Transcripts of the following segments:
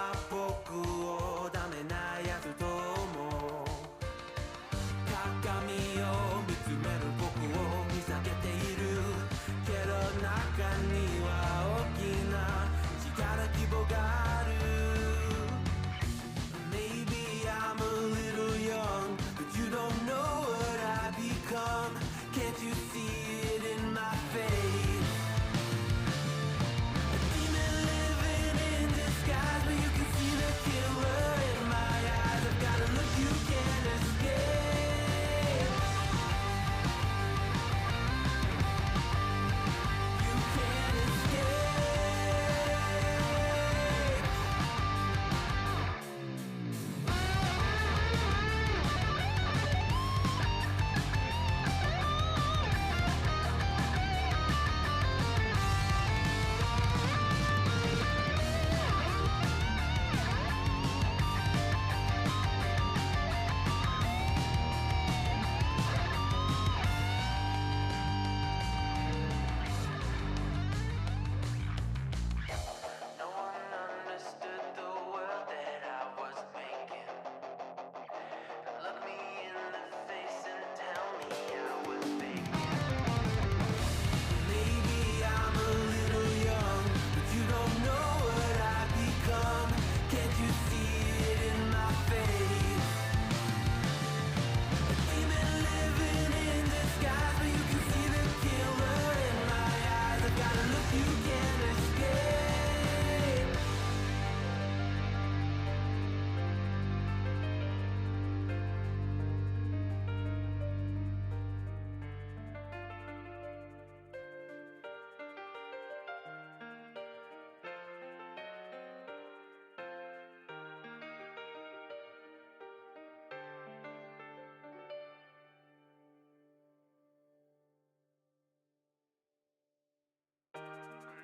は僕をダメなやつと思う鏡を見つめる僕を見下げているけど中には大きな力希望がある Maybe I'm a little young but you don't know what I've become Can't you see it in my face A demon living in disguise but you can see the killer in my eyes I've got a look you can't escape You can't escape No one understood the world that I was making. Look me in the face and tell me I was faking. Maybe I'm a little young, but you don't know what I've become. Can't you see it in my face? A demon living in disguise, but you can see the killer in my eyes. I've got a look you can't escape.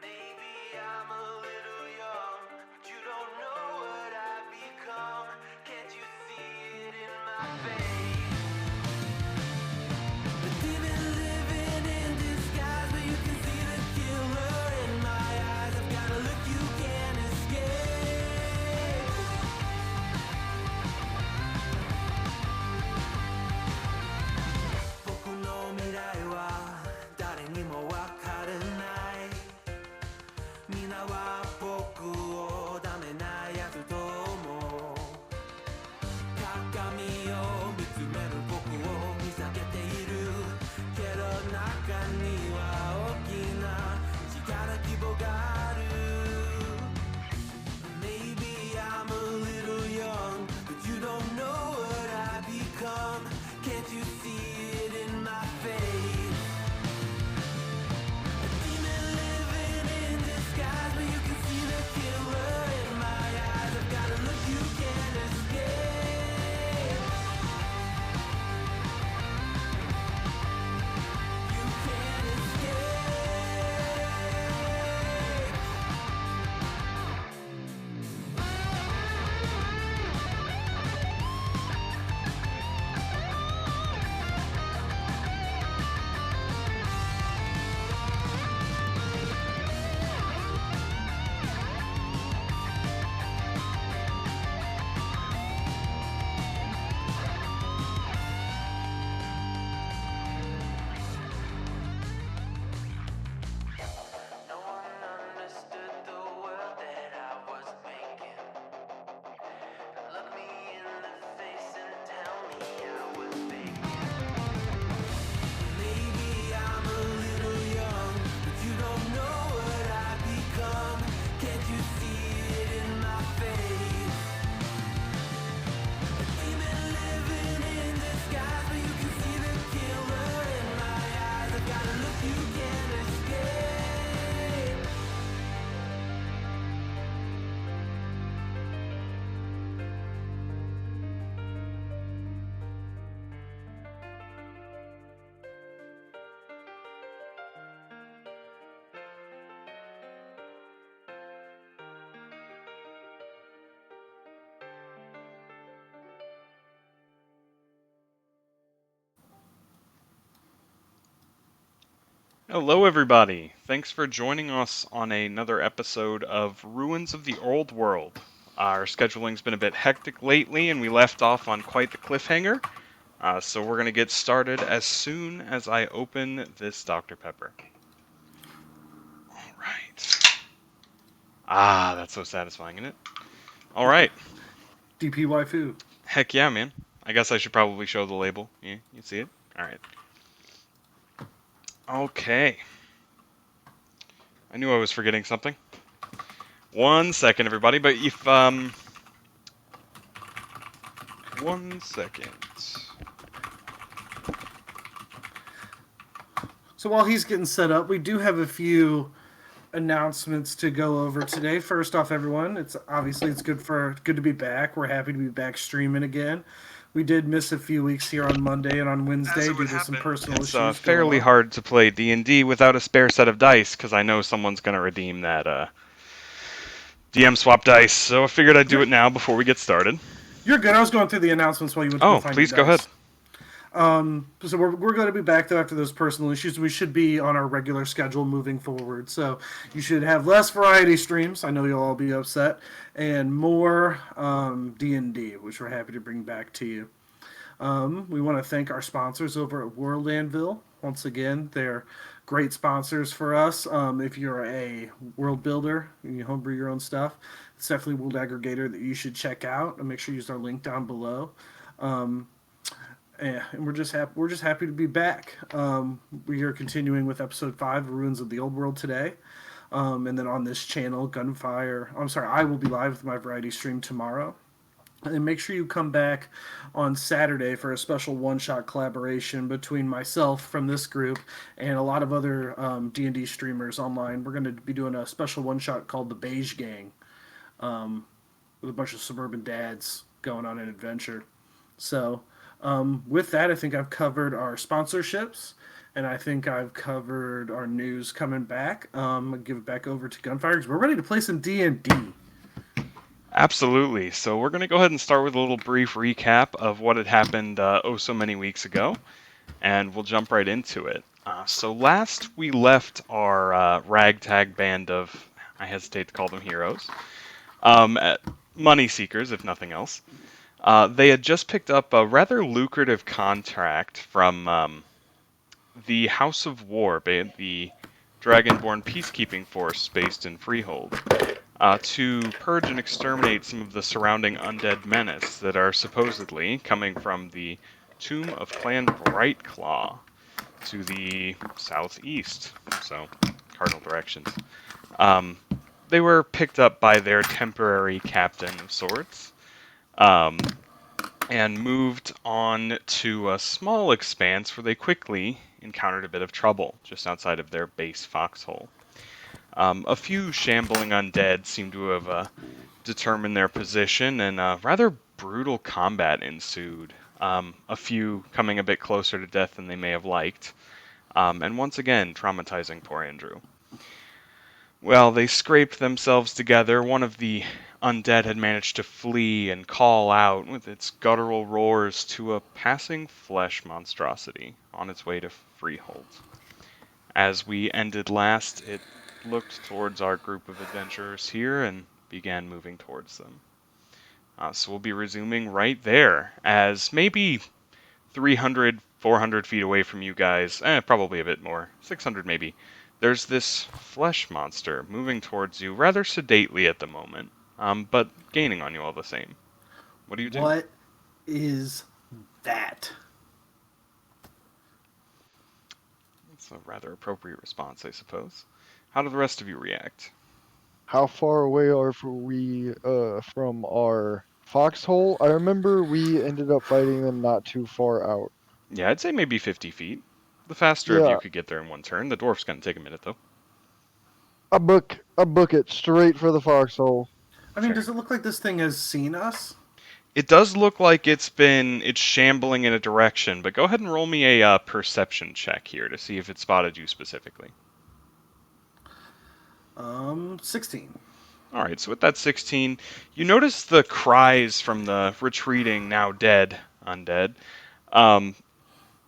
Maybe I'm a little young, but you don't know what I've become. Can't you see it in my face? The demon living in disguise, but you can see the killer in my eyes. I've got a look you can't escape. Boku no mirai wa dare ni mo wakaru nai. みんなは僕をダメなやつと思う鏡を見つめる僕を見下げているけど中には大きな力希望がある Maybe I'm a little young but you don't know what I've become Can't you see it in my face A demon living in disguise, but you can see the killer in my eyes. I've got a look you can't escape. You can't escape. No one understood the world that I was making. Look me in the face and tell me I was faking. Maybe I'm a little young, but you don't know what I've become. Can't you see it in my face? A demon living in disguise, but you can see the killer in my eyes. I've got a look you can't escape. Hello, everybody. Thanks for joining us on another episode of Ruins of the Old World. Our scheduling's been a bit hectic lately, and we left off on quite the cliffhanger. So we're going to get started as soon as I open this Dr. Pepper. All right. Ah, that's so satisfying, isn't it? All right. DP waifu. Heck yeah, man. I guess I should probably show the label. Yeah, you see it? All right. Okay. I knew I was forgetting something. 1 second, everybody. But if 1 second. So while he's getting set up, we do have a few announcements to go over today. First off, everyone, it's good to be back. We're happy to be back streaming again. We did miss a few weeks here on Monday and on As Wednesday it would due to some happen, personal it's issues going fairly on. hard to play D&D without a spare set of dice because I know someone's going to redeem that DM swap dice. So I figured I'd do You're it now before we get started. you're good. I was going through the announcements while you went to go Oh, find your please go ahead. dice. So we're going to be back though after those personal issues. We should be on our regular schedule moving forward. So you should have less variety streams. I know you'll all be upset, and more D&D, which we're happy to bring back to you. We want to thank our sponsors over at World Anvil. Once again, they're great sponsors for us. If you're a world builder and you homebrew your own stuff, it's definitely World Aggregator that you should check out. And make sure you use our link down below. And we're just happy to be back. We are continuing with episode 5, Ruins of the Old World today. And then on this channel, Gunfire. I'm sorry, I will be live with my variety stream tomorrow. And make sure you come back on Saturday for a special one-shot collaboration between myself from this group and a lot of other D&D streamers online. We're going to be doing a special one-shot called the Beige Gang, with a bunch of suburban dads going on an adventure. So, with that, I think I've covered our sponsorships, and I think I've covered our news coming back. I'll give it back over to Gunfire because we're ready to play some D&D. Absolutely. So we're going to go ahead and start with a little brief recap of what had happened oh so many weeks ago, and we'll jump right into it. So last we left our ragtag band of, I hesitate to call them heroes, at money seekers, if nothing else. They had just picked up a rather lucrative contract from the House of War, the Dragonborn peacekeeping force based in Freehold, to purge and exterminate some of the surrounding undead menace that are supposedly coming from the tomb of Clan Brightclaw to the southeast, so cardinal directions. Um, they were picked up by their temporary captain of sorts, um, and moved on to a small expanse where they quickly encountered a bit of trouble just outside of their base foxhole. A few shambling undead seem to have determined their position, and rather brutal combat ensued. A few coming a bit closer to death than they may have liked, and once again traumatizing poor Andrew. Well, they scraped themselves together. One of the undead had managed to flee and call out with its guttural roars to a passing flesh monstrosity on its way to Freehold. As we ended last, it looked towards our group of adventurers here and began moving towards them. So we'll be resuming right there, as maybe 300, 400 feet away from you guys, probably a bit more, 600 maybe, there's this flesh monster moving towards you rather sedately at the moment, but gaining on you all the same. What do you do? What is that? That's a rather appropriate response, I suppose. How do the rest of you react? How far away are we from our foxhole? I remember we ended up fighting them not too far out. Yeah, I'd say maybe 50 feet. The faster of you Yeah, could get there in one turn. The dwarf's going to take a minute, though. I book it straight for the foxhole. I mean, Fair does it enough. look like this thing has seen us? It does look like it's shambling in a direction, but go ahead and roll me a perception check here to see if it spotted you specifically. 16. All right, so with that 16, you notice the cries from the retreating, now dead undead. Um,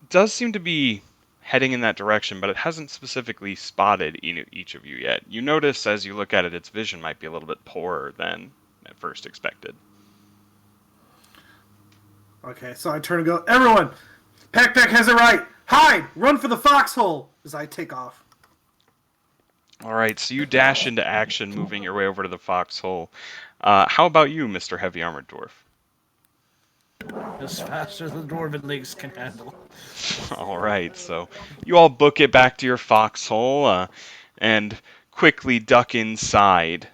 does seem to be heading in that direction, but it hasn't specifically spotted each of you yet. You notice as you look at it, its vision might be a little bit poorer than at first expected. Okay, so I turn and go, everyone, Pack has it right. Hide! Run for the foxhole! As I take off. All right, so you dash into action, moving your way over to the foxhole. How about you, Mr. Heavy Armored Dwarf? As fast as the dwarven legs can handle. All right, so you all book it back to your foxhole and quickly duck inside.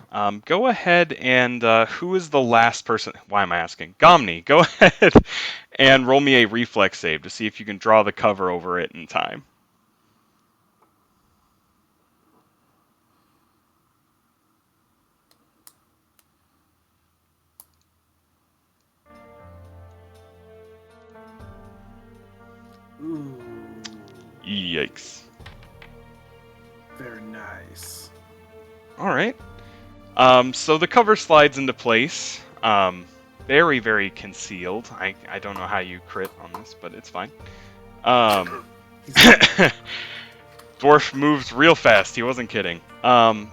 Go ahead and who is the last person? Why am I asking? Gomni, go ahead and roll me a reflex save to see if you can draw the cover over it in time. Ooh, Yikes. very nice. All right. So the cover slides into place. Very, very concealed. I don't know how you crit on this, but it's fine. Dwarf moves real fast. He wasn't kidding. And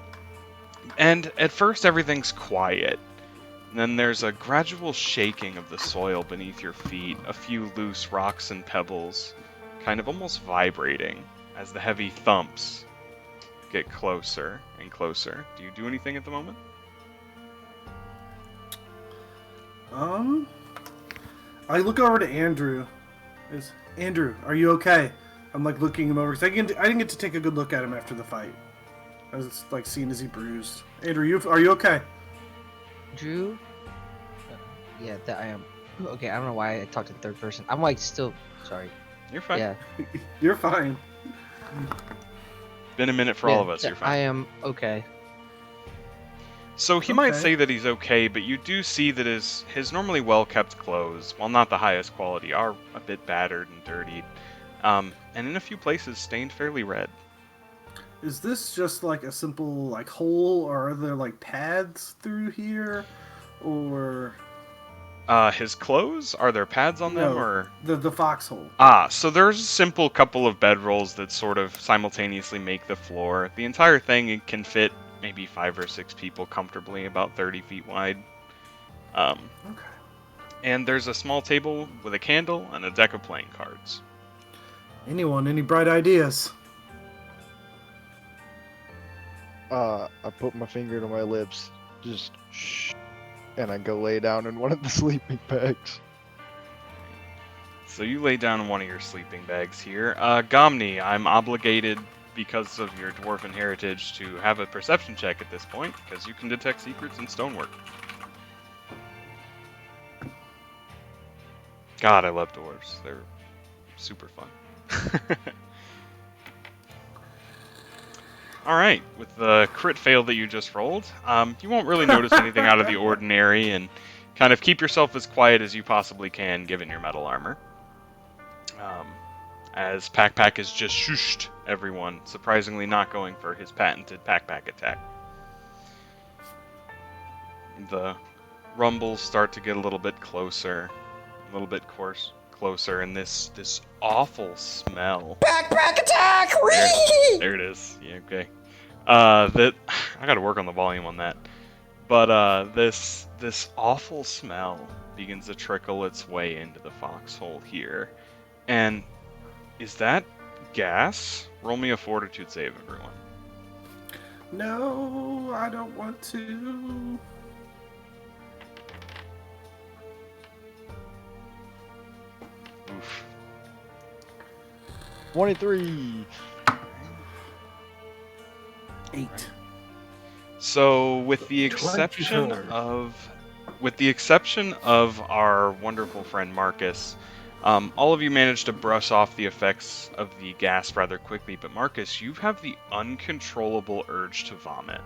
at first everything's quiet. And then there's a gradual shaking of the soil beneath your feet, a few loose rocks and pebbles, kind of almost vibrating as the heavy thumps get closer and closer. Do you do anything at the moment? I look over to Andrew. Andrew, are you okay? I'm like looking him over because I didn't get to take a good look at him after the fight. I was like seeing as he bruised. Andrew, are you okay? Drew? Yeah, that I am. Okay, I don't know why I talked in third person. I'm like still sorry. You're fine. Yeah. You're fine. Been a minute for all of us. You're fine. I am okay. So he might Okay. say that he's okay, but you do see that his normally well-kept clothes, while not the highest quality, are a bit battered and dirtied, and in a few places stained fairly red. Is this just like a simple like hole, or are there like pads through here, or His clothes, are there pads on them, no, or? the foxhole? So there's a simple couple of bedrolls that sort of simultaneously make the floor. The entire thing can fit maybe 5 or 6 people comfortably, about 30 feet wide. Okay. And there's a small table with a candle and a deck of playing cards. Any bright ideas? I put my finger to my lips, just shh, and I go lay down in one of the sleeping bags. So you lay down in one of your sleeping bags here. Gomni, I'm obligated, because of your dwarven heritage, to have a perception check at this point, because you can detect secrets in stonework. God, I love dwarves. They're super fun. Alright, with the crit fail that you just rolled, you won't really notice anything out of the ordinary, and kind of keep yourself as quiet as you possibly can, given your metal armor. As Pack has just shushed everyone, surprisingly not going for his patented Pack attack. The rumbles start to get a little bit closer, a little bit closer, and this awful smell. Pack attack! There it is. Yeah, okay. That I got to work on the volume on that. But this awful smell begins to trickle its way into the foxhole here, and is that gas? Roll me a fortitude save, everyone. No, I don't want to. Oof. 23. 8. So, with the exception 24. of our wonderful friend Marcus, all of you managed to brush off the effects of the gas rather quickly. But Marcus, you have the uncontrollable urge to vomit,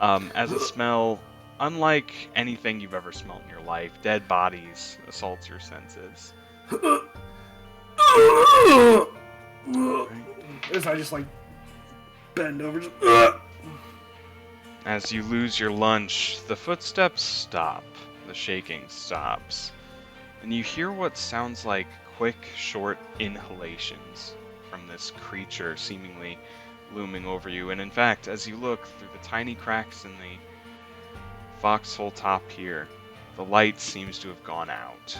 as a smell unlike anything you've ever smelled in your life. Dead bodies assaults your senses. As I just like bend over, just. As you lose your lunch, the footsteps stop, the shaking stops, and you hear what sounds like quick, short inhalations from this creature seemingly looming over you. And in fact, as you look through the tiny cracks in the foxhole top here. The light seems to have gone out.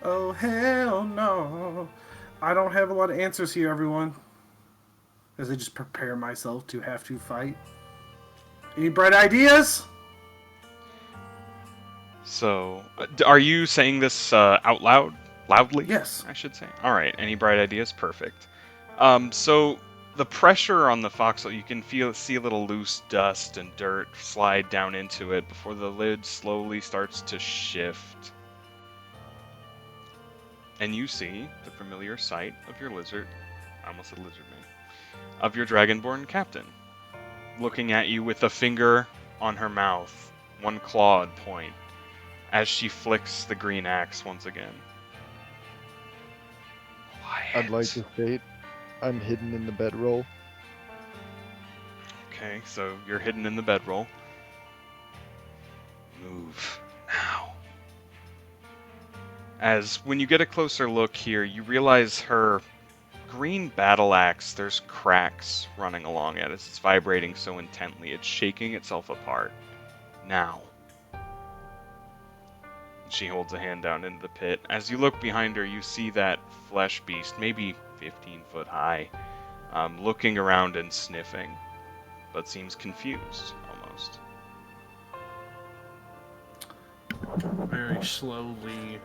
Oh, hell no. I don't have a lot of answers here, everyone. As I just prepare myself to have to fight. Any bright ideas? So, are you saying this out loud? Loudly? Yes. I should say. All right. Any bright ideas? Perfect. So the pressure on the foxhole, you can see a little loose dust and dirt slide down into it before the lid slowly starts to shift. And you see the familiar sight of your lizard, I almost said lizard man, of your dragonborn captain, looking at you with a finger on her mouth, one clawed point, as she flicks the green axe once again. I'd like to state I'm hidden in the bedroll. Okay, so you're hidden in the bedroll. Move now. As when you get a closer look here, you realize her green battle axe, there's cracks running along it as it's vibrating so intently. It's shaking itself apart. Now. She holds a hand down into the pit. As you look behind her, you see that flesh beast, maybe 15 foot high, looking around and sniffing, but seems confused almost. Very slowly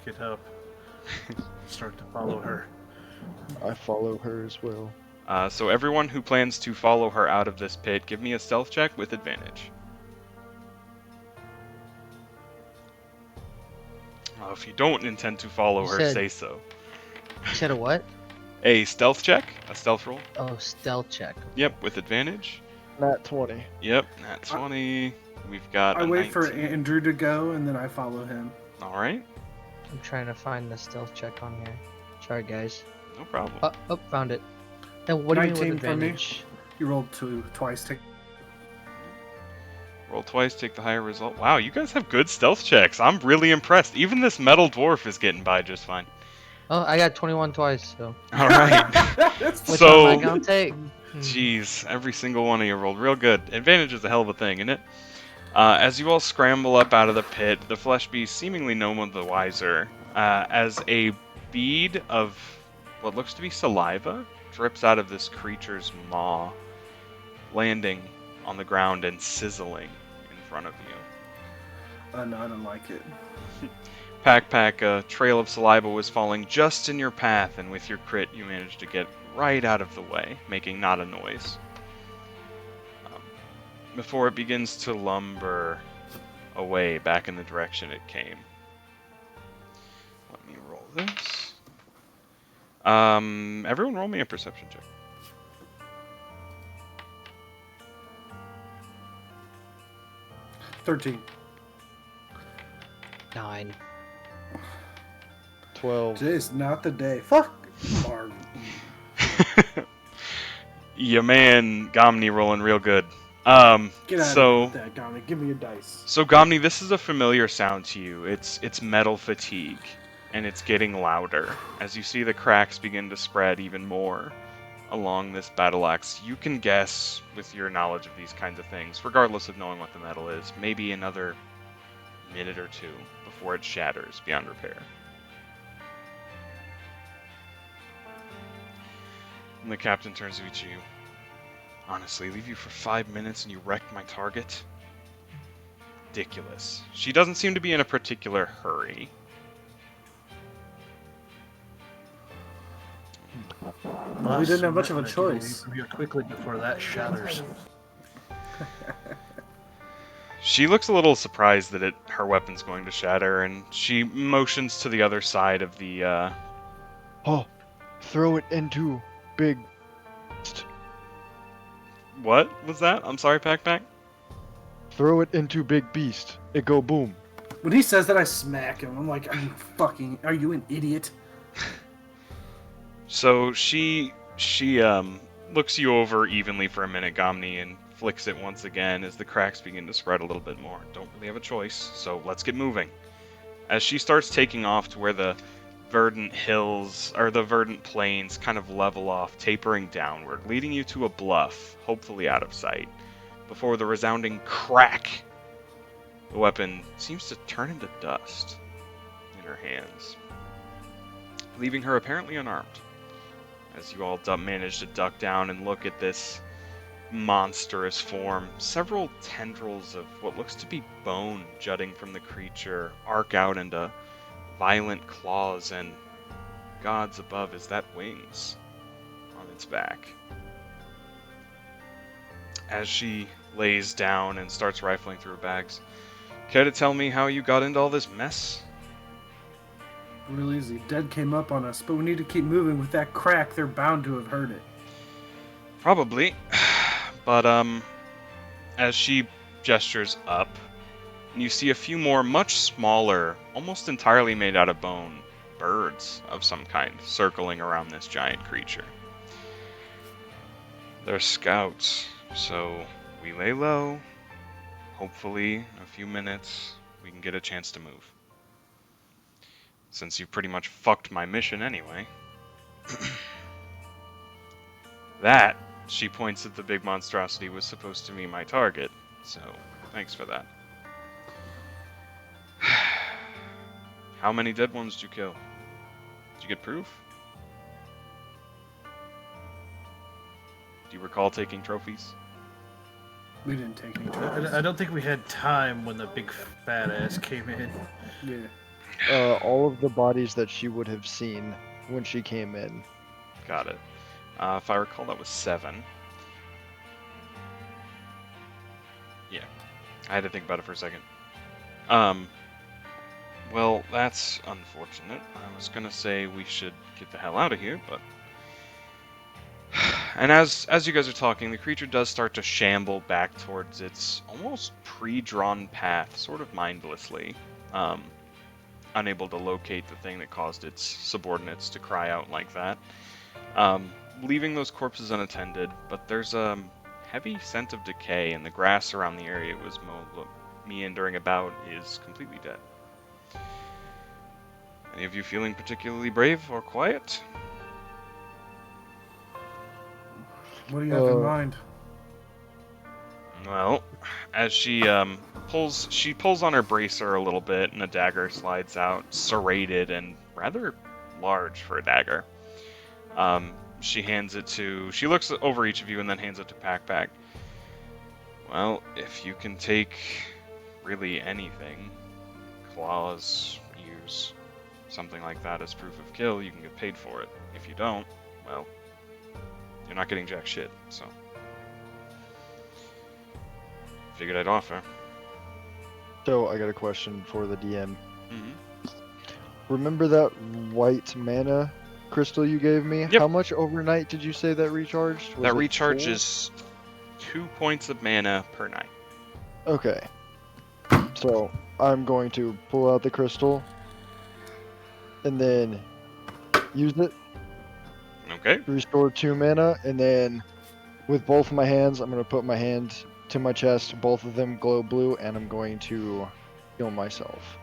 get up, start to follow her. I follow her as well. So everyone who plans to follow her out of this pit, give me a stealth check with advantage. If you don't intend to follow You her, said- say so. You said a what? A stealth check? A stealth roll? Oh, stealth check. Yep, with advantage. Nat 20. Yep, nat 20. We've got I a wait for 19. Andrew to go, and then I follow him. Alright, I'm trying to find the stealth check on here. Sorry, guys. no problem. Oh, found it. Then what do you mean 19 with for me. advantage? You rolled twice. Roll twice, take the higher result. Wow, you guys have good stealth checks. I'm really impressed. Even this metal dwarf is getting by just fine. Oh, I got 21 twice, so. Alright. That's Which So- one am I gonna take? Jeez, every single one of you rolled real good. Advantage is a hell of a thing, isn't it? As you all scramble up out of the pit, the flesh beast seemingly no one the wiser, as a bead of what looks to be saliva drips out of this creature's maw, landing on the ground and sizzling in front of you. no, I don't like it. Pack, a trail of saliva was falling just in your path, and with your crit, you managed to get right out of the way, making not a noise. Before it begins to lumber away back in the direction it came. Let me roll this. Everyone roll me a perception check. $13. 9. 12. Today's not the day. Fuck Marvin. Your man Gomni rolling real good. Get out of here So with that, Gommy. Give me a dice. so Gomni, this is a familiar sound to you. It's metal fatigue, and it's getting louder as you see the cracks begin to spread even more along this battle axe. You can guess, with your knowledge of these kinds of things, regardless of knowing what the metal is, maybe another minute or two before it shatters beyond repair. And the captain turns to you. Honestly, leave you for 5 minutes and you wrecked my target? Ridiculous. She doesn't seem to be in a particular hurry. We didn't have much of a choice. Here quickly before that shatters. She looks a little surprised that her weapon's going to shatter, and she motions to the other side of the, Oh, throw it into big. What was that? I'm sorry, Pack. Throw it into big beast. It go boom. When he says that, I smack him. I'm like, are you an idiot? So she looks you over evenly for a minute, Gomni, and flicks it once again as the cracks begin to spread a little bit more. Don't really have a choice, so let's get moving. As she starts taking off to where the verdant hills, or the verdant plains kind of level off, tapering downward, leading you to a bluff, hopefully out of sight. before the resounding crack, the weapon seems to turn into dust in her hands, leaving her apparently unarmed. As you all manage to duck down and look at this monstrous form, several tendrils of what looks to be bone jutting from the creature arc out into violent claws, and gods above, is that wings on its back. As she lays down and starts rifling through her bags, care to tell me how you got into all this mess? Real easy. Dead came up on us, but we need to keep moving. With that crack, they're bound to have heard it. Probably. But, as she gestures up, you see a few more much smaller, almost entirely made out of bone, birds of some kind circling around this giant creature. They're scouts, so we lay low. Hopefully, in a few minutes, we can get a chance to move. Since you pretty much fucked my mission anyway. That, she points at the big monstrosity, was supposed to be my target, so thanks for that. How many dead ones did you kill? Did you get proof? Do you recall taking trophies? We didn't take any trophies. I don't think we had time when the big fat ass came in. Yeah. All of the bodies that she would have seen when she came in. Got it. If I recall, that was 7. Yeah. I had to think about it for a second. Well, that's unfortunate. I was gonna say we should get the hell out of here, but... And as you guys are talking, the creature does start to shamble back towards its almost pre-drawn path, sort of mindlessly, unable to locate the thing that caused its subordinates to cry out like that. Leaving those corpses unattended, but there's a heavy scent of decay, and the grass around the area it was meandering about is completely dead. Any of you feeling particularly brave or quiet? What do you have in mind? Well, as she pulls on her bracer a little bit, and a dagger slides out, serrated and rather large for a dagger. She looks over each of you and then hands it to Pack. Well, if you can take really anything, claws, ears, something like that as proof of kill, you can get paid for it. If you don't, well, you're not getting jack shit, so. Figured I'd offer. So I got a question for the DM. Mm-hmm. Remember that white mana crystal you gave me? Yep. How much overnight did you say that recharged? Was That it recharges 2 points of mana per night. Okay. So I'm going to pull out the crystal and then use it, Okay. restore 2 mana, and then with both my hands, I'm going to put my hand to my chest, both of them glow blue, and I'm going to heal myself.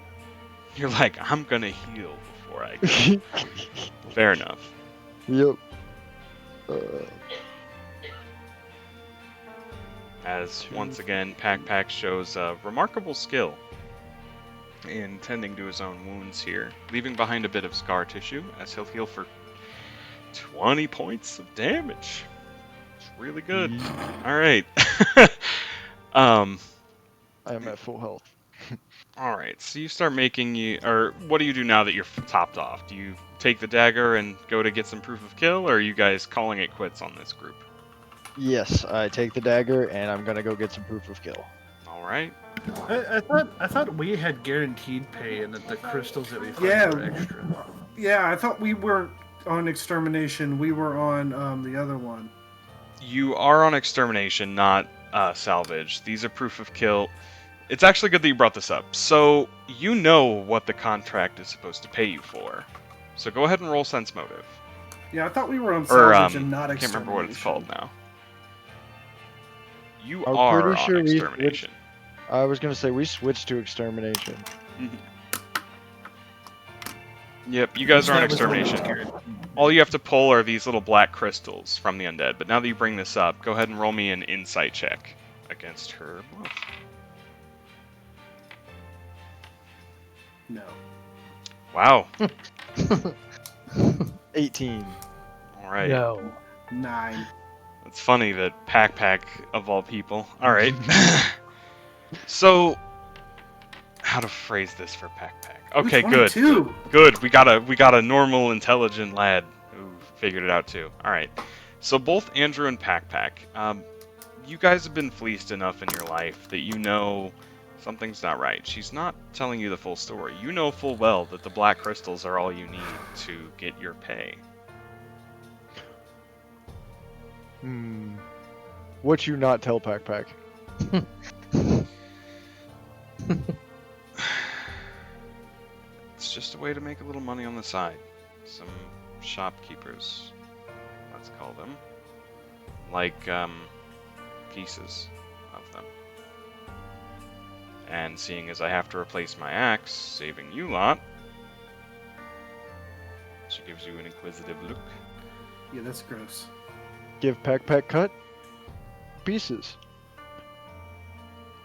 You're like, I'm gonna heal before I go. Fair enough. Yep. As once again, Pack shows a remarkable skill in tending to his own wounds here, leaving behind a bit of scar tissue, as he'll heal for 20 points of damage. It's really good. Alright. I am at full health. Alright, so you start or what do you do now that you're topped off? Do you take the dagger and go to get some proof of kill, or are you guys calling it quits on this group? Yes, I take the dagger and I'm gonna go get some proof of kill. Alright. I thought we had guaranteed pay and that the crystals that we found Yeah. were extra. Yeah, I thought we weren't on extermination. We were on the other one. You are on extermination, not salvage. These are proof of kill. It's actually good that you brought this up. So, you know what the contract is supposed to pay you for. So go ahead and roll sense motive. Yeah, I thought we were on Or, salvage and not I can't extermination. remember what it's called now. You I'm are pretty on sure we extermination. I was gonna say we switched to extermination. Yep, you guys are on That was what I was extermination. scared. All you have to pull are these little black crystals from the undead. But now that you bring this up, go ahead and roll me an insight check. against her bluff. No. Wow. 18. All right. No. 9. It's funny that Pack of all people. All right. So, how to phrase this for Pack? Okay, good. 22. Good. We got a normal, intelligent lad who figured it out too. All right. So both Andrew and Pack, you guys have been fleeced enough in your life that you know something's not right. She's not telling you the full story. You know full well that the black crystals are all you need to get your pay. What you not tell Pack? It's just a way to make a little money on the side. Some shopkeepers, let's call them, like pieces of them. And seeing as I have to replace my axe, saving you lot, she gives you an inquisitive look. Yeah, that's gross. Give Pack cut pieces.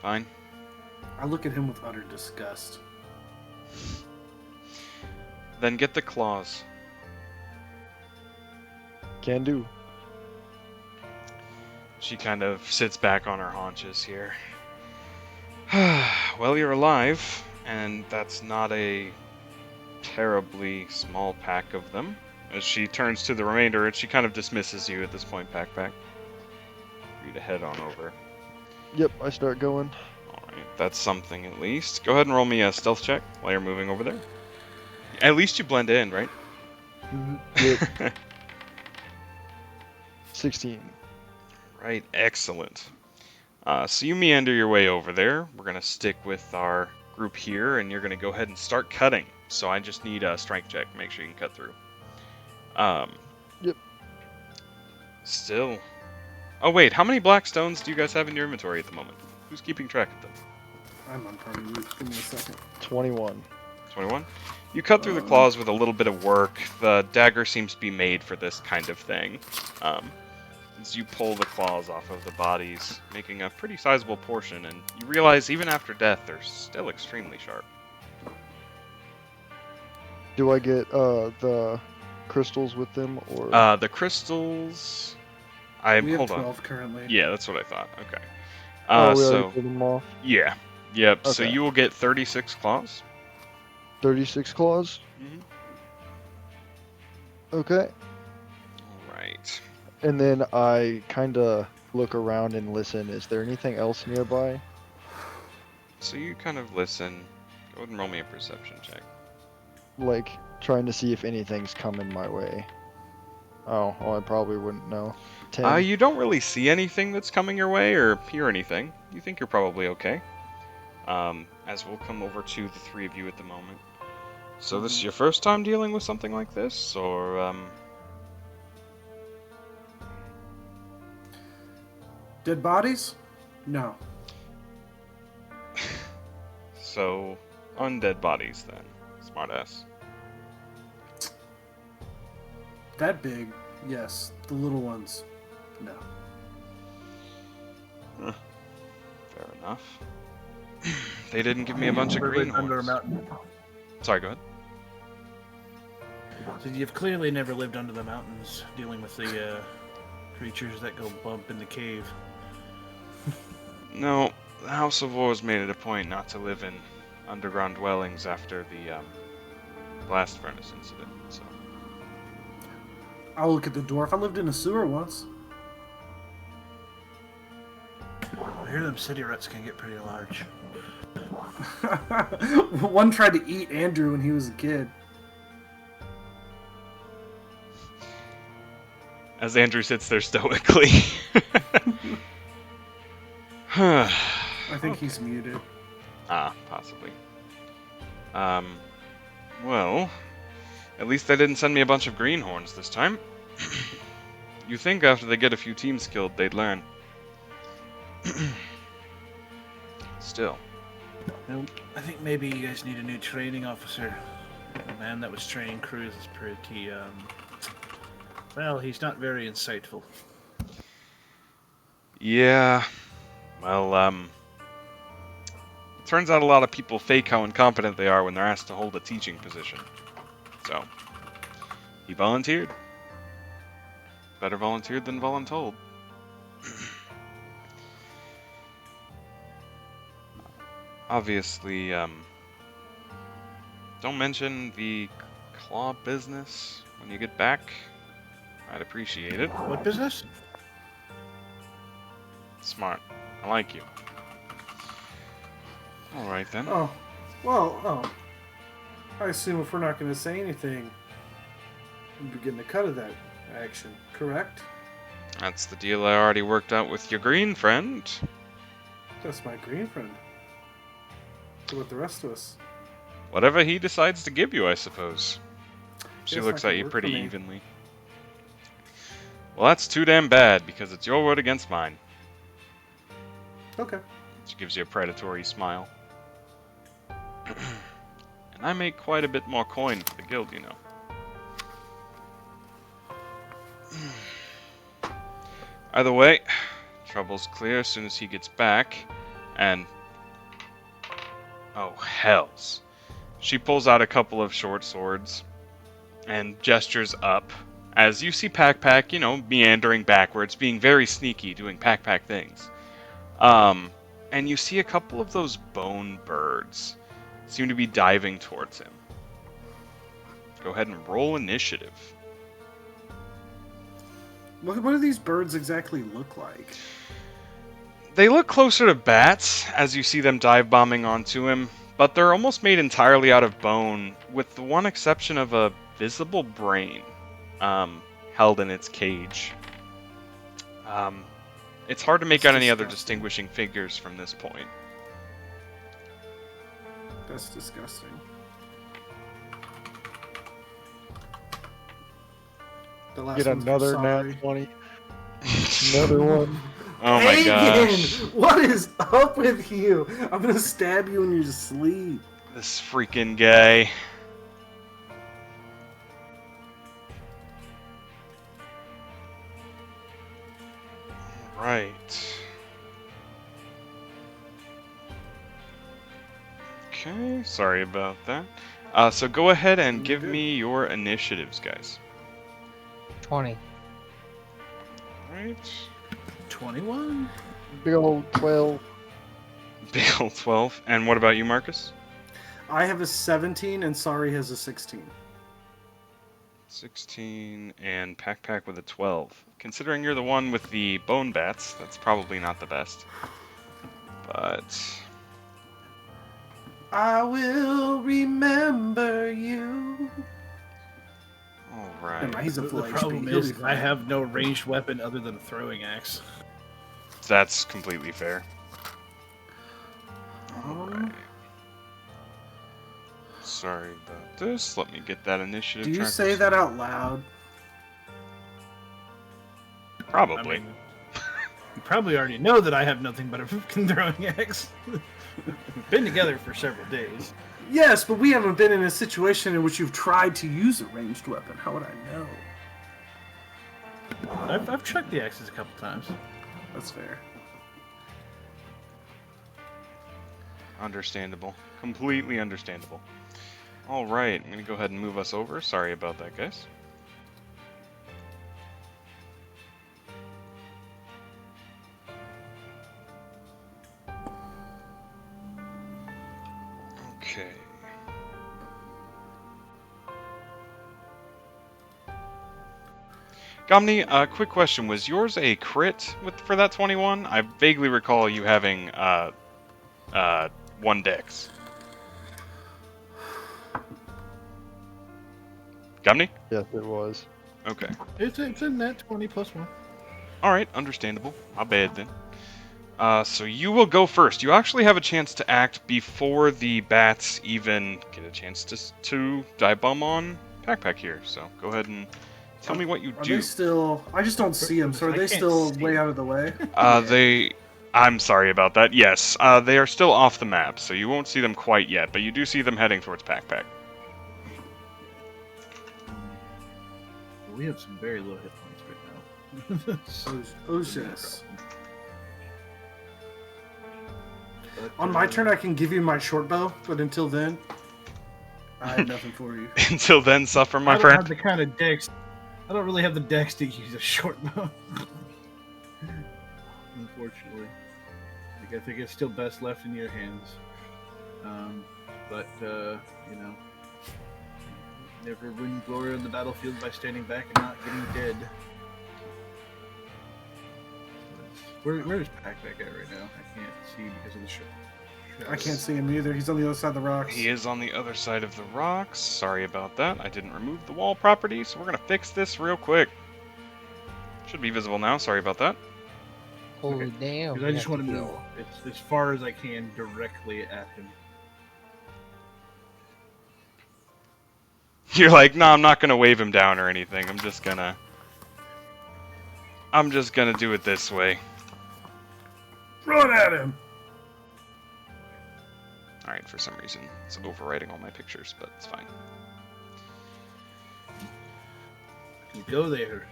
Fine. I look at him with utter disgust. Then get the claws. Can do. She kind of sits back on her haunches here. Well, you're alive, and that's not a terribly small pack of them. As she turns to the remainder, and she kind of dismisses you at this point, Pack. For you to head on over. Yep, I start going. Alright, that's something at least. Go ahead and roll me a stealth check while you're moving over there. At least you blend in, right? Yep. 16. Right, excellent. So you meander your way over there. We're going to stick with our group here, and you're going to go ahead and start cutting. So I just need a strength check. Make sure you can cut through. Yep. Still. Oh, wait. How many black stones do you guys have in your inventory at the moment? Who's keeping track of them? I'm on party loop. Give me a second. 21. 21? You cut through the claws with a little bit of work. The dagger seems to be made for this kind of thing. As you pull the claws off of the bodies, making a pretty sizable portion, and you realize even after death, they're still extremely sharp. Do I get the crystals with them, or? The crystals... We have hold 12 on. currently. Yeah, that's what I thought. Okay. We already So... pulled them off. Yeah. Yep, so Okay. you will get 36 claws. 36 claws? Mm-hmm. Okay. Alright. And then I kind of look around and listen. Is there anything else nearby? So you kind of listen. Go ahead and roll me a perception check. Like, trying to see if anything's coming my way. Oh, well, I probably wouldn't know. 10. You don't really see anything that's coming your way or hear anything. You think you're probably okay. As we'll come over to the three of you at the moment. So this is your first time dealing with something like this, or Dead bodies? No. So undead bodies then, smartass. That big? Yes. The little ones? No. Fair enough. They didn't give me a bunch of Never lived under a greenhorns. mountain. Sorry, go ahead. So you've clearly never lived under the mountains, dealing with the creatures that go bump in the cave. No, the House of Wars made it a point not to live in underground dwellings after the blast furnace incident. So I'll look at the dwarf. I lived in a sewer once. I hear them city rats can get pretty large. One tried to eat Andrew when he was a kid. as Andrew sits there stoically. I think he's muted. Possibly. Well, at least they didn't send me a bunch of greenhorns this time. You think after they get a few teams killed, they'd learn. Still. Well, I think maybe you guys need a new training officer. The man that was training Cruz is pretty, well, he's not very insightful. Yeah. Well, turns out a lot of people fake how incompetent they are when they're asked to hold a teaching position. So, he volunteered. Better volunteered than voluntold. Obviously, don't mention the claw business when you get back. I'd appreciate it. What business? Smart. I like you. Alright then. Oh, well, oh. I assume if we're not going to say anything, we'll be getting a cut of that action, correct? That's the deal I already worked out with your green friend. That's my green friend. What about the rest of us? Whatever he decides to give you, I suppose. She Yes, looks that at could you work pretty for me. evenly. Well, that's too damn bad, because it's your word against mine. Okay. She gives you a predatory smile. And I make quite a bit more coin for the guild, you know. Either way, trouble's clear as soon as he gets back, and... oh, hells. She pulls out a couple of short swords, and gestures up, as you see Pack, you know, meandering backwards, being very sneaky, doing Pack things. And you see a couple of those bone birds seem to be diving towards him. Go ahead and roll initiative. What do these birds exactly look like? They look closer to bats as you see them dive bombing onto him, but they're almost made entirely out of bone, with the one exception of a visible brain held in its cage. It's hard to make That's out any other disgusting. distinguishing figures from this point. That's disgusting. The last Get one's for another sorry. nat 20. Another one. Oh my Hagen! gosh. What is up with you? I'm gonna stab you in your sleep. This freaking guy. Right. Okay, sorry about that. So go ahead and You're give good. me your initiatives, guys. 20. Alright. 21. Big old 12. Bill 12. And what about you, Marcus? I have a 17 and Sorry has a 16. 16 and Pack with a 12. Considering you're the one with the bone bats, that's probably not the best. But I will remember you. alright. Never mind, he's a The full problem HP. He'll is be I fine. have no ranged weapon other than a throwing axe. That's completely fair. Alright. Sorry about this. Let me get that initiative Do you tracker say set. that out loud? Probably. I mean, you probably already know that I have nothing but a fucking throwing axe. We've been together for several days. Yes, but we haven't been in a situation in which you've tried to use a ranged weapon. How would I know? I've chucked the axes a couple times. That's fair. Understandable. Completely understandable. Alright, I'm gonna go ahead and move us over. Sorry about that, guys. Okay. Gomni, quick question. Was yours a crit for that 21? I vaguely recall you having 1 dex. Gomni? Yes, it was. Okay. It's in that 20 plus 1. Alright, understandable. My bad then. So you will go first. You actually have a chance to act before the bats even get a chance to dive bomb on Pack here. So go ahead and tell me what you Are do. they still... I just don't see them, so are I they can't still see. way out of the way? I'm sorry about that. Yes, they are still off the map, so you won't see them quite yet, but you do see them heading towards Pack. We have some very low hit points right now. Oh, yes. But, On my turn, I can give you my short bow, but until then, I have nothing for you. Until then, suffer, my I don't friend. have the kind of dex. I don't really have the dex to use a short bow. Unfortunately, like, I think it's still best left in your hands. But you know, never win glory on the battlefield by standing back and not getting dead. Where's Pac-Back at right now? I can't see because of the ship. I can't see him either. He's on the other side of the rocks. He is on the other side of the rocks. Sorry about that. I didn't remove the wall property, so we're going to fix this real quick. Should be visible now. Sorry about that. Oh, Okay. damn. Because I just want to move as far as I can directly at him. You're like, no, I'm not going to wave him down or anything. I'm just going to do it this way. Run at him! Alright, for some reason, it's overwriting all my pictures, but it's fine. You go there.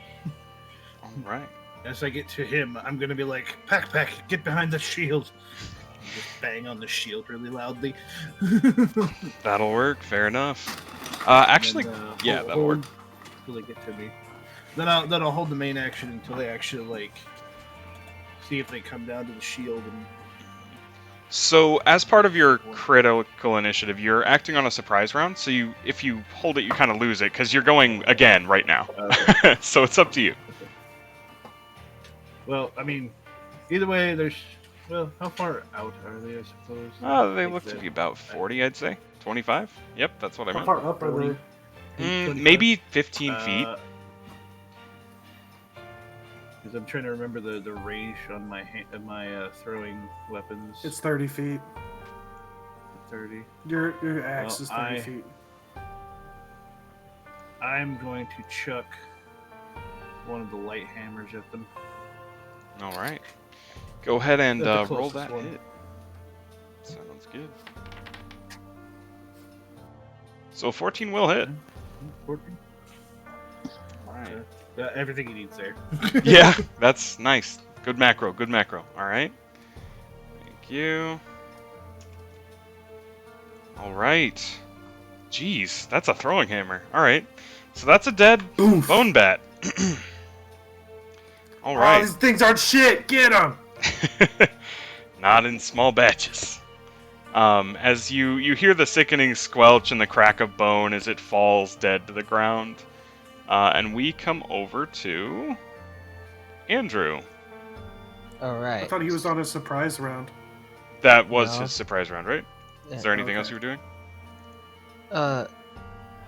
Alright. As I get to him, I'm going to be like, Pac-Pac, get behind the shield. And just bang on the shield really loudly. That'll work. Fair enough. Actually, yeah, that'll hold work. Until they get to me. Then I'll hold the main action until they actually, like, see if they come down to the shield. And So, as part of your critical initiative, you're acting on a surprise round, so if you hold it, you kind of lose it, because you're going again right now. So it's up to you. Well, I mean, either way, well, how far out are they, I suppose? They look to be about 40, I'd say. 25? Yep, that's what I How meant. far up are they? 25? Maybe 15 feet. Because I'm trying to remember the range on my throwing weapons. It's 30 feet. 30. Your axe Well, is 30 feet. I'm going to chuck one of the light hammers at them. Alright. Go ahead and That's the roll closest that one. hit. Sounds good. So 14 will hit. 14. Alright. Everything he needs there. Yeah, that's nice. Good macro, good macro. Alright. Thank you. Alright. Jeez, that's a throwing hammer. Alright. So that's a dead Oof. bone bat. Oh, Alright. these things aren't shit! Get them! Not in small batches. As you hear the sickening squelch and the crack of bone as it falls dead to the ground. And we come over to Andrew. Alright. I thought he was on a surprise round. That was No. his surprise round, right? Is there anything else you were doing?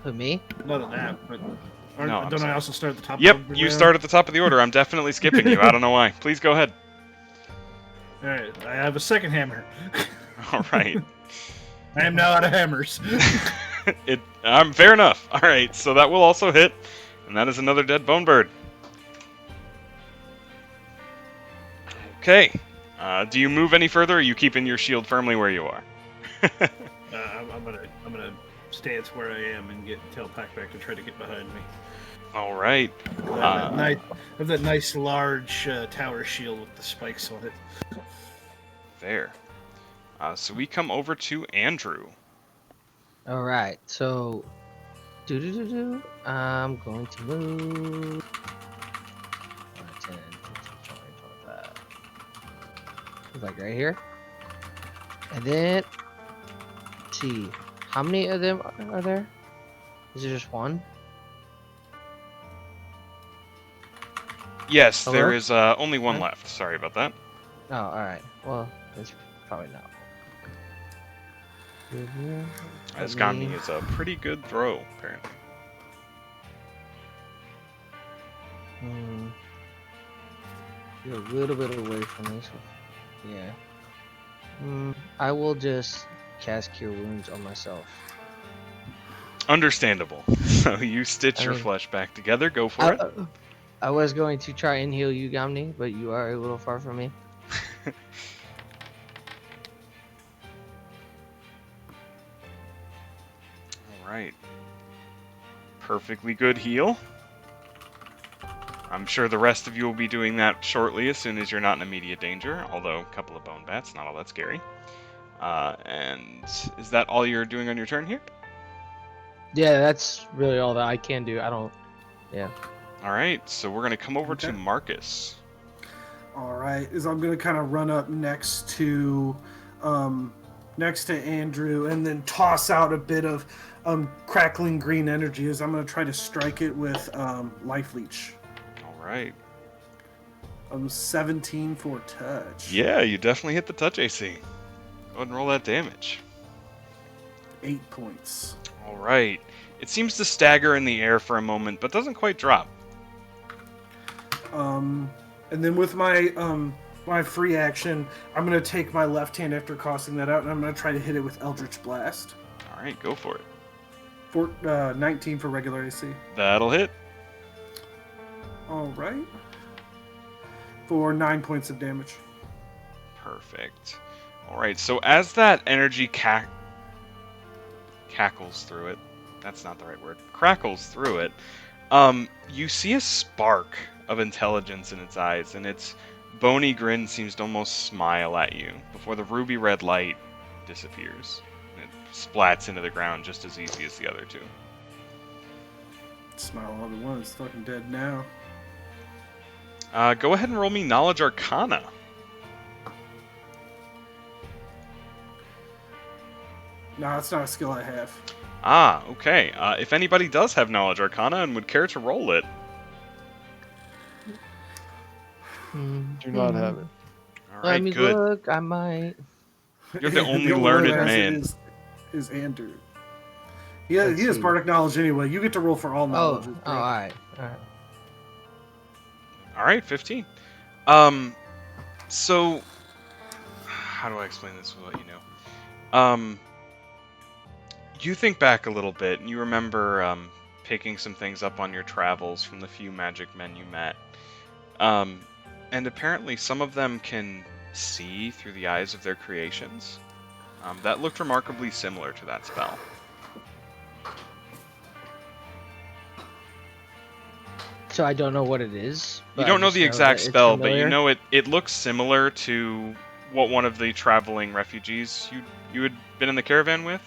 Who, me? Not on that, but No, I'm don't sorry. I also start at the top? Yep, of the you round? start at the top of the order. I'm definitely skipping you. I don't know why. Please go ahead. All right, I have a second hammer. All right. I am now out of hammers. Fair enough. All right, so that will also hit, and that is another dead bone bird. Okay. Do you move any further, or are you keeping your shield firmly where you are? I'm gonna stance where I am and tell Pac-Back to try to get behind me. All right. I have that nice large tower shield with the spikes on it. There. So we come over to Andrew. Alright, so. I'm going to move. 10, 15, 20, 25. Like right here. And then. Let's see. How many of them are there? Is it just one? Yes, Hello? there is only one Huh? left. Sorry about that. Oh, alright. Well, that's probably not. As Gandhi is a pretty good throw, apparently. You're a little bit away from me, so yeah. I will just cast Cure Wounds on myself. Understandable. So you stitch your mean- flesh back together. Go for it. I was going to try and heal you, Gamni, but you are a little far from me. Alright. Perfectly good heal. I'm sure the rest of you will be doing that shortly as soon as you're not in immediate danger, although a couple of bone bats, not all that scary. And is that all you're doing on your turn here? Yeah, that's really all that I can do. I don't. Yeah. All right, so we're gonna come over to Okay. Marcus. All right, is I'm gonna kind of run up next to Andrew, and then toss out a bit of crackling green energy. As I'm gonna try to strike it with life leech. All right. 17 for touch. Yeah, you definitely hit the touch AC. Go ahead and roll that damage. 8 points. All right. It seems to stagger in the air for a moment, but doesn't quite drop. And then with my free action, I'm gonna take my left hand after tossing that out, and I'm gonna try to hit it with Eldritch Blast. All right, go for it. 19 for regular AC. That'll hit. All right. For 9 points of damage. Perfect. All right, so as that energy cackles through it, that's not the right word, crackles through it, you see a spark of intelligence in its eyes, and its bony grin seems to almost smile at you before the ruby red light disappears. And it splats into the ground just as easy as the other two. Smile all the one is fucking dead now. Go ahead and roll me Knowledge Arcana. No, it's not a skill I have. Ah, okay. If anybody does have Knowledge Arcana and would care to roll it, Do not have it. all Let right, me good. look. I might. You're the only one learned that has it man. is Andrew. He has Let's see. bardic knowledge anyway. You get to roll for all knowledge. Oh, all right. All right. All right, 15. So how do I explain this without you know? You think back a little bit, and you remember picking some things up on your travels from the few magic men you met. And apparently some of them can see through the eyes of their creations. That looked remarkably similar to that spell. So I don't know what it is. You but I don't know just the exact that it's spell, but you familiar. know it looks similar to what one of the traveling refugees you had been in the caravan with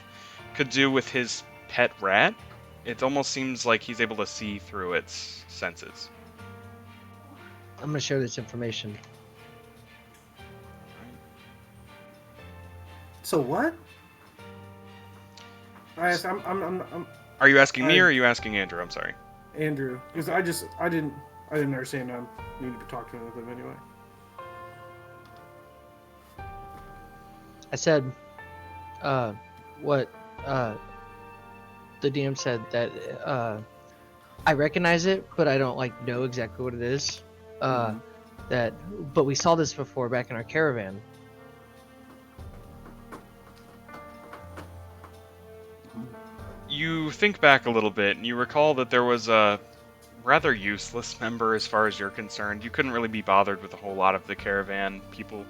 could do with his pet rat. It almost seems like he's able to see through its senses. I'm gonna share this information. So what? I'm Are you asking me or are you asking Andrew? I'm sorry. Andrew, because I didn't understand. I needed to talk to him with him anyway. I said, what, the DM said that, I recognize it, but I don't know exactly what it is. But we saw this before back in our caravan. You think back a little bit, and you recall that there was a rather useless member as far as you're concerned. You couldn't really be bothered with a whole lot of the caravan people.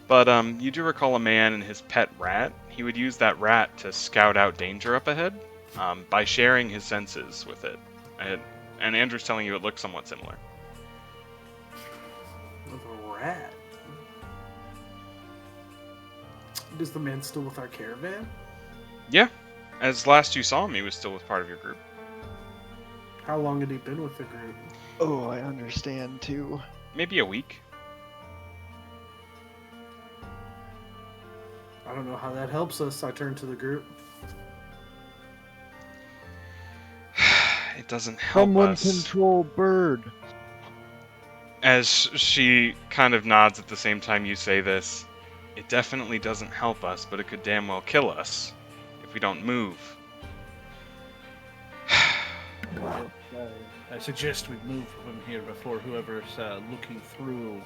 But you do recall a man and his pet rat. He would use that rat to scout out danger up ahead by sharing his senses with it. And Andrew's telling you it looks somewhat similar. With a rat. Is the man still with our caravan? Yeah. As last you saw him, he was still with part of your group. How long had he been with the group? Oh, I understand too. Maybe a week. I don't know how that helps us. I turned to the group. It doesn't help Someone us. control bird. As she kind of nods at the same time you say this, it definitely doesn't help us, but it could damn well kill us if we don't move. I suggest we move from here before whoever's looking through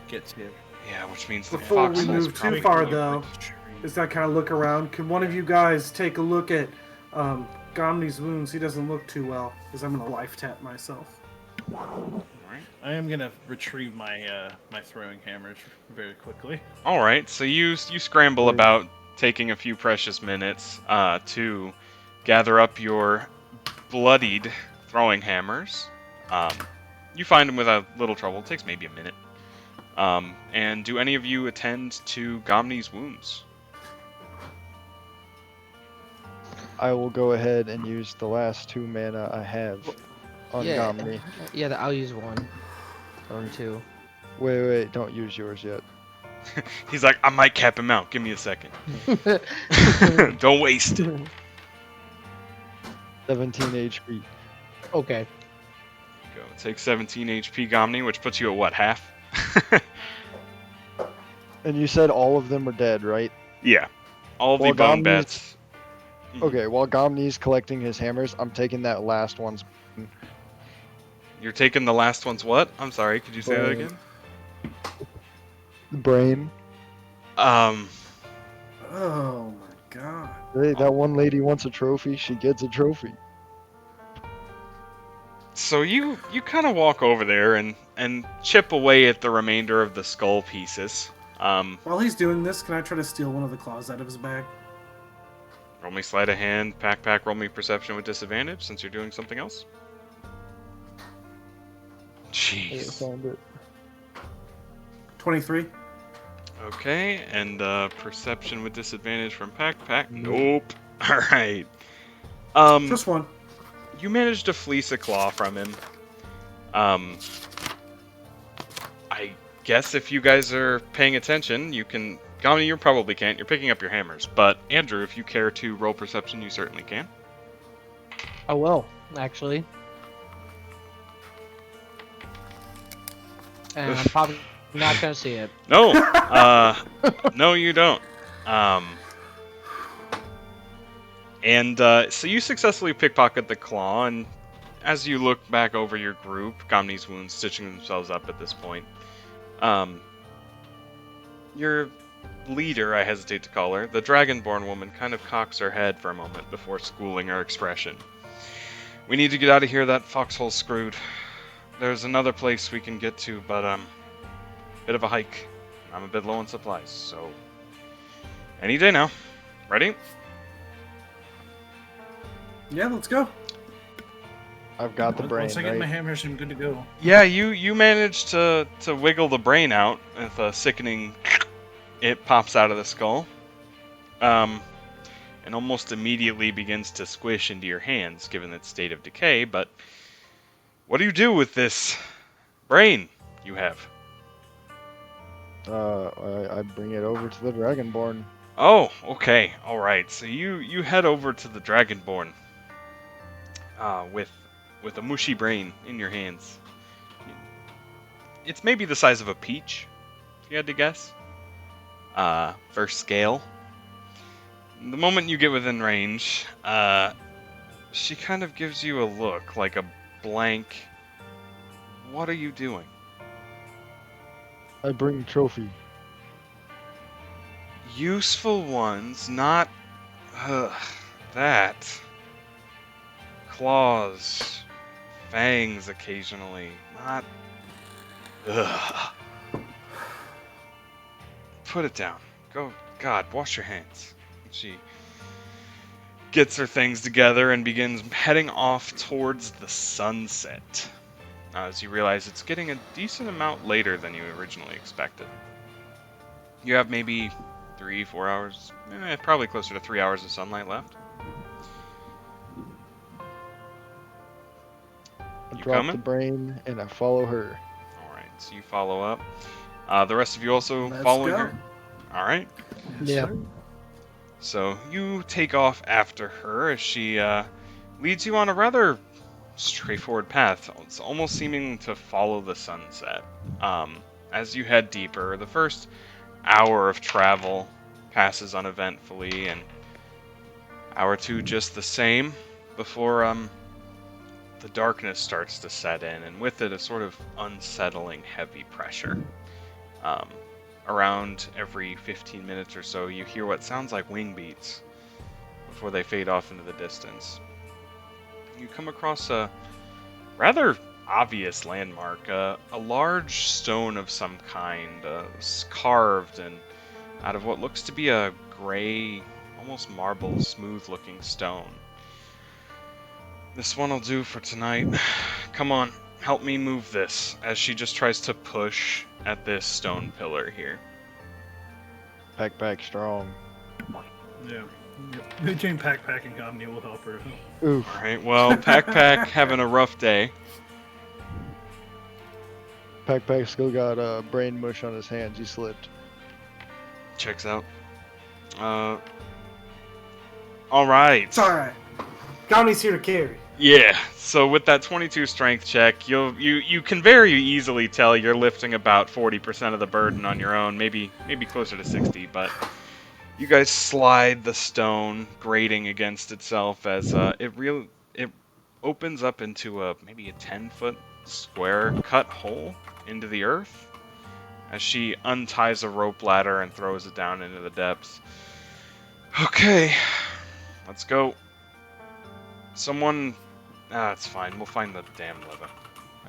gets here. Yeah, which means the Before we foxhole's move too probably far, gonna- though, is that kind of look around. Can one of you guys take a look at Gomni's wounds? He doesn't look too well, because I'm going to life tap myself. Alright. I am gonna retrieve my my throwing hammers very quickly. Alright, so you scramble about, taking a few precious minutes to gather up your bloodied throwing hammers. You find them without little trouble. It takes maybe a minute. And do any of you attend to Gomni's wounds? I will go ahead and use the last 2 mana I have on Yeah, Gomni. yeah. I'll use one. Or two. Wait, don't use yours yet. He's like, I might cap him out. Give me a second. Don't waste it. 17 HP. Okay. Go. Take 17 HP, Gomni, which puts you at what, half? And you said all of them are dead, right? Yeah. All the Well, bone Gomni's- bats. Okay, while Gomni's collecting his hammers, I'm taking that last one's You're taking the last one's what? I'm sorry, could you say that Bone. again? brain. Um, Oh my god. Hey, that one lady wants a trophy, she gets a trophy. so you kind of walk over there and chip away at the remainder of the skull pieces. While he's doing this, can I try to steal one of the claws out of his bag? Roll me sleight of hand, pack, roll me perception with disadvantage since you're doing something else. I Jeez. found it. 23. Okay, and perception with disadvantage from pack. Nope. All right. Just one. You managed to fleece a claw from him. I guess if you guys are paying attention, you can. Gomni, you probably can't. You're picking up your hammers. But Andrew, if you care to roll perception, you certainly can. I will, actually. And I'm probably not gonna see it. No. No, you don't. So you successfully pickpocket the claw, and as you look back over your group, Gomni's wounds stitching themselves up at this point, your leader, I hesitate to call her, the Dragonborn woman, kind of cocks her head for a moment before schooling her expression. We need to get out of here, that foxhole's screwed. There's another place we can get to, but, bit of a hike. I'm a bit low on supplies, so... Any day now. Ready? Yeah, let's go. I've got the brain, Once I get my right? hammers, I'm good to go. Yeah, you managed to wiggle the brain out with a sickening... It pops out of the skull. And almost immediately begins to squish into your hands, given its state of decay, but... What do you do with this brain you have? I bring it over to the Dragonborn. Oh, okay, alright. So you head over to the Dragonborn. With a mushy brain in your hands. It's maybe the size of a peach, if you had to guess. For scale. The moment you get within range, she kind of gives you a look, like a blank... What are you doing? I bring trophy. Useful ones, not... that. Claws. Fangs occasionally, not... Ugh. Put it down. Go, God, wash your hands. She gets her things together and begins heading off towards the sunset. As you realize it's getting a decent amount later than you originally expected. You have maybe 3-4 hours, probably closer to 3 hours of sunlight left. I You drop coming? the brain and I follow her. Alright, so you follow up. The rest of you also Let's following go. her? Alright. Yeah. So you take off after her as she leads you on a rather straightforward path. It's almost seeming to follow the sunset. As you head deeper, the first hour of travel passes uneventfully, and hour two just the same before the darkness starts to set in, and with it a sort of unsettling heavy pressure. Around every 15 minutes or so, you hear what sounds like wing beats before they fade off into the distance. You come across a rather obvious landmark, a large stone of some kind, carved and out of what looks to be a gray, almost marble, smooth-looking stone. This one will do for tonight. Come on, help me move this, as she just tries to push at this stone pillar here. Pack strong. Yeah. Yep. Between Pack and Omni will help her. Oof. Alright, well, Pack having a rough day. Pack still got brain mush on his hands. He slipped. Checks out. Alright. It's alright. Gomni's here to carry. Yeah, so with that 22 strength check, you can very easily tell you're lifting about 40% of the burden on your own, maybe closer to 60, but you guys slide the stone grating against itself as it opens up into maybe a 10-foot square cut hole into the earth as she unties a rope ladder and throws it down into the depths. Okay, let's go. Someone... it's fine. We'll find the damn lever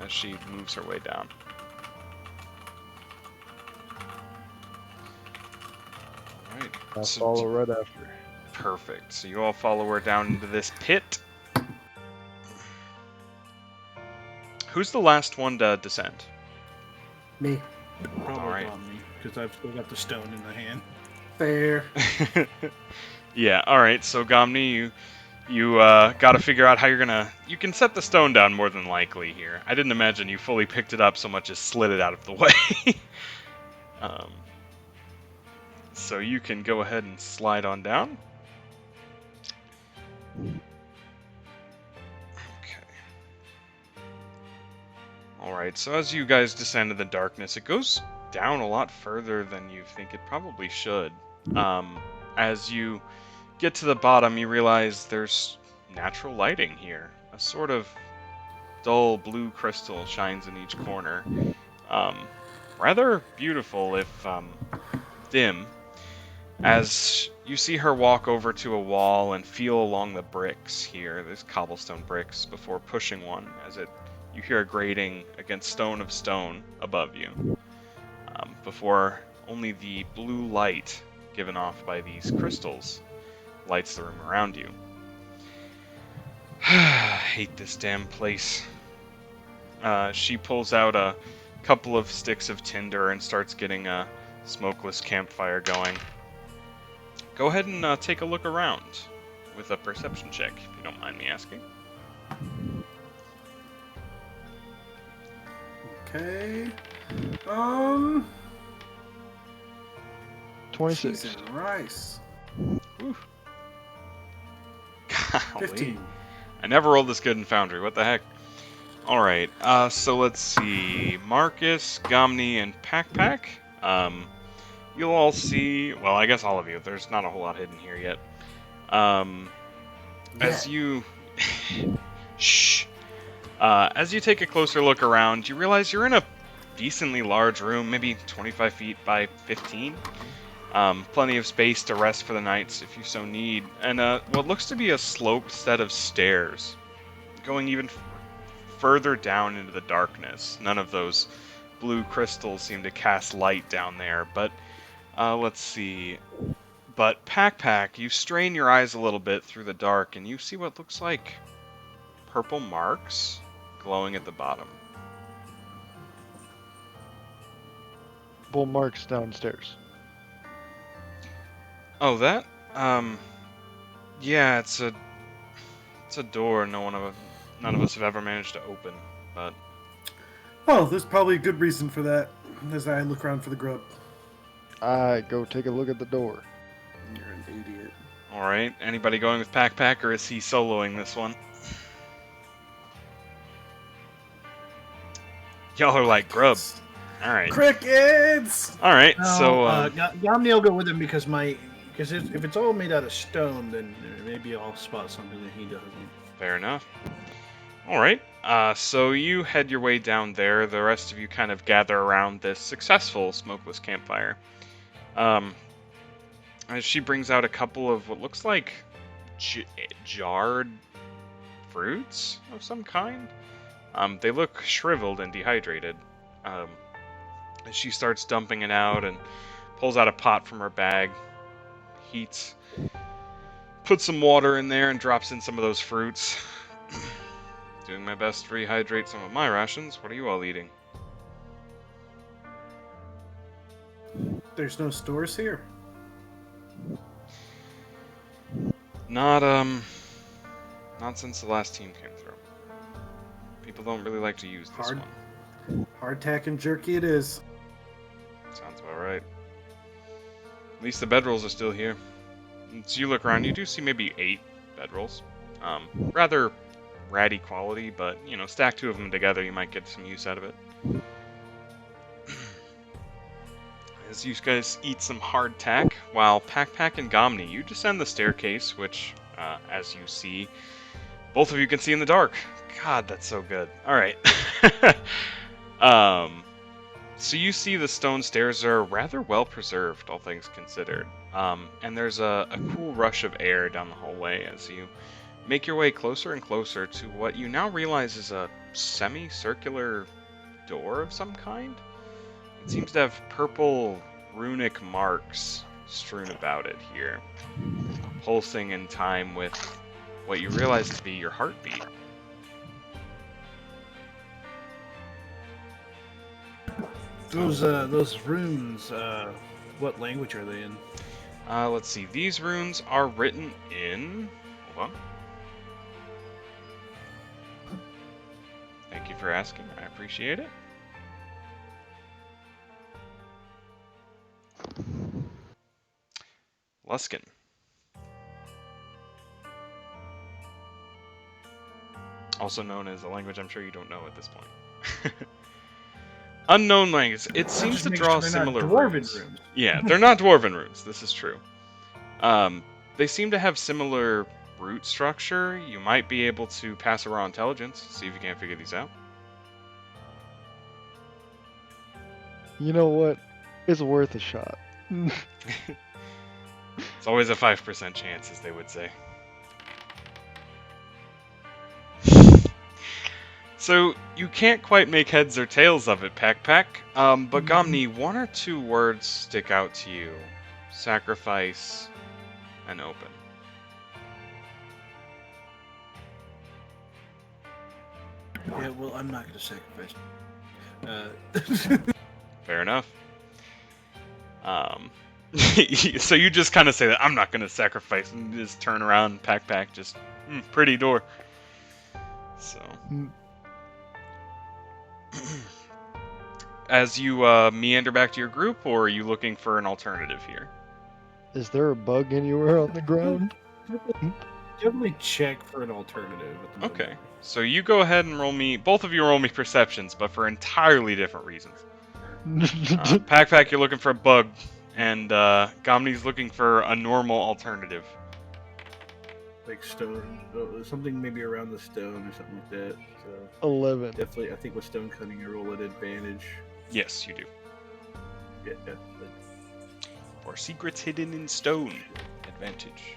as she moves her way down. Alright. I'll So follow right after. perfect. So you all follow her down into this pit. Who's the last one to descend? Me. Probably Alright. Omni, because I've still got the stone in the hand. Fair. Yeah, alright. So Gomni, you gotta figure out how you're gonna... You can set the stone down more than likely here. I didn't imagine you fully picked it up so much as slid it out of the way. So you can go ahead and slide on down. Okay. Alright, so as you guys descend to the darkness, it goes down a lot further than you think it probably should. As you get to the bottom, you realize there's natural lighting here. A sort of dull blue crystal shines in each corner. Rather beautiful, if dim, as you see her walk over to a wall and feel along the bricks here. There's cobblestone bricks before pushing one, as you hear a grating against stone of stone above you. Before only the blue light given off by these crystals lights the room around you. I hate this damn place. She pulls out a couple of sticks of tinder and starts getting a smokeless campfire going. Go ahead and take a look around with a perception check, if you don't mind me asking. Okay. 26. cheese and rice. Whew. Golly. 15. I never rolled this good in Foundry. What the heck? Alright, so let's see. Marcus, Gomni, and Pack. You'll all see... Well, I guess all of you. There's not a whole lot hidden here yet. As you... Shh. As you take a closer look around, you realize you're in a decently large room, maybe 25 feet by 15. Plenty of space to rest for the nights if you so need. And what looks to be a sloped set of stairs going even further down into the darkness. None of those blue crystals seem to cast light down there, but let's see. But Pack, you strain your eyes a little bit through the dark, and you see what looks like purple marks glowing at the bottom. Bull marks downstairs. Oh, that? Yeah, it's a door none of us have ever managed to open, but... Oh, there's probably a good reason for that, as I look around for the grub. I go take a look at the door. You're an idiot. Alright, anybody going with Pack, or is he soloing this one? Y'all are like, grub. Alright. Crickets! Alright, No, so... Gomni will go with him because if it's all made out of stone, then maybe I'll spot something that he doesn't. Fair enough. Alright, so you head your way down there. The rest of you kind of gather around this successful smokeless campfire. As she brings out a couple of what looks like jarred fruits of some kind. They look shriveled and dehydrated. As she starts dumping it out and pulls out a pot from her bag, heats, puts some water in there and drops in some of those fruits. Doing my best to rehydrate some of my rations. What are you all eating? There's no stores here. Not not since the last team came through. People don't really like to use this Hard. one. Hardtack and jerky it is. Sounds about right. At least the bedrolls are still here. As you look around, you do see maybe 8 bedrolls. Rather ratty quality, but, you know, stack 2 of them together, you might get some use out of it. As you guys eat some hardtack, while Pack and Gomni, you descend the staircase, which, as you see, both of you can see in the dark. God, that's so good. Alright. So you see the stone stairs are rather well preserved, all things considered. And there's a cool rush of air down the hallway as you make your way closer and closer to what you now realize is a semicircular door of some kind. It seems to have purple runic marks strewn about it here, pulsing in time with what you realize to be your heartbeat. Those runes, what language are they in? Let's see. These runes are written in... Hold on. Thank you for asking. I appreciate it. Luskin. Also known as a language I'm sure you don't know at this point. Unknown language. It seems Just to make draw sure they're not similar dwarven runes. runes. Yeah, they're not dwarven runes. This is true. They seem to have similar root structure. You might be able to pass a raw intelligence, see if you can't figure these out. You know what? It's worth a shot. It's always a 5% chance, as they would say. So, you can't quite make heads or tails of it, Pack. But Gomni, 1 or 2 words stick out to you. Sacrifice and open. Yeah, well, I'm not going to sacrifice. Fair enough. So you just kind of say that, I'm not going to sacrifice, and you just turn around, Pack, just, pretty door. So... As you meander back to your group, or are you looking for an alternative here? Is there a bug anywhere on the ground? Definitely check for an alternative. At the Okay, moment. so you go ahead and roll me, both of you roll me perceptions, but for entirely different reasons. Pack, you're looking for a bug, and Gomni's looking for a normal alternative. Like stone, something maybe around the stone or something like that. So 11. definitely, I think with stone cutting, you roll at advantage. Yes, you do. Yeah. For secrets hidden in stone, advantage.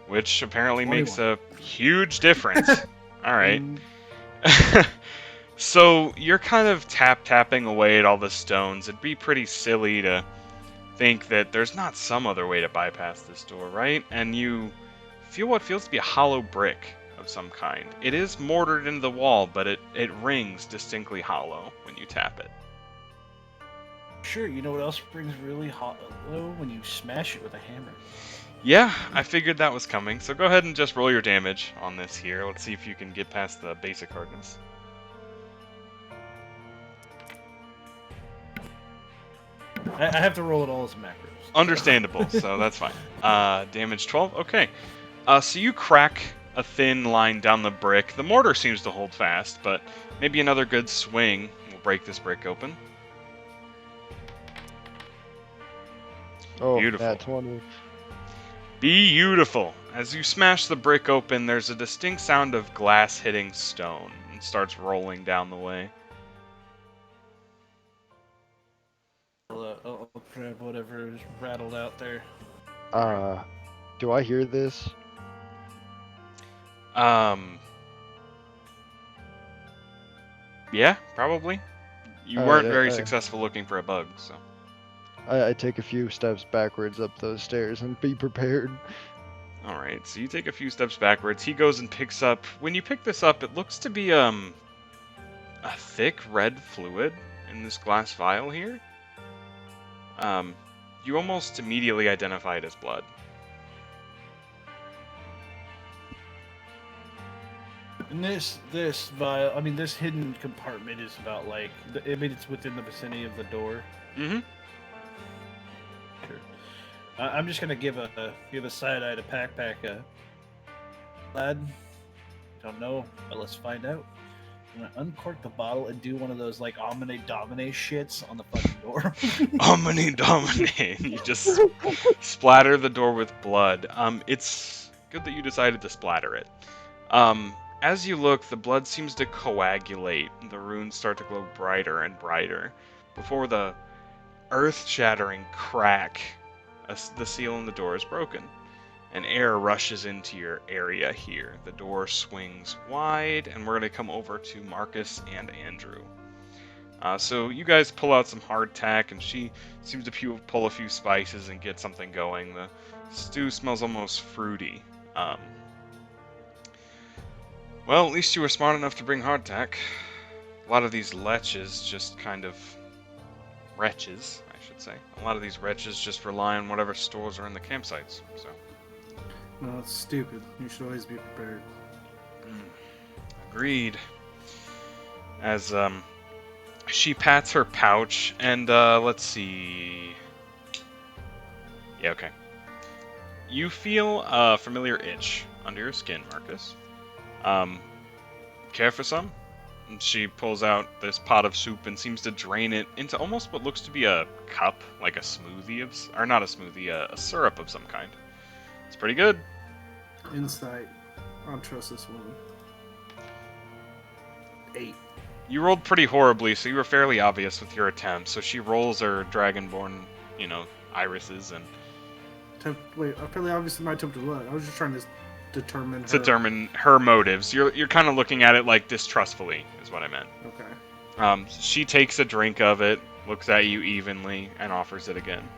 Which apparently 21. makes a huge difference. Alright. So you're kind of tapping away at all the stones. It'd be pretty silly to think that there's not some other way to bypass this door, right? And you feel what feels to be a hollow brick of some kind. It is mortared into the wall, but it rings distinctly hollow when you tap it. Sure, you know what else rings really hollow? When you smash it with a hammer. Yeah, I figured that was coming, so go ahead and just roll your damage on this here. Let's see if you can get past the basic hardness. I have to roll it all as macros. Understandable, so that's fine. Damage 12, okay. So you crack a thin line down the brick. The mortar seems to hold fast, but maybe another good swing will break this brick open. Oh, Beautiful. Nat 20. Beautiful. As you smash the brick open, there's a distinct sound of glass hitting stone and starts rolling down the way. I'll grab whatever is rattled out there. Do I hear this? Yeah, probably. You weren't very successful looking for a bug, so. I take a few steps backwards up those stairs and be prepared. Alright, so you take a few steps backwards. He goes and picks up... When you pick this up, it looks to be, a thick red fluid in this glass vial here. You almost immediately identify it as blood. And this vial, I mean, this hidden compartment is about like, I mean, it's within the vicinity of the door. Mm-hmm. Sure. I'm just gonna give a side eye to Pack. Lad, don't know, but let's find out. I'm gonna uncork the bottle and do one of those like Omni Domine shits on the fucking door. Omni Domine. You just splatter the door with blood. It's good that you decided to splatter it. As you look, the blood seems to coagulate, and the runes start to glow brighter and brighter. Before the earth-shattering crack, the seal in the door is broken, and air rushes into your area here. The door swings wide, and we're going to come over to Marcus and Andrew. So you guys pull out some hardtack, and she seems to pull a few spices and get something going. The stew smells almost fruity. Well, at least you were smart enough to bring hardtack. A lot of these wretches just kind of... Wretches, I should say. A lot of these wretches just rely on whatever stores are in the campsites, so... No, it's stupid. You should always be prepared. Agreed. As, she pats her pouch, and, let's see... Yeah, okay. You feel a familiar itch under your skin, Marcus. Care for some? And she pulls out this pot of soup and seems to drain it into almost what looks to be a cup, like a smoothie or not a smoothie, a syrup of some kind. It's pretty good. Insight. I don't trust this woman. 8. You rolled pretty horribly, so you were fairly obvious with your attempt. So she rolls her dragonborn, irises and... Wait, I'm fairly obvious in my attempt to what? I was just trying to determine her motives. You're kind of looking at it like distrustfully, is what I meant. Okay. She takes a drink of it, looks at you evenly, and offers it again.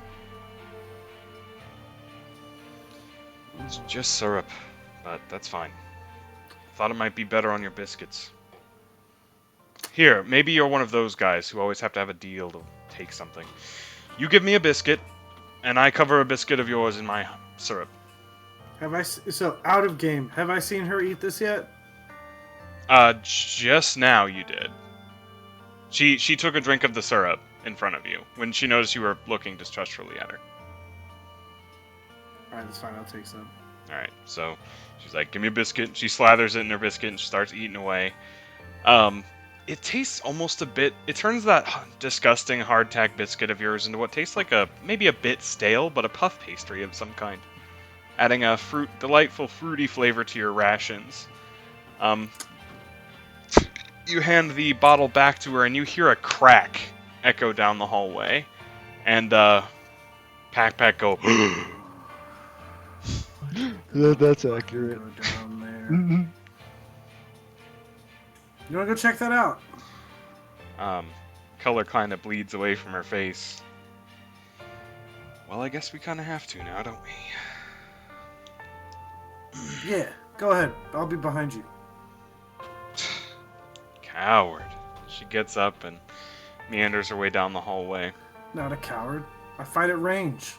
It's just syrup, but that's fine. Thought it might be better on your biscuits. Here, maybe you're one of those guys who always have to have a deal to take something. You give me a biscuit, and I cover a biscuit of yours in my syrup. So out of game, have I seen her eat this yet? Just now you did. She took a drink of the syrup in front of you when she noticed you were looking distrustfully at her. Alright, that's fine, I'll take some. Alright, so she's like, give me a biscuit. She slathers it in her biscuit and she starts eating away. It tastes almost a bit... It turns that disgusting hardtack biscuit of yours into what tastes like maybe a bit stale, but a puff pastry of some kind. Adding a delightful fruity flavor to your rations. You hand the bottle back to her and you hear a crack echo down the hallway. And, Pack go... That's accurate. Go down there. You wanna go check that out? Color kind of bleeds away from her face. Well, I guess we kind of have to now, don't we? Yeah, go ahead. I'll be behind you. Coward. She gets up and meanders her way down the hallway. Not a coward. I fight at range.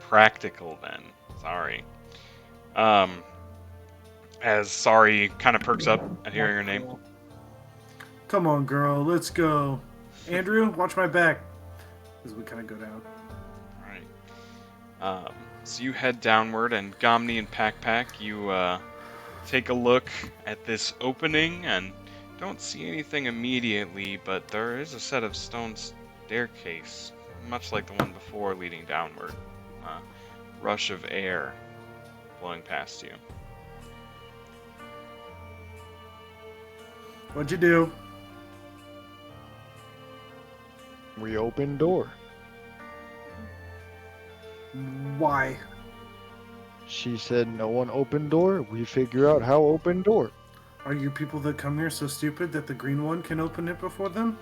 Practical, then. Sorry. As Sorry kind of perks up at hearing her name. Come on, girl. Let's go. Andrew, watch my back. As we kind of go down. Alright. So you head downward, and Gomni and Pack, you take a look at this opening, and don't see anything immediately, but there is a set of stone staircase, much like the one before, leading downward. Rush of air blowing past you. What'd you do? We open door. Why? She said no one opened door. We figure out how open door. Are you people that come here so stupid that the green one can open it before them?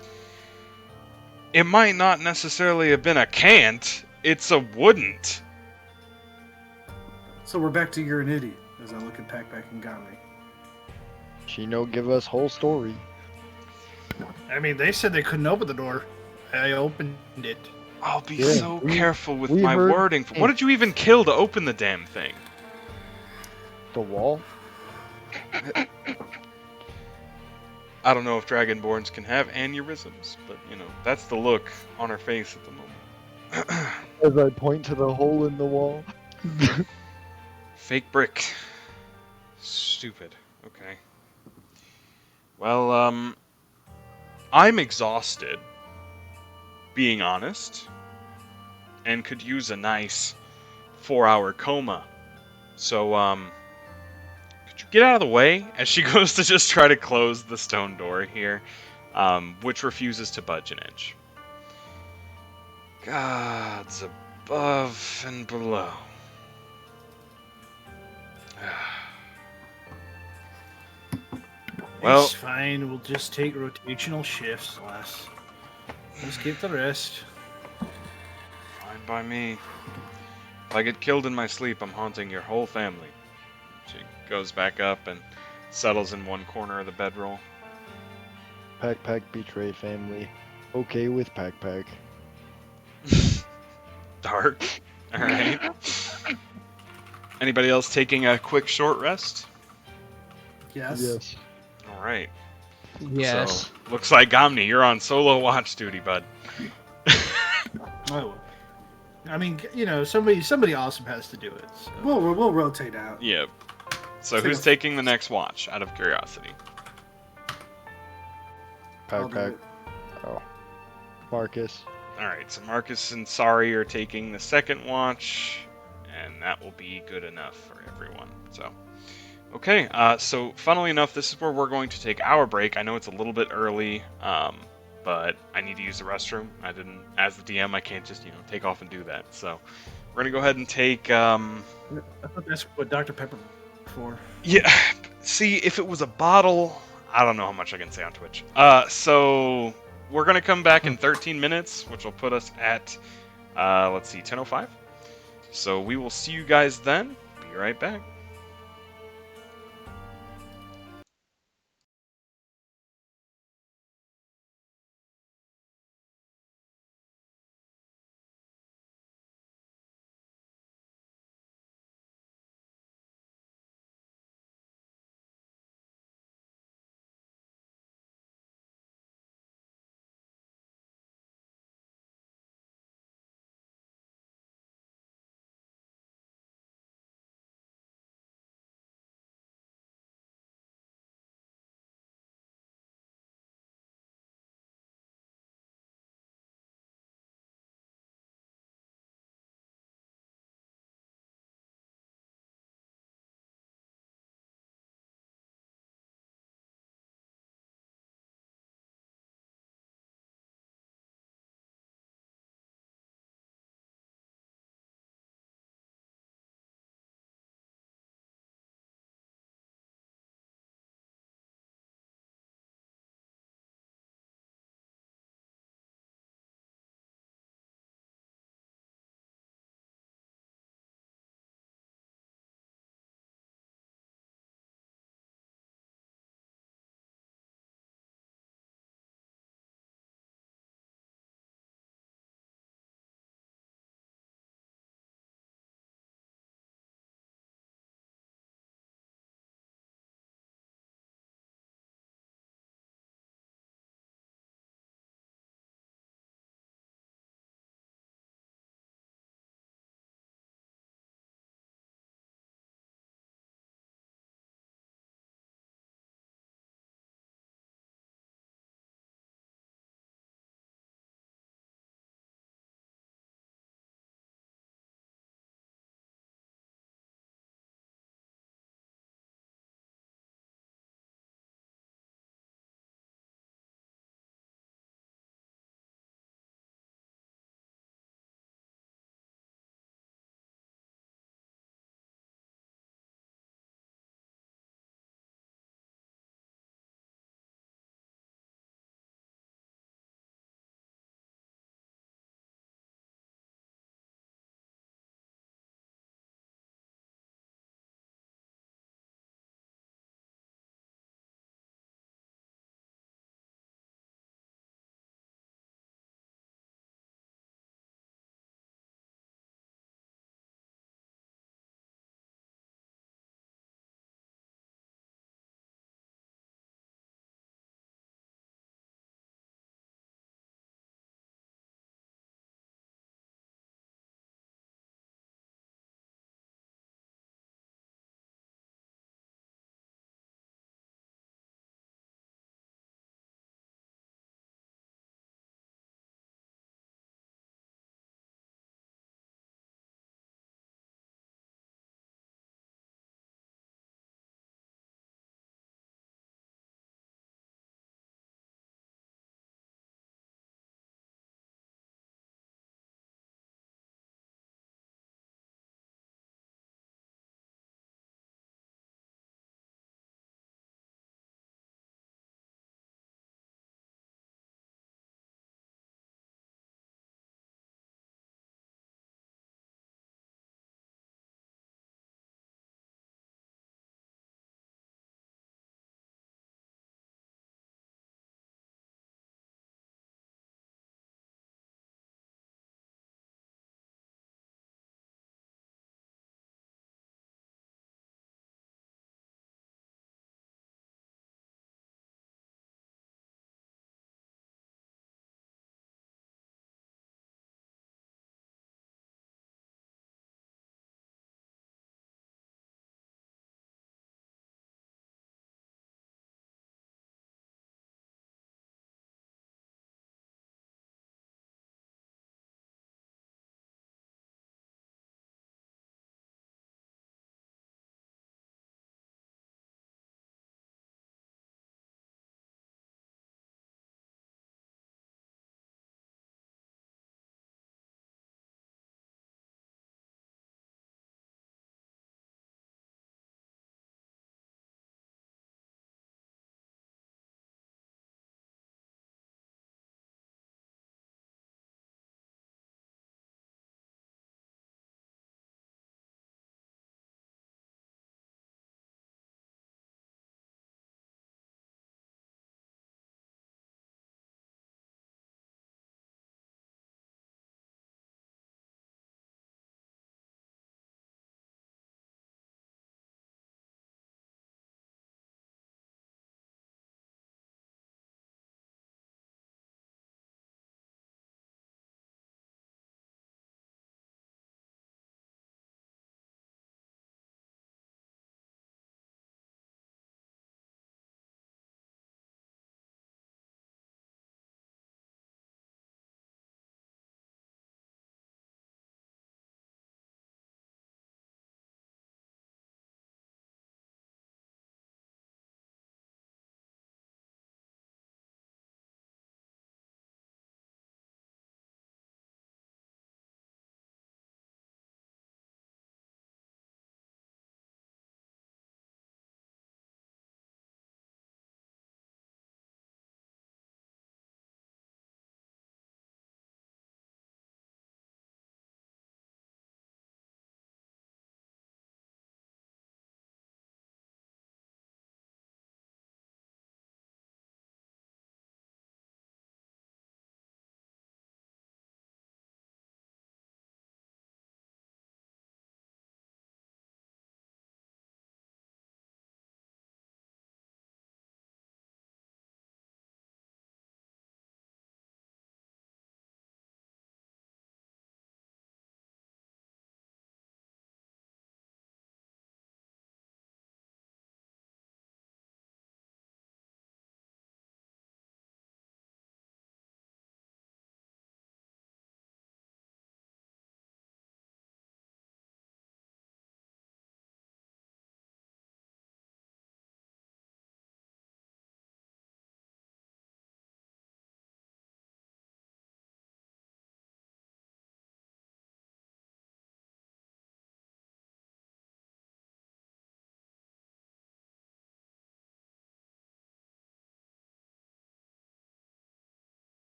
It might not necessarily have been a can't, it's a wouldn't. So we're back to Uranity as I look at Pac and Gami. She no give us whole story. I mean, they said they couldn't open the door. I opened it. I'll be Yeah, so careful with we my heard- wording. What did you even kill to open the damn thing? The wall. I don't know if Dragonborns can have aneurysms, but that's the look on her face at the moment. As I point to the hole in the wall. Fake brick. Stupid. Okay. Well, I'm exhausted, being honest, and could use a nice 4-hour coma. So, could you get out of the way as she goes to just try to close the stone door here, which refuses to budge an inch. Gods above and below. Well, It's fine. We'll just take rotational shifts, lass. Just get the rest. fine by me. If I get killed in my sleep, I'm haunting your whole family. She goes back up and settles in one corner of the bedroll. Pack betray family. Okay with Pack. Dark. Alright. Anybody else taking a quick short rest? Yes. Yes. Alright. Yes. So, looks like Gomni, you're on solo watch duty, bud. Oh, I mean, somebody awesome has to do it. So. We'll rotate out. Yep. So Take who's a- taking the next watch, out of curiosity? I'll do Pack. it. Oh. Marcus. Alright, so Marcus and Sari are taking the second watch, and that will be good enough for everyone. So, okay, so funnily enough, this is where we're going to take our break. I know it's a little bit early, but I need to use the restroom. As the DM, I can't just, take off and do that. So, we're going to go ahead and take, I thought that's what Dr. Pepper for. yeah, see, if it was a bottle, I don't know how much I can say on Twitch. So, we're going to come back in 13 minutes, which will put us at, let's see, 10:05. So, we will see you guys then. Be right back.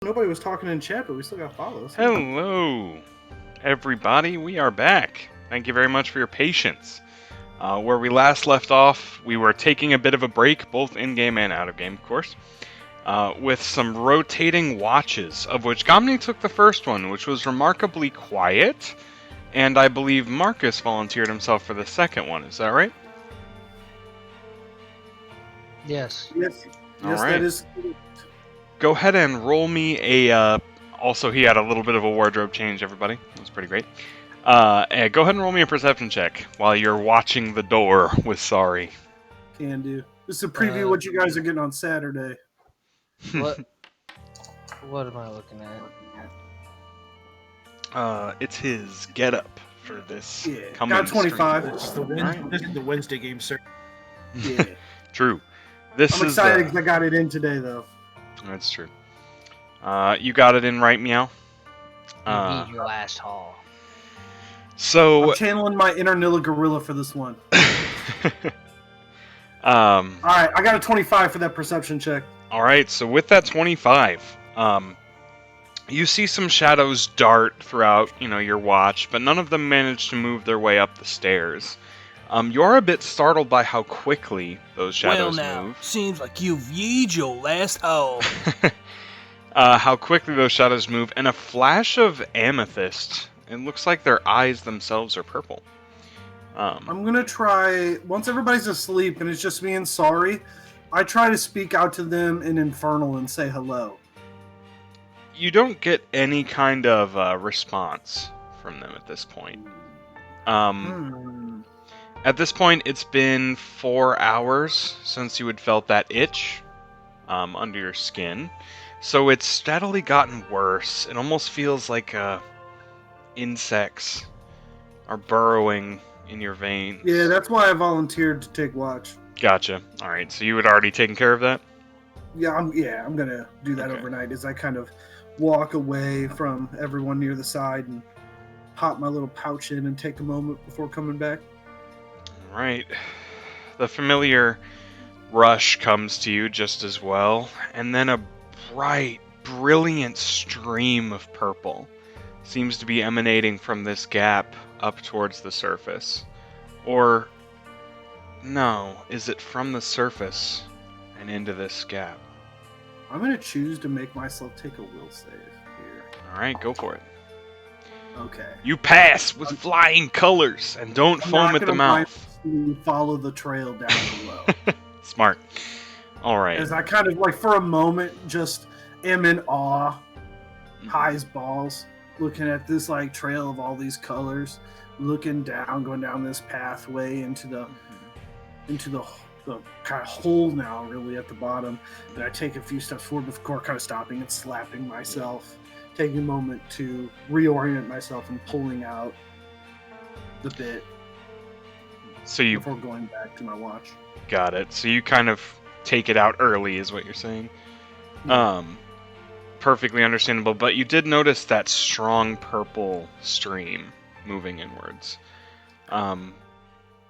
Nobody was talking in chat, but we still got follows. Hello, everybody. We are back. Thank you very much for your patience. Where we last left off, we were taking a bit of a break, both in-game and out-of-game, of course, with some rotating watches, of which Gomni took the first one, which was remarkably quiet, and I believe Marcus volunteered himself for the second one. Is that right? Yes. Yes, All yes, right. that is. Go ahead and roll me a. Also, he had a little bit of a wardrobe change, everybody. That was pretty great. Go ahead and roll me a perception check while you're watching the door with Sorry. Can do. This is a preview of what you guys are getting on Saturday. What? What am I looking at? It's his getup for this Yeah, coming got 25. This is the Alright. This is the Wednesday game, sir. Yeah, True. This I'm is. excited because I got it in today, though. That's true. You got it in right, Meow. You need your asshole. So. I'm channeling my inner Nilla Gorilla for this one. All right, I got a 25 for that perception check. All right. So with that 25, you see some shadows dart throughout, your watch, but none of them manage to move their way up the stairs. You are a bit startled by how quickly those shadows move. Seems like you've yeed your last hole. How quickly those shadows move, and a flash of amethyst. It looks like their eyes themselves are purple. I'm gonna try, once everybody's asleep and it's just me and Sorry, I try to speak out to them in Infernal and say hello. You don't get any kind of response from them at this point. At this point, it's been 4 hours since you had felt that itch under your skin. So it's steadily gotten worse. It almost feels like insects are burrowing in your veins. Yeah, that's why I volunteered to take watch. Gotcha. All right, so you had already taken care of that? Yeah, I'm gonna do that Okay. overnight as I kind of walk away from everyone near the side and pop my little pouch in and take a moment before coming back. All right. The familiar rush comes to you just as well, and then a bright, brilliant stream of purple seems to be emanating from this gap up towards the surface. Or, no, is it from the surface and into this gap? I'm gonna choose to make myself take a will save here. Alright, go for it. Okay. You pass with flying colors, and don't I'm foam not at the gonna mouth. follow the trail down below. Smart. Alright. As I kind of like for a moment just am in awe, high as balls, looking at this like trail of all these colors, looking down, going down this pathway into the kind of hole now, really at the bottom. And I take a few steps forward before kind of stopping and slapping myself, taking a moment to reorient myself and pulling out the bit So you before going back to my watch. got it. So you kind of take it out early, is what you're saying. Perfectly understandable. But you did notice that strong purple stream moving inwards.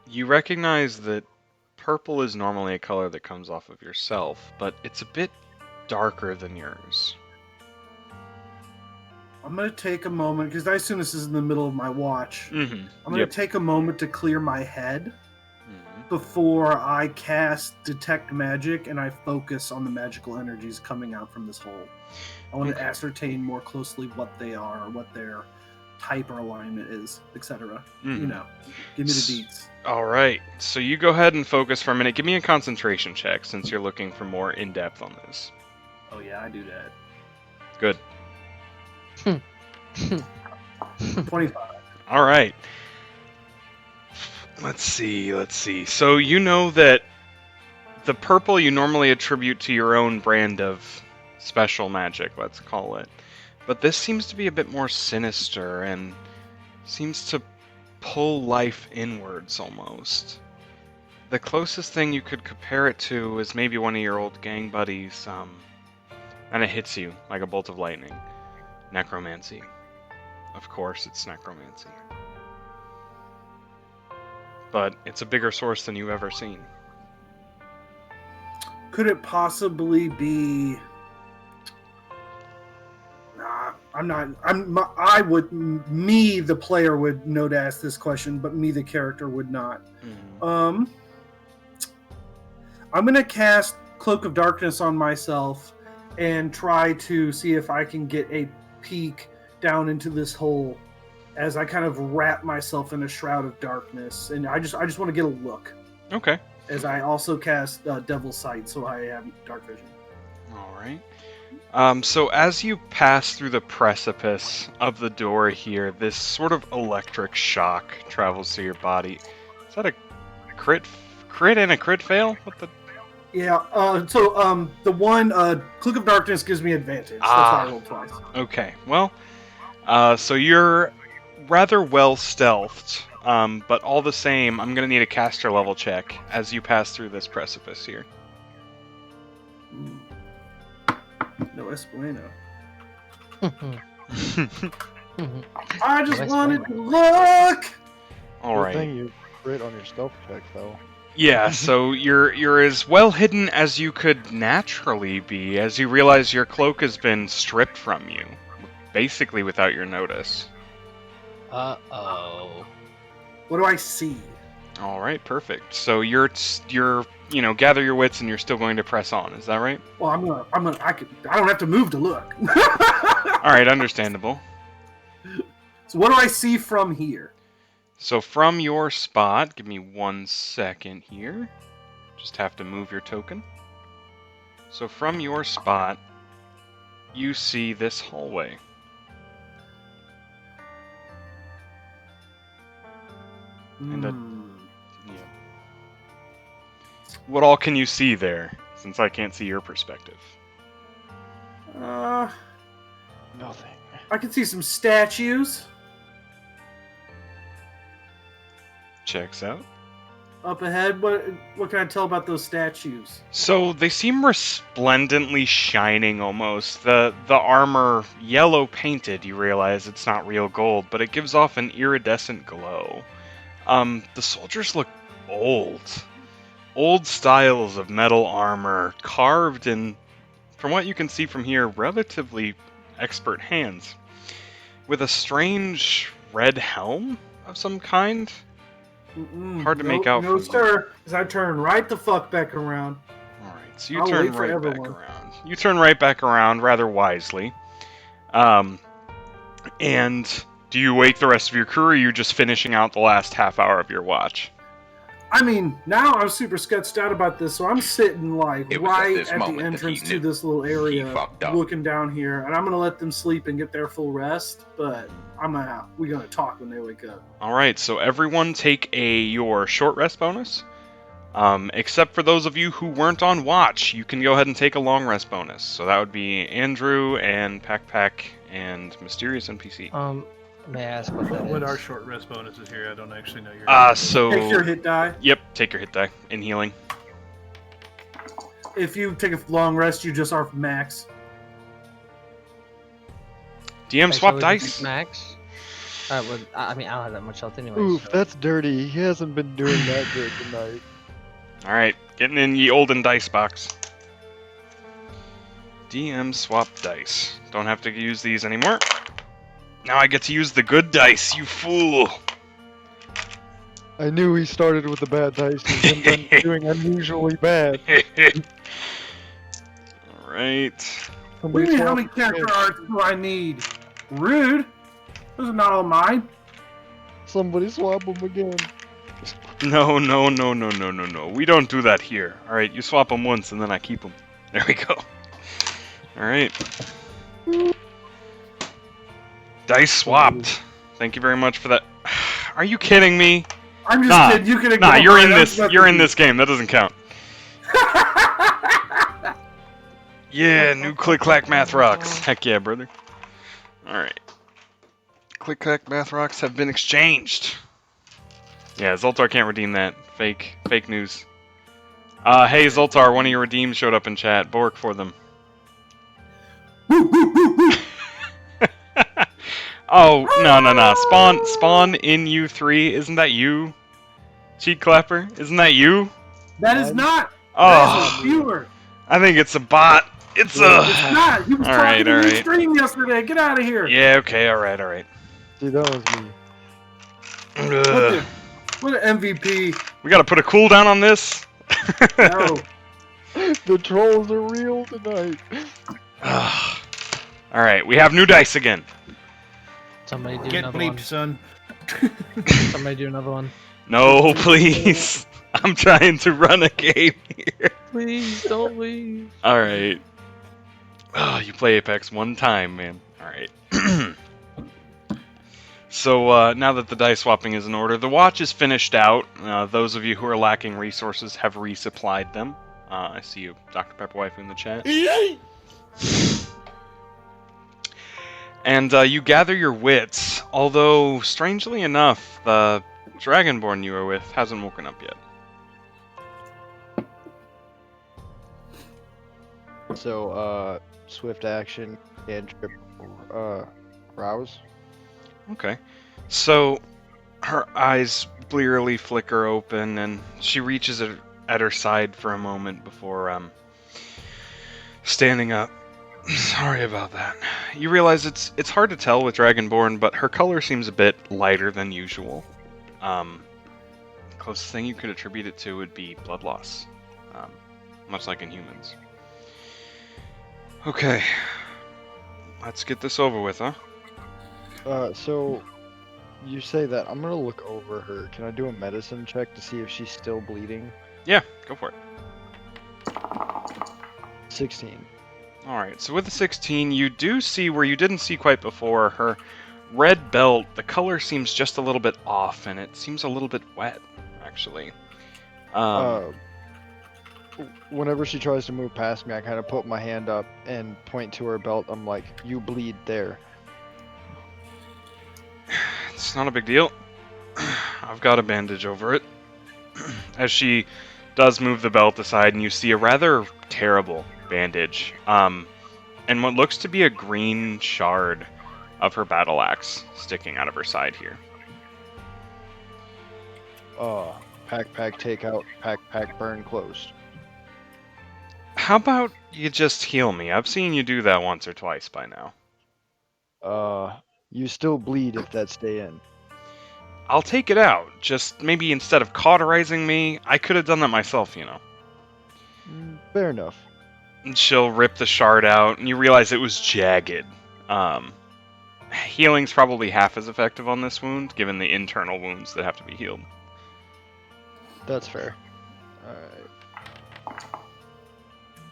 You recognize that purple is normally a color that comes off of yourself, but it's a bit darker than yours. I'm going to take a moment, because I assume this is in the middle of my watch. Mm-hmm. I'm going to take a moment to clear my head Mm-hmm. before I cast Detect Magic and I focus on the magical energies coming out from this hole. I want to ascertain more closely what they are, what their type or alignment is, etc. Mhm. You know, give me the deets. All right. So you go ahead and focus for a minute. Give me a concentration check since you're looking for more in-depth on this. Oh yeah, I do that. Good. 25. All right. Let's see. So you know that the purple you normally attribute to your own brand of special magic, let's call it. But this seems to be a bit more sinister and seems to pull life inwards almost. The closest thing you could compare it to is maybe one of your old gang buddies, and it hits you like a bolt of lightning. Necromancy. Of course, it's necromancy. But it's a bigger source than you've ever seen. Could it possibly be I'm not. I would. Me, the player, would know to ask this question, but me, the character, would not. Mhm. I'm gonna cast Cloak of Darkness on myself and try to see if I can get a peek down into this hole as I kind of wrap myself in a shroud of darkness, and I just want to get a look. Okay. As I also cast Devil's Sight, so I have dark vision. All right. So as you pass through the precipice of the door here, this sort of electric shock travels through your body. Is that a crit and a crit fail? What the? Yeah. So the one Cloak of Darkness gives me advantage. That's why I rolled twice. Okay. Well, so you're rather well stealthed, but all the same, I'm gonna need a caster level check as you pass through this precipice here. No Esplano. Mhm. I just Nice wanted plan. to look. All Good right. thing you crit on your stealth check, though. Yeah, so you're as well hidden as you could naturally be, as you realize your cloak has been stripped from you, basically without your notice. Uh-oh. What do I see? All right, perfect. So you're gather your wits and you're still going to press on. Is that right? Well, I don't have to move to look. All right, understandable. So what do I see from here? So from your spot, give me 1 second here. Just have to move your token. So from your spot, you see this hallway. And yeah. What all can you see there, since I can't see your perspective? Nothing. I can see some statues Checks out. up ahead. What can I tell about those statues? So they seem resplendently shining almost. The armor yellow painted, you realize it's not real gold, but it gives off an iridescent glow. The soldiers look old. Old styles of metal armor, carved in, from what you can see from here, relatively expert hands. With a strange red helm of some kind. Hard to make out No, from sir. As I turn right the fuck back around. Alright, so you I'll turn wait for right back everyone. around. You turn right back around rather wisely. And do you wake the rest of your crew, or are you just finishing out the last half hour of your watch? I mean, now I'm super sketched out about this, so I'm sitting like It was at right this at the moment that he entrance to knew this little area, fucked up. looking down here, and I'm gonna let them sleep and get their full rest. But we're gonna talk when they wake up. Alright, so everyone take your short rest bonus. Except for those of you who weren't on watch, you can go ahead and take a long rest bonus. So that would be Andrew and Pack and Mysterious NPC. May I ask what that What is? are short rest bonuses here? I don't actually know your. So Take your hit die. Yep, take your hit die in healing. If you take a long rest, you just are max. DM Okay, swap so dice. Max. I mean, I don't have that much health anyway. Oof, so- that's dirty. He hasn't been doing that good tonight. Alright, getting in ye olden dice box. DM swap dice. Don't have to use these anymore. Now I get to use the good dice, you fool! I knew he started with the bad dice and then doing unusually bad. Alright. What do you mean, how many swap character again. arts do I need? Rude. Those are not all mine. Somebody swap them again. No. We don't do that here. Alright, you swap them once and then I keep them. There we go. Alright. Dice swapped. Thank you very much for that. Are you kidding me? I'm just Nah, kidding. You can Nah, ignore you're mine. in I'm this. fucking You're in you. this game. That doesn't count. Yeah, new click clack math rocks. Heck yeah, brother. All right. Click clack math rocks have been exchanged. Yeah, Zoltar can't redeem that. Fake news. Hey Zoltar, one of your redeems showed up in chat. Bork for them. Oh no. Spawn in U3. Isn't that you? Cheat clapper. Isn't that you? That is not. That is Oh, a viewer. I think it's a bot. It's It's not. He was all talking right, to all me right. stream yesterday. Get out of here. Yeah, okay, all right. See, that was me. What an MVP. We gotta put a cooldown on this. No. The trolls are real tonight. All right, we have new dice again. Somebody do Get another bleeped, one. son. Somebody do another one. No, please. I'm trying to run a game here. Please don't leave. All right. Oh, you play Apex one time, man. All right. So now that the dice swapping is in order, the watch is finished out. Those of you who are lacking resources have resupplied them. I see you, Dr. Pepper Wife, in the chat. And you gather your wits, although, strangely enough, the Dragonborn you were with hasn't woken up yet. So, swift action, cantrip, rouse. Okay. So, her eyes blearily flicker open, and she reaches at her side for a moment before, standing up. Sorry about that. You realize it's hard to tell with Dragonborn, but her color seems a bit lighter than usual. Closest thing you could attribute it to would be blood loss, much like in humans. Okay, let's get this over with, huh? So, you say that. I'm gonna look over her. Can I do a medicine check to see if she's still bleeding? Yeah, go for it. 16. Alright, so with the 16, you do see where you didn't see quite before, her red belt, the color seems just a little bit off, and it seems a little bit wet, actually. Whenever she tries to move past me, I kind of put my hand up and point to her belt. I'm like, you bleed there. It's not a big deal. I've got a bandage over it. As she does move the belt aside, and you see a rather terrible bandage. And what looks to be a green shard of her battle axe sticking out of her side here. Pack take out, pack burn closed. How about you just heal me? I've seen you do that once or twice by now. You still bleed if that stay in. I'll take it out. Just maybe instead of cauterizing me, I could have done that myself, you know. Fair enough. And she'll rip the shard out, and you realize it was jagged. Healing's probably half as effective on this wound, given the internal wounds that have to be healed. That's fair. Alright.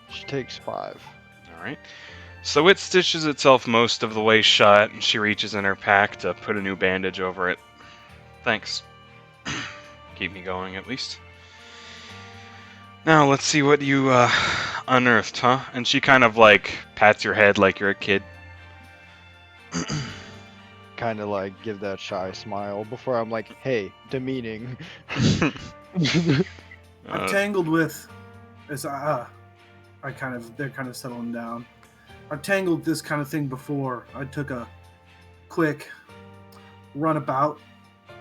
She takes 5. Alright. So it stitches itself most of the way shut, and she reaches in her pack to put a new bandage over it. Thanks. Keep me going, at least. Now, let's see what you, unearthed, huh? And she kind of, like, pats your head like you're a kid. Kind of like give that shy smile before I'm like, hey, demeaning. I've tangled with, as they're kind of settling down. I've tangled this kind of thing before. I took a quick runabout,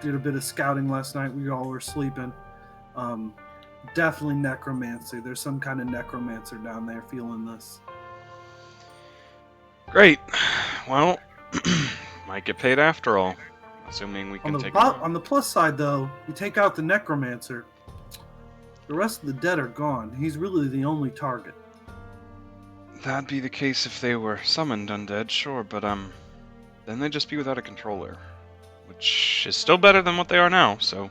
did a bit of scouting last night. We all were sleeping. Definitely necromancy. There's some kind of necromancer down there feeling this. Great. Well, might get paid after all. Assuming we can take it on. On the plus side, though, you take out the necromancer, the rest of the dead are gone. He's really the only target. That'd be the case if they were summoned undead, sure, but then they'd just be without a controller. Which is still better than what they are now, so...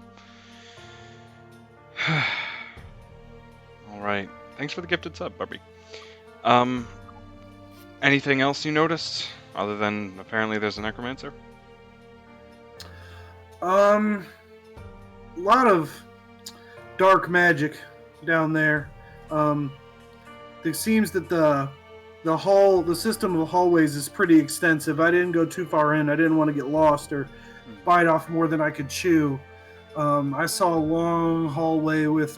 Alright. Thanks for the gifted sub, Barbie. Anything else you noticed? Other than, apparently there's a necromancer? A lot of dark magic down there. It seems that the system of hallways is pretty extensive. I didn't go too far in. I didn't want to get lost or bite off more than I could chew. I saw a long hallway with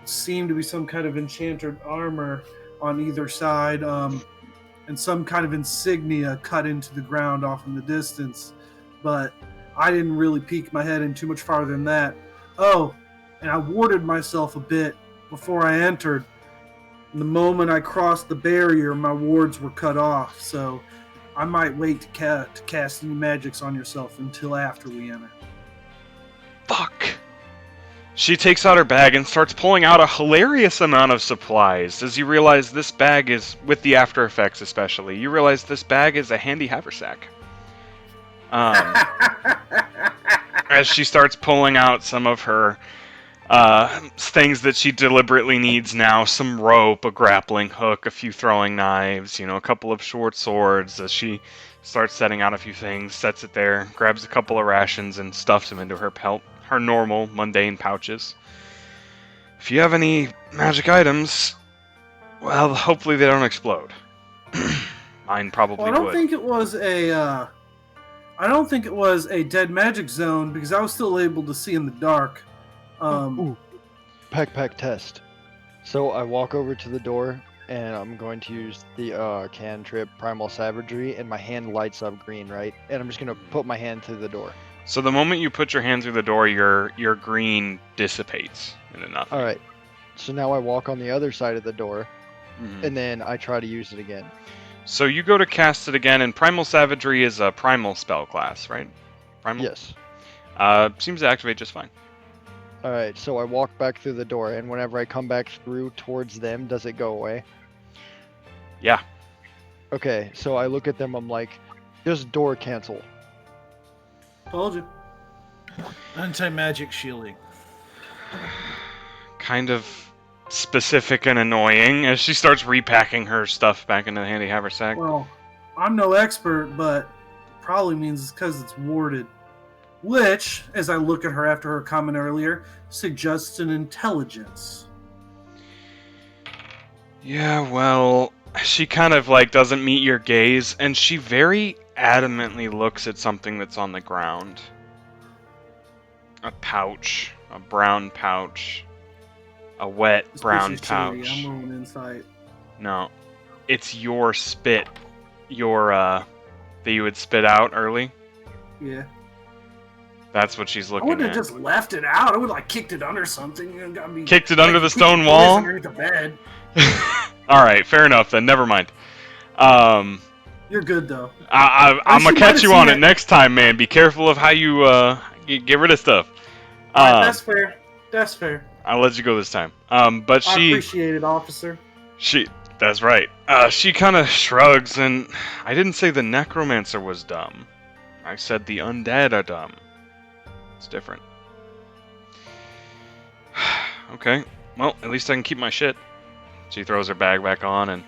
seemed to be some kind of enchanted armor on either side, and some kind of insignia cut into the ground off in the distance. But I didn't really peek my head in too much farther than that. Oh, and I warded myself a bit before I entered. The moment I crossed the barrier, my wards were cut off, so I might wait to cast any magics on yourself until after we enter. Fuck. She takes out her bag and starts pulling out a hilarious amount of supplies. As you realize this bag is, with the after effects especially, you realize this bag is a handy haversack. As she starts pulling out some of her things that she deliberately needs now, some rope, a grappling hook, a few throwing knives, a couple of short swords. As she starts setting out a few things, sets it there, grabs a couple of rations and stuffs them into her pelt, her normal, mundane pouches. If you have any magic items, well, hopefully they don't explode. Mine probably Well, I don't would. think it was a dead magic zone because I was still able to see in the dark. Ooh, pack test. So I walk over to the door and I'm going to use the cantrip Primal Savagery, and my hand lights up green, right? And I'm just gonna put my hand through the door. So the moment you put your hand through the door, your green dissipates into nothing. All right. So now I walk on the other side of the door, Mhm. and then I try to use it again. So you go to cast it again, and Primal Savagery is a primal spell class, right? Primal? Yes. Seems to activate just fine. All right. So I walk back through the door, and whenever I come back through towards them, does it go away? Yeah. Okay. So I look at them. I'm like, just door cancel. Told you. Anti-magic shielding. Kind of specific and annoying as she starts repacking her stuff back into the handy haversack. Well, I'm no expert, but probably means it's because it's warded. Which, as I look at her after her comment earlier, suggests an intelligence. Yeah, well, she kind of doesn't meet your gaze, and she very adamantly looks at something that's on the ground. A pouch, a brown pouch, a wet brown Suspicious shady. pouch. I'm rolling insight. No, it's your spit, that you would spit out early. Yeah. That's what she's I looking wouldn't at. have just left it out. I would have kicked it under something. Kicked it under the stone wall? Underneath the bed. All right, fair enough then. Never mind. You're good though. I'm She gonna might catch have you seen on it it. next time, man. Be careful of how you get rid of stuff. Alright, that's fair. That's fair. I'll let you go this time. But I she, appreciate it, officer. that's right. She kind of shrugs, and I didn't say the necromancer was dumb. I said the undead are dumb. It's different. Okay. Well, at least I can keep my shit. She throws her bag back on, and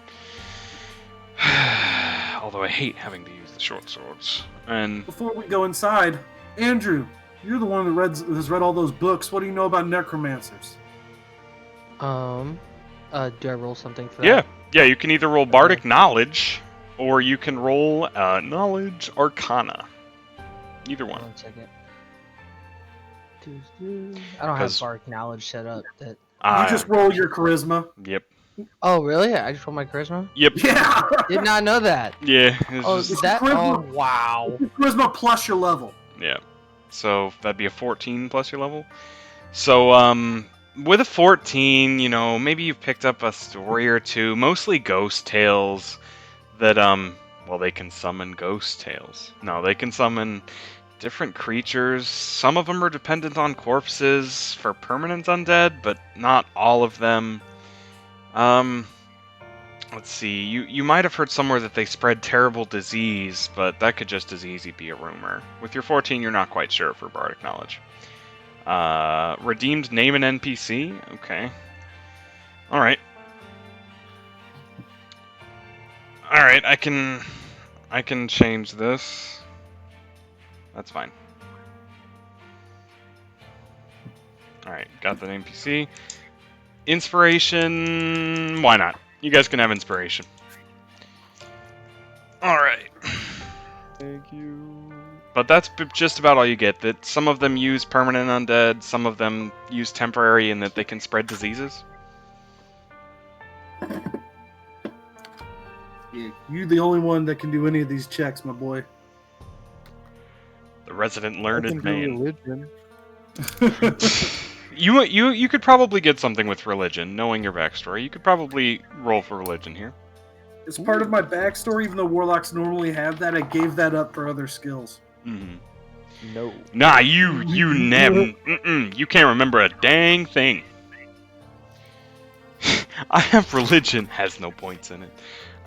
although I hate having to use the short swords. And Before we go inside, Andrew, you're the one that has read all those books. What do you know about necromancers? Do I roll something for yeah, that? yeah, you can either roll bardic knowledge, or you can roll knowledge arcana. Either one. 1 second. I don't have 'Cause- bark knowledge set up. That. You just roll your charisma. Yep. Oh really? I just rolled my charisma. Yep. Yeah. Did not know that. Yeah. It's Oh, just, that. charisma. Oh wow. Charisma plus your level. yeah. So that'd be a 14 plus your level. So with a 14, maybe you've picked up a story or two, mostly ghost tales that well, they can summon ghost tales. No, they can summon different creatures. Some of them are dependent on corpses for permanent undead, but not all of them. Let's see. You might have heard somewhere that they spread terrible disease, but that could just as easy be a rumor. With your 14, you're not quite sure for bardic knowledge. Redeemed name an NPC? Okay. Alright. Alright, I can change this. That's fine. Alright, got the NPC. Inspiration... Why not? You guys can have inspiration. Alright. Thank you. But that's just about all you get. That some of them use permanent undead, some of them use temporary, and that they can spread diseases. Yeah, you're the only one that can do any of these checks, my boy. The resident I learned can do man. religion. You could probably get something with religion, knowing your backstory. You could probably roll for religion here. As part of my backstory, even though warlocks normally have that, I gave that up for other skills. Hmm. No. Nah, you never. You can't remember a dang thing. I have religion has no points in it.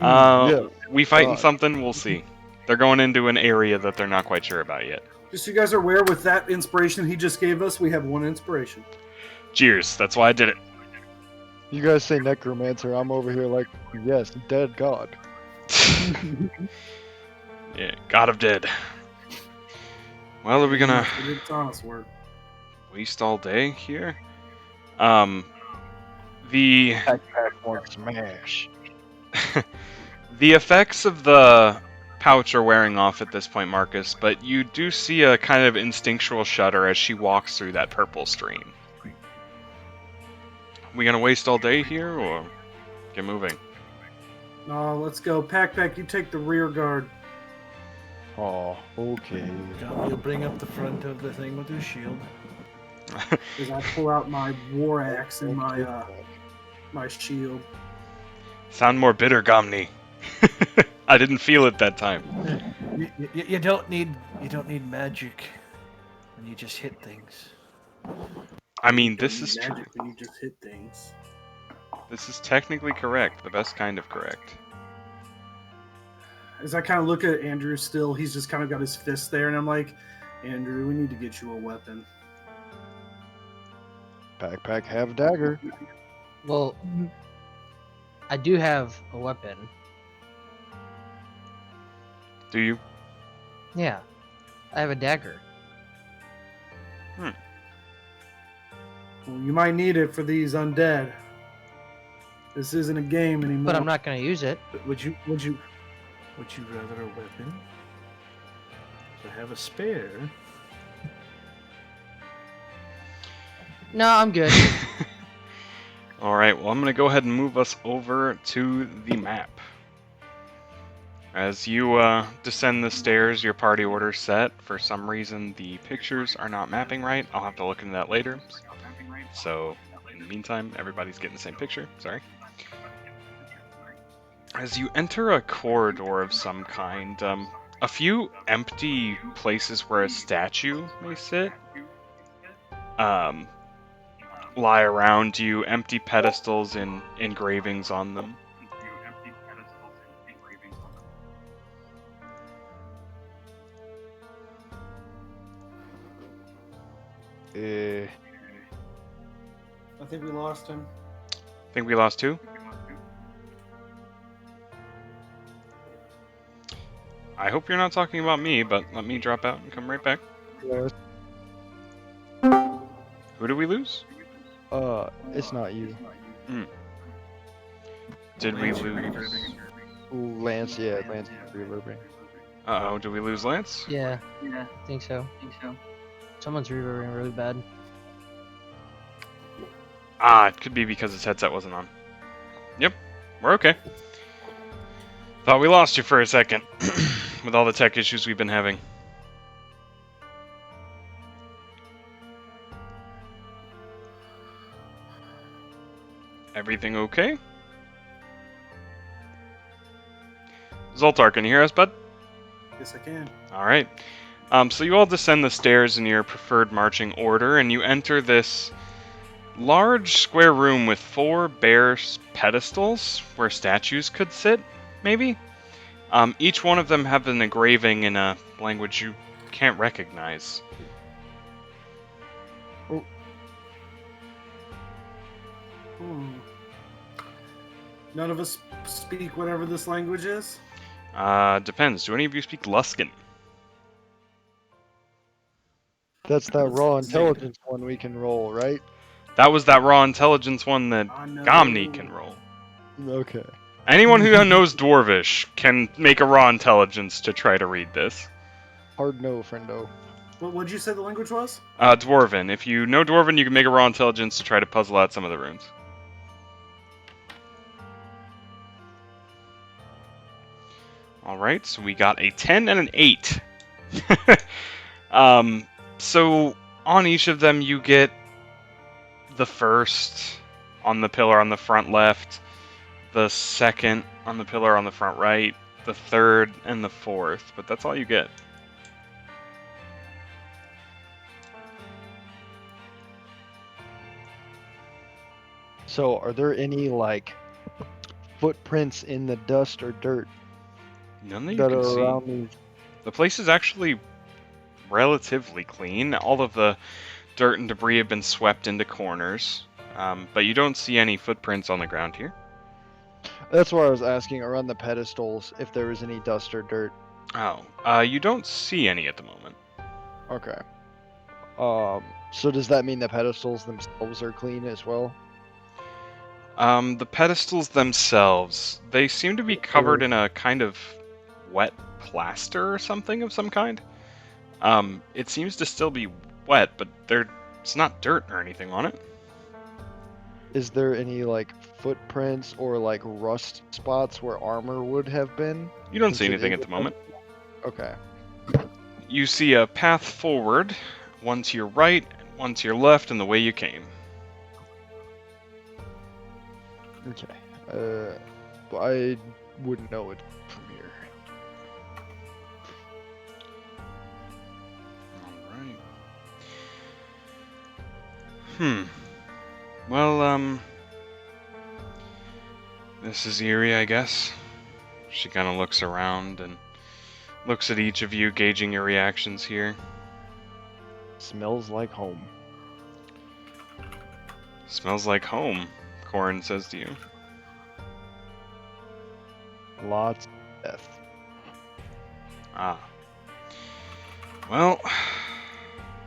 Yeah. We fighting something? We'll see. They're going into an area that they're not quite sure about yet. Just so you guys are aware, with that inspiration he just gave us, we have one inspiration. Cheers. That's why I did it. You guys say necromancer, I'm over here like, yes, dead god. Yeah, God of Dead. Well, are we gonna It's honest work. waste all day here? The Backpack one smash. the effects of the pouch are wearing off at this point, Marcus, but you do see a kind of instinctual shudder as she walks through that purple stream. We gonna waste all day here, or get moving? No, let's go. Pack, you take the rear guard. Oh, okay. John, you'll bring up the front of the thing with your shield. As I pull out my war axe and my shield. Sound more bitter, Gomni. I didn't feel it that time. You don't need magic when you just hit things. I mean, this is true. magic when you just hit things. This is technically correct, the best kind of correct. As I kind of look at Andrew still, he's just kind of got his fist there, and I'm like, Andrew, we need to get you a weapon. Backpack have dagger. Well, I do have a weapon. Do you? Yeah, I have a dagger. Well, you might need it for these undead. This isn't a game anymore. But I'm not going to use it. Would you rather a weapon? To have a spare? No, I'm good. Alright, well, I'm going to go ahead and move us over to the map. As you descend the stairs, your party order's set. For some reason, the pictures are not mapping right. I'll have to look into that later. So, in the meantime, everybody's getting the same picture. Sorry. As you enter a corridor of some kind, a few empty places where a statue may sit lie around you, empty pedestals and engravings on them. I think we lost him. Think we lost two? I hope you're not talking about me, but let me drop out and come right back. Yes. Who did we lose? It's not you. Did we lose? Ooh, Lance, yeah, Lance is reverbing. Uh-oh, did we lose Lance? Yeah, I think so. Someone's reverbing really bad. Ah, it could be because his headset wasn't on. Yep, we're okay. Thought we lost you for a second, with all the tech issues we've been having. Everything okay? Zoltar, can you hear us, bud? Yes, I can. Alright. So you all descend the stairs in your preferred marching order, and you enter this large square room with 4 bare pedestals where statues could sit, maybe? Each one of them have an engraving in a language you can't recognize. None of us speak whatever this language is? Depends. Do any of you speak Luskan? That's that raw intelligence one we can roll, right? That was that raw intelligence one that I know. Gomni can roll. Okay. Anyone who knows Dwarvish can make a raw intelligence to try to read this. Hard no, friendo. What'd you say the language was? Dwarven. If you know Dwarven, you can make a raw intelligence to try to puzzle out some of the runes. Alright, so we got a 10 and an 8. So on each of them you get the first on the pillar on the front left, the second on the pillar on the front right, the third, and the fourth. But that's all you get. So, are there any like footprints in the dust or dirt None that you that can are see. around these? The place is actually relatively clean. All of the dirt and debris have been swept into corners, but you don't see any footprints on the ground here. That's why I was asking around the pedestals if there was any dust or dirt. Oh, you don't see any at the moment. Okay. So does that mean the pedestals themselves are clean as well? The pedestals themselves, they seem to be covered in a kind of wet plaster or something of some kind. It seems to still be wet, but it's not dirt or anything on it. Is there any like footprints or like rust spots where armor would have been? You don't see Since it anything is at the a moment. Okay. You see a path forward, one to your right, and one to your left, and the way you came. Okay. But I wouldn't know it from here. Alright. Well, this is eerie, I guess. She kind of looks around and looks at each of you, gauging your reactions here. Smells like home. Smells like home, Corin says to you. Lots of death. Ah. Well,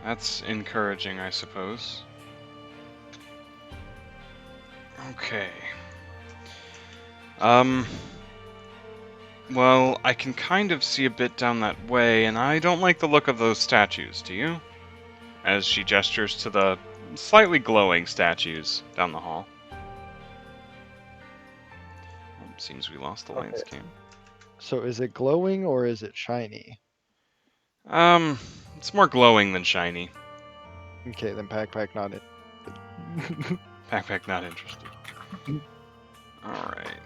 that's encouraging, I suppose. Okay. Well, I can kind of see a bit down that way, and I don't like the look of those statues, do you? As she gestures to the slightly glowing statues down the hall. Seems we lost the lance cam. So is it glowing or is it shiny? It's more glowing than shiny. Okay, then Pack not it. Pack not interested. Alright.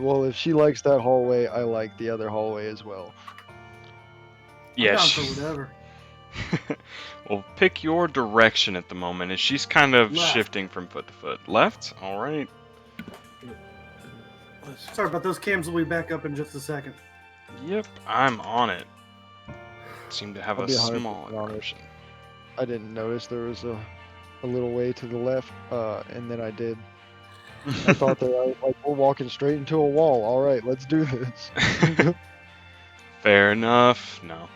Well, if she likes that hallway, I like the other hallway as well. I'm Yeah, down for whatever. Well, pick your direction at the moment, as she's kind of Left. shifting from foot to foot. Left? Alright. Sorry about those cams. Will be back up in just a second. Yep, I'm on it. Seem to have I'll a be 100% small honest. eruption. I didn't notice there was a little way to the left, and then I did. I thought that we're walking straight into a wall. All right, let's do this. Fair enough. No.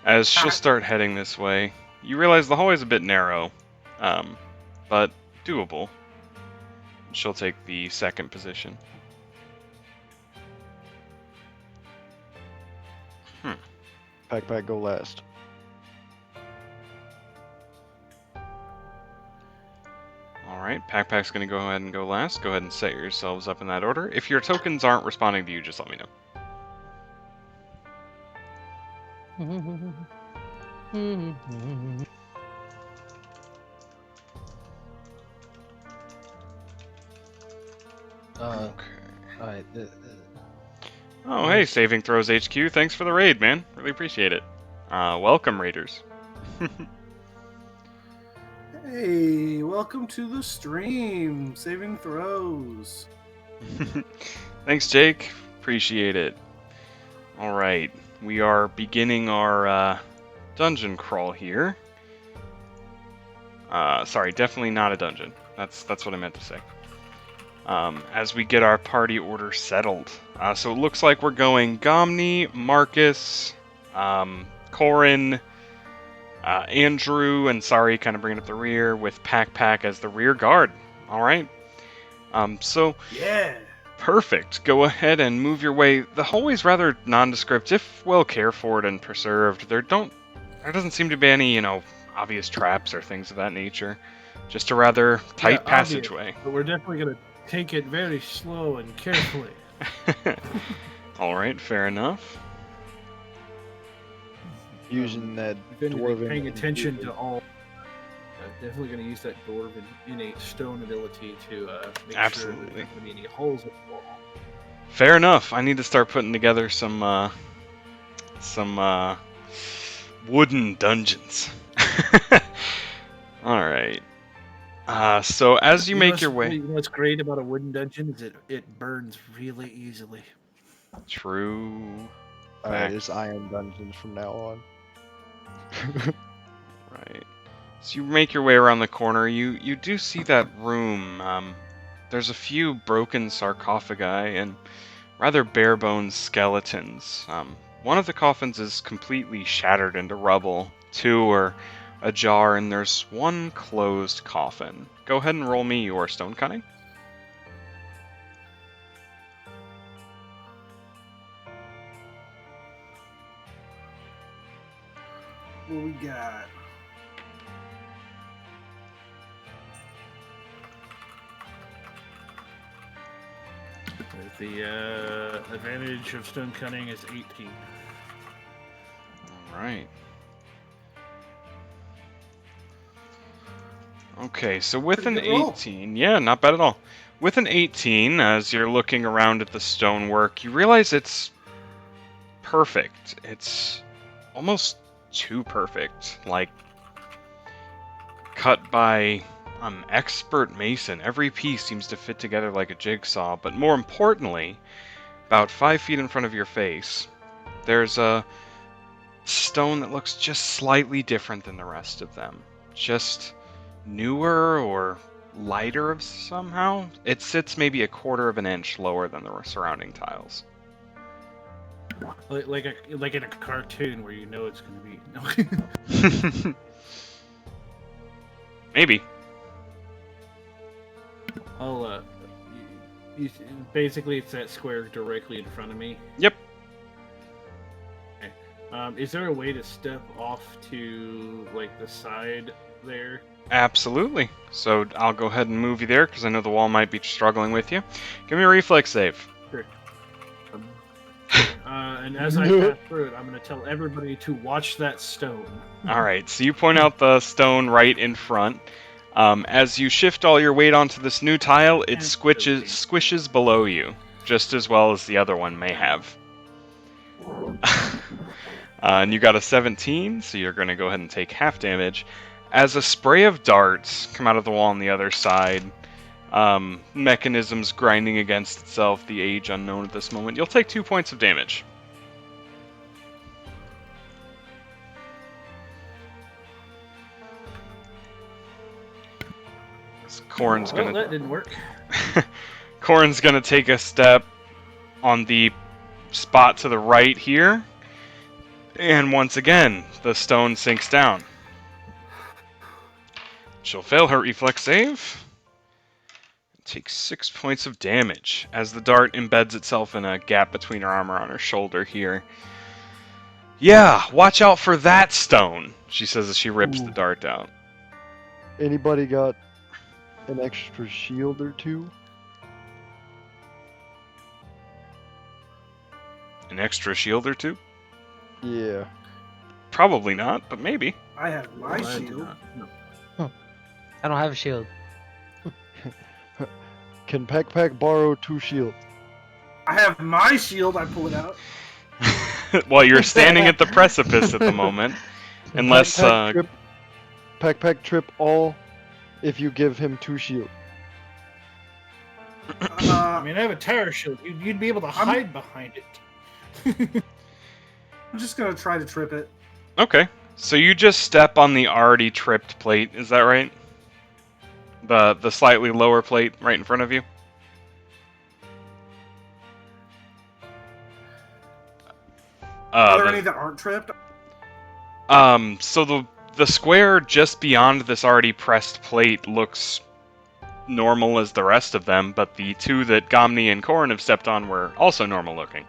As she'll start heading this way, you realize the hallway's a bit narrow, but doable. She'll take the second position. Pack, go last. Alright, Pack's gonna go ahead and go last. Go ahead and set yourselves up in that order. If your tokens aren't responding to you, just let me know. Okay. Alright. Oh, hey, Saving Throws HQ. Thanks for the raid, man. Really appreciate it. Welcome, raiders. Hey, welcome to the stream. Saving throws. Thanks, Jake. Appreciate it. Alright, we are beginning our dungeon crawl here. Sorry, definitely not a dungeon. That's what I meant to say. As we get our party order settled. So it looks like we're going Gomni, Marcus, Corin, Andrew, and Sari kind of bringing up the rear with Pack as the rear guard. Alright. So Yeah. perfect. Go ahead and move your way. The hallway's rather nondescript, if well cared for and preserved. There doesn't seem to be any, obvious traps or things of that nature. Just a rather tight passageway. But we're definitely going to take it very slow and carefully. Alright, fair enough. Using that We're going to be dwarven. paying attention to all definitely going to use that dwarven innate stone ability to make sure Absolutely. there's not going to be any holes in the wall. Fair enough. I need to start putting together some wooden dungeons. All right. So as you make your way, You know what's great about a wooden dungeon is it burns really easily. true. Alright, Fact. it's Iron Dungeons from now on. Right. So you make your way around the corner. You do see that room. There's a few broken sarcophagi and rather bare bones skeletons. One of the coffins is completely shattered into rubble. Two are ajar, and there's one closed coffin. Go ahead and roll me your stone cutting. What we got? The advantage of stone cutting is 18. All right. Okay, so with an Pretty good roll. 18, yeah, not bad at all. With an 18, as you're looking around at the stonework, you realize it's perfect. It's almost too perfect. Like, cut by expert mason. Every piece seems to fit together like a jigsaw, but more importantly, about 5 feet in front of your face, there's a stone that looks just slightly different than the rest of them. Just newer or lighter somehow. It sits maybe a quarter of an inch lower than the surrounding tiles. Like in a cartoon where you know it's going to be. Maybe. I'll basically it's that square directly in front of me. Yep. Okay. Is there a way to step off to like the side there? Absolutely. So I'll go ahead and move you there because I know the wall might be struggling with you. Give me a reflex save. Sure. And as I pass through it, I'm going to tell everybody to watch that stone. All right. So you point out the stone right in front. As you shift all your weight onto this new tile, it And squishes below you, just as well as the other one may have. And you got a 17, so you're going to go ahead and take half damage. As a spray of darts come out of the wall on the other side, mechanisms grinding against itself, the age unknown at this moment, you'll take 2 points of damage. Corn's Well, gonna that didn't work. Corn's gonna take a step on the spot to the right here, and once again the stone sinks down. She'll fail her reflex save. Takes 6 points of damage as the dart embeds itself in a gap between her armor on her shoulder here. Yeah, watch out for that stone, she says as she rips the dart out. Anybody got an extra shield or two? An extra shield or two? Yeah. Probably not, but maybe. I have my I do shield. not. No. I don't have a shield. Can Peck borrow 2 shields? I have my shield. I pull it out. Well, you're standing at the precipice at the moment. Unless, Peck trip all if you give him 2 shields. I mean, I have a tower shield. You'd be able to hide behind it. I'm just gonna try to trip it. Okay. So you just step on the already tripped plate, is that right? The slightly lower plate right in front of you? Are there any that aren't tripped? So the square just beyond this already pressed plate looks normal as the rest of them, but the two that Gomni and Korn have stepped on were also normal looking.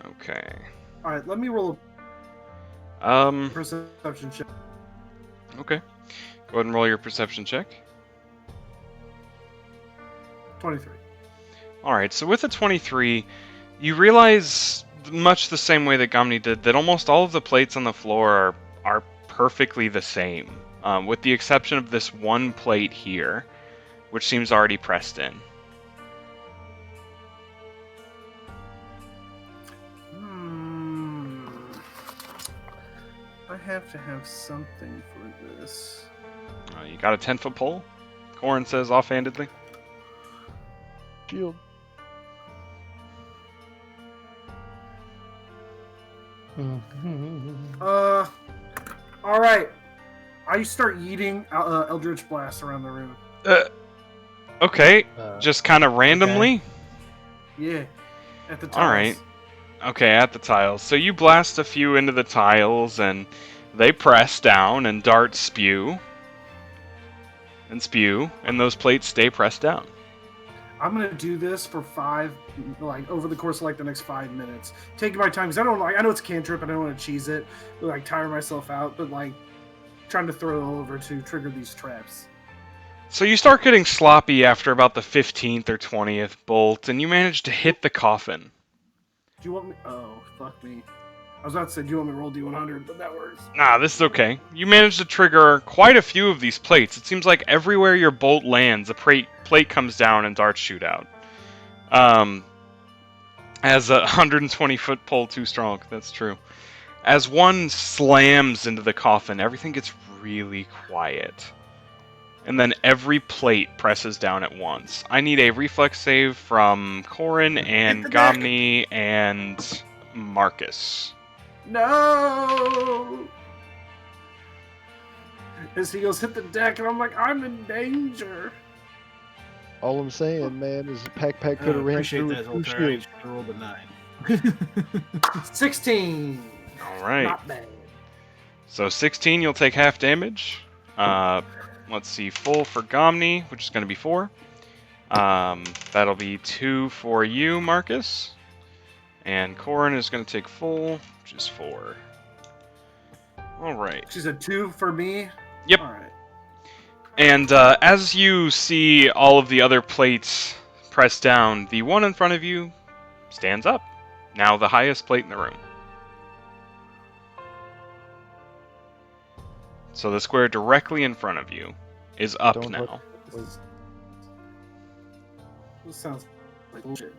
Okay. All right, let me roll a Um. perception check. Okay. Go ahead and roll your perception check. 23. Alright, so with a 23, you realize, much the same way that Gomni did, that almost all of the plates on the floor are perfectly the same, with the exception of this one plate here, which seems already pressed in. I have to have something for this. You got a 10-foot pole? Corin says offhandedly. Shield. All right. I start yeeting Eldritch Blast around the room. Okay, just kind of randomly? Yeah, at the tiles. Alright. Okay, at the tiles. So you blast a few into the tiles, and they press down, and darts spew. And spew, and those plates stay pressed down. I'm gonna do this for over the course of the next 5 minutes, taking my time because I know it's a cantrip and I don't want to cheese it, but tire myself out, but trying to throw it all over to trigger these traps. So you start getting sloppy after about the 15th or 20th bolt, and you manage to hit the coffin. Do you want me? Oh, fuck me. I was about to say, do you want me to roll D100, but that works. Nah, this is okay. You manage to trigger quite a few of these plates. It seems like everywhere your bolt lands, a plate comes down and darts shoot out. As a 120-foot pole too strong, that's true. As one slams into the coffin, everything gets really quiet. And then every plate presses down at once. I need a reflex save from Corin and Gomni and Marcus. No! As he goes, hit the deck, and I'm like, I'm in danger. All I'm saying, man, is Pack could have ran Appreciate through that, with two Zoltar. I shields. should rolled a 9. 16. All right. Not bad. So 16, you'll take half damage. Let's see, full for Gomni, which is going to be 4. That'll be 2 for you, Marcus. And Corin is going to take full, which is 4. All right. She's a 2 for me? Yep. All right. And as you see all of the other plates pressed down, the one in front of you stands up. Now the highest plate in the room. So the square directly in front of you is up Don't now. This sounds like bullshit.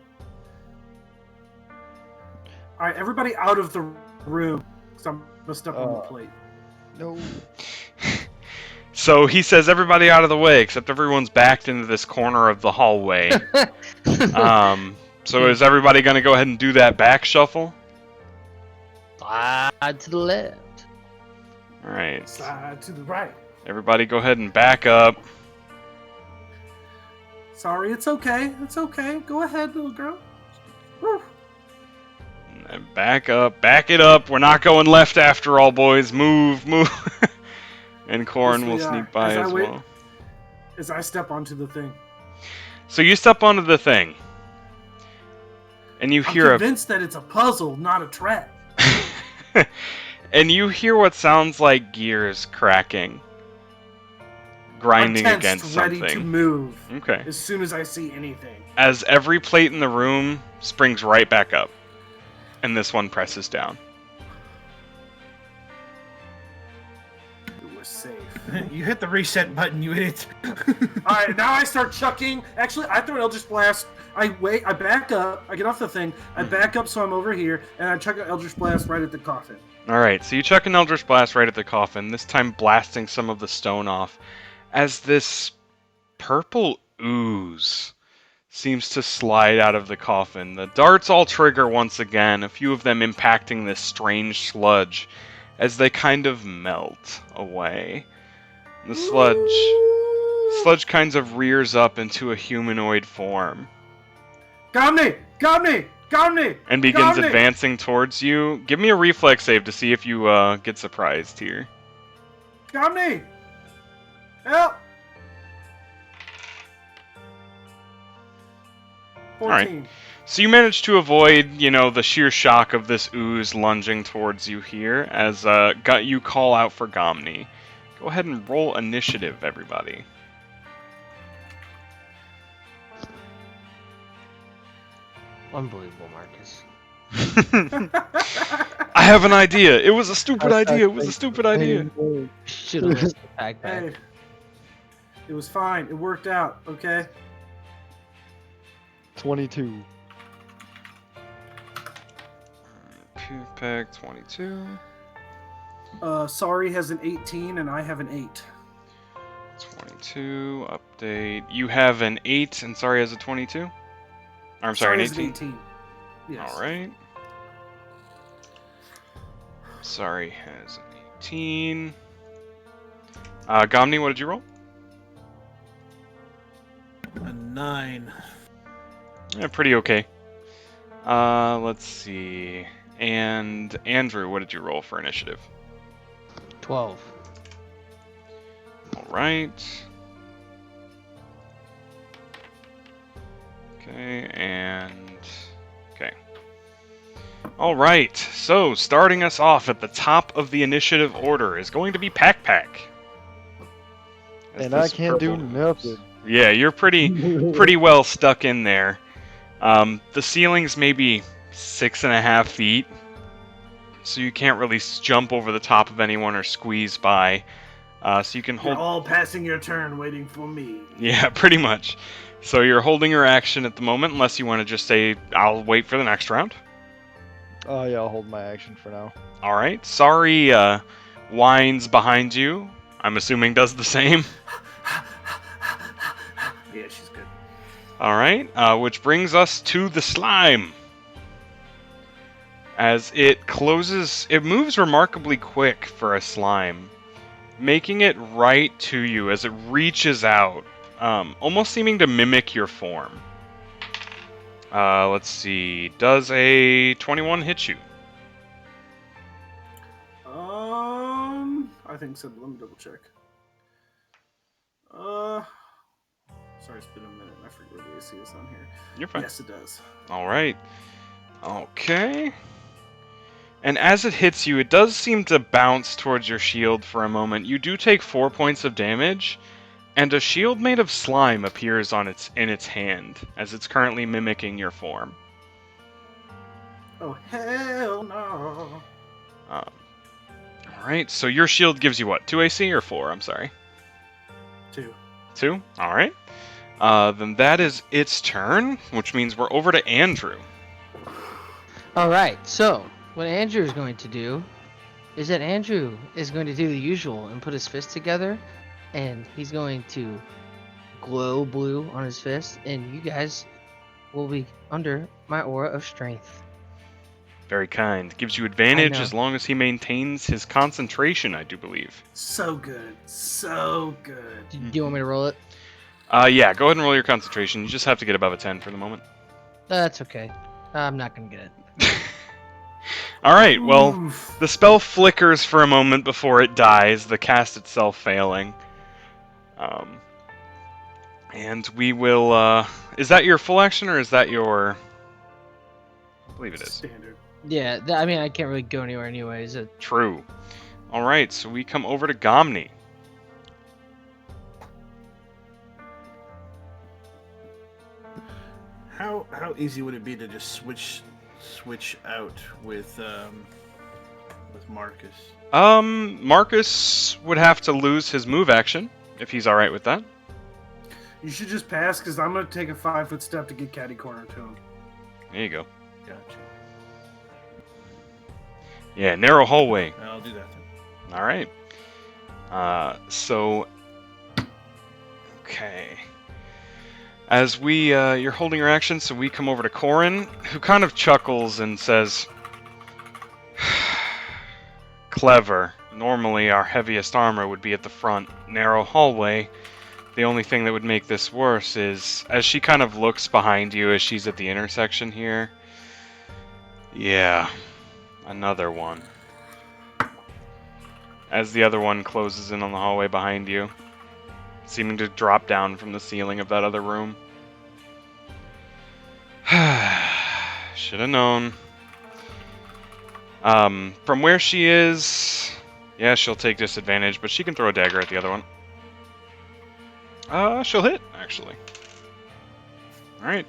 Alright, everybody out of the room. Because I'm going to step on the plate. No. So he says everybody out of the way, except everyone's backed into this corner of the hallway. So is everybody going to go ahead and do that back shuffle? Slide to the left. Alright. Slide to the right. Everybody go ahead and back up. Sorry, it's okay. It's okay. Go ahead, little girl. Woo. And back up. Back it up. We're not going left after all, boys. Move, move. And Corin Yes, will we are. sneak by as well. As I step onto the thing. So you step onto the thing. And you I'm hear convinced that it's a puzzle, not a trap. And you hear what sounds like gears cracking. Grinding I'm tensed, against ready something. to move Okay. as soon as I see anything. As every plate in the room springs right back up. And this one presses down. We're safe. You hit the reset button, you idiot. Alright, now I start chucking. Actually, I throw an Eldritch Blast. I back up. I get off the thing. I back up so I'm over here, and I chuck an Eldritch Blast right at the coffin. Alright, so you chuck an Eldritch Blast right at the coffin, this time blasting some of the stone off, as this purple ooze seems to slide out of the coffin. The darts all trigger once again, a few of them impacting this strange sludge as they kind of melt away. The sludge kind of rears up into a humanoid form. Gomni! Gomni! Gomni! And begins Gomni! advancing towards you. Give me a reflex save to see if you get surprised here. Gomni! Help! 14. Alright. So you manage to avoid, the sheer shock of this ooze lunging towards you here as you call out for Gomni. Go ahead and roll initiative, everybody. Unbelievable, Marcus. I have an idea. It was a stupid idea. It was a stupid idea. Should have listened to Pack. Hey, it was fine. It worked out. Okay. 22. Pack 22. Sorry has an 18 and I have an 8. 22. Update. You have an 8 and sorry has a 22? Or, I'm sorry, has an 18. Yes. Alright. Sorry has an 18. Gomni, what did you roll? A 9. Yeah, pretty okay. Let's see. And Andrew, what did you roll for initiative? 12. Alright. Okay, and... Okay. Alright, so starting us off at the top of the initiative order is going to be Pack Pack. As And I this can't do purple- nothing. Yeah, you're pretty well stuck in there. The ceiling's maybe 6.5 feet, so you can't really jump over the top of anyone or squeeze by. So you can You're hold. all passing your turn, waiting for me. Yeah, pretty much. So you're holding your action at the moment, unless you want to just say, "I'll wait for the next round." Oh yeah, I'll hold my action for now. All right. Sorry, whines behind you. I'm assuming does the same. Yeah, she's good. All right, which brings us to the slime. As it closes, it moves remarkably quick for a slime, making it right to you as it reaches out, almost seeming to mimic your form. Let's see, does a 21 hit you? I think so. But let me double check. Sorry, it's been a minute. I forget where the AC is on here. You're fine. Yes, it does. All right. Okay. And as it hits you, it does seem to bounce towards your shield for a moment. You do take 4 points of damage, and a shield made of slime appears in its hand, as it's currently mimicking your form. Oh hell no! Alright, so your shield gives you what? 2 AC or 4? I'm sorry. 2. 2? Alright. Then that is its turn, which means we're over to Andrew. Alright, so what Andrew is going to do is that Andrew is going to do the usual and put his fists together, and he's going to glow blue on his fist, and you guys will be under my aura of strength. Very kind. Gives you advantage know. as long as he maintains his concentration, I do believe. So good. So good. Do you want me to roll it? Yeah, go ahead and roll your concentration. You just have to get above a 10 for the moment. That's okay. I'm not going to get it. Alright, well, Oof. the spell flickers for a moment before it dies, the cast itself failing. And we will, is that your full action, or is that your... I believe it is. Standard. Yeah, I mean, I can't really go anywhere anyways. True. Alright, so we come over to Gomni. How easy would it be to just switch out with Marcus? Marcus would have to lose his move action, if he's alright with that. You should just pass, because I'm going to take a 5-foot step to get catty corner to him. There you go. Gotcha. Yeah, narrow hallway. I'll do that then. Alright. Okay. As you're holding your action, so we come over to Corin, who kind of chuckles and says, "Clever. Normally our heaviest armor would be at the front. Narrow hallway. The only thing that would make this worse is," as she kind of looks behind you as she's at the intersection here. "Yeah, another one." As the other one closes in on the hallway behind you, seeming to drop down from the ceiling of that other room. Should have known. From where she is, yeah, she'll take disadvantage, but she can throw a dagger at the other one. She'll hit, actually. Alright.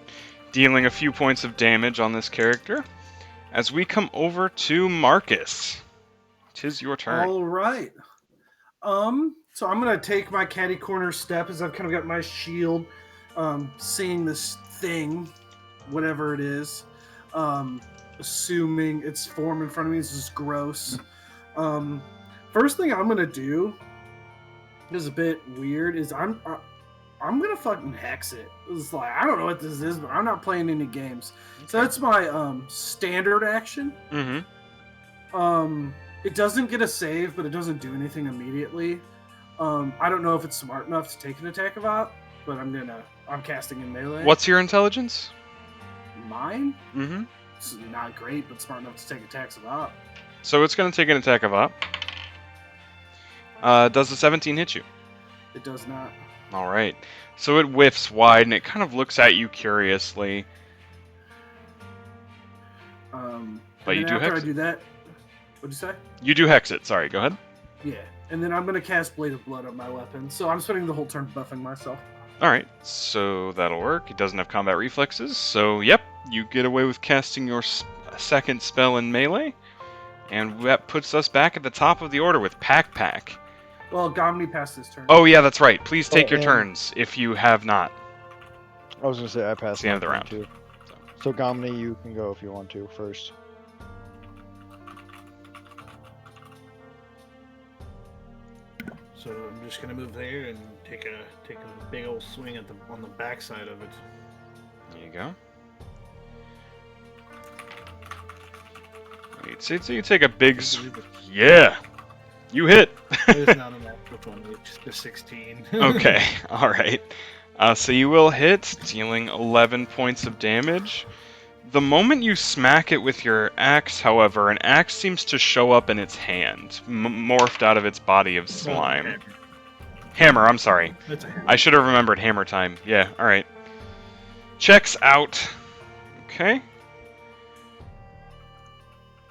dealing a few points of damage on this character. As we come over to Marcus, 'tis your turn. All right. So I'm gonna take my catty corner step as I've kind of got my shield, seeing this thing, whatever it is, assuming its form in front of me is just gross. First thing I'm gonna do is a bit weird. Is I'm gonna fucking hex it. It's like I don't know what this is, but I'm not playing any games. So that's my standard action. Mm-hmm. It doesn't get a save, but it doesn't do anything immediately. I don't know if it's smart enough to take an attack of op, but I'm casting in melee. What's your intelligence? Mine? Mm-hmm. It's not great, but smart enough to take attacks of op. So it's going to take an attack of op. Does the 17 hit you? It does not. All right. So it whiffs wide, and it kind of looks at you curiously. But you do after hex I do that, what'd you say? You do hex it. Sorry, go ahead. Yeah, and then I'm gonna cast Blade of Blood on my weapon. So I'm spending the whole turn buffing myself. All right. So that'll work. It doesn't have combat reflexes. So, yep, you get away with casting your second spell in melee. And that puts us back at the top of the order with Pack. Well, Gomni passed his turn. Oh, yeah, that's right. Please take your and- turns if you have not. I was gonna say I passed It's the end of the my round. turn, too. So Gomni, you can go if you want to first. So I'm just gonna move there and take a big old swing on the backside of it. There you go. Wait, so you take a big... Yeah! You hit! There's not enough with one, it's just a 16. Okay, alright. So you will hit, dealing 11 points of damage. The moment you smack it with your axe, however, an axe seems to show up in its hand, morphed out of its body of slime. Hammer, I'm sorry. That's a hammer. I should have remembered hammer time. Yeah, alright. Checks out. Okay.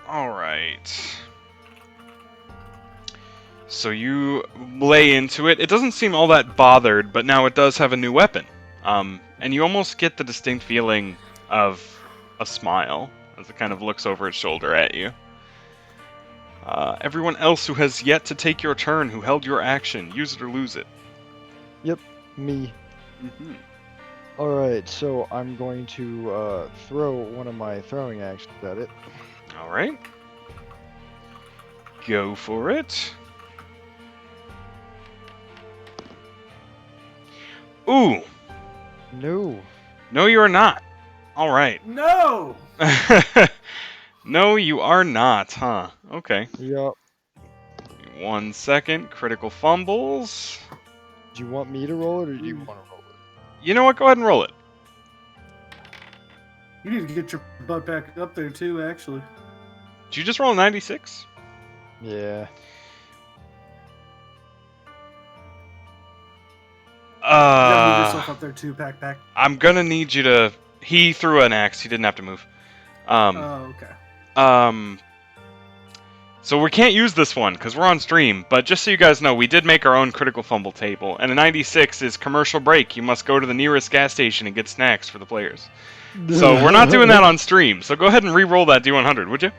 Alright. So you lay into it. It doesn't seem all that bothered, but now it does have a new weapon. And you almost get the distinct feeling of a smile as it kind of looks over its shoulder at you. Everyone else who has yet to take your turn, who held your action, use it or lose it. Me. Mm-hmm. Alright, so I'm going to throw one of my throwing actions at it. Alright. Go for it. Ooh! No. No, you are not. Alright. No. No, you are not, huh? Okay. Yup. 1 second. Critical fumbles. Do you want me to roll it or do you want to roll it? You know what? Go ahead and roll it. You need to get your butt back up there too. Actually. Did you just roll a 96? Yeah. You gotta move yourself up there too, Pack. I'm gonna need you to... He threw an axe. He didn't have to move. Oh, okay. So we can't use this one because we're on stream, but just so you guys know, we did make our own critical fumble table, and a 96 is commercial break. You must go to the nearest gas station and get snacks for the players. So we're not doing that on stream, so go ahead and re-roll that D100, would you?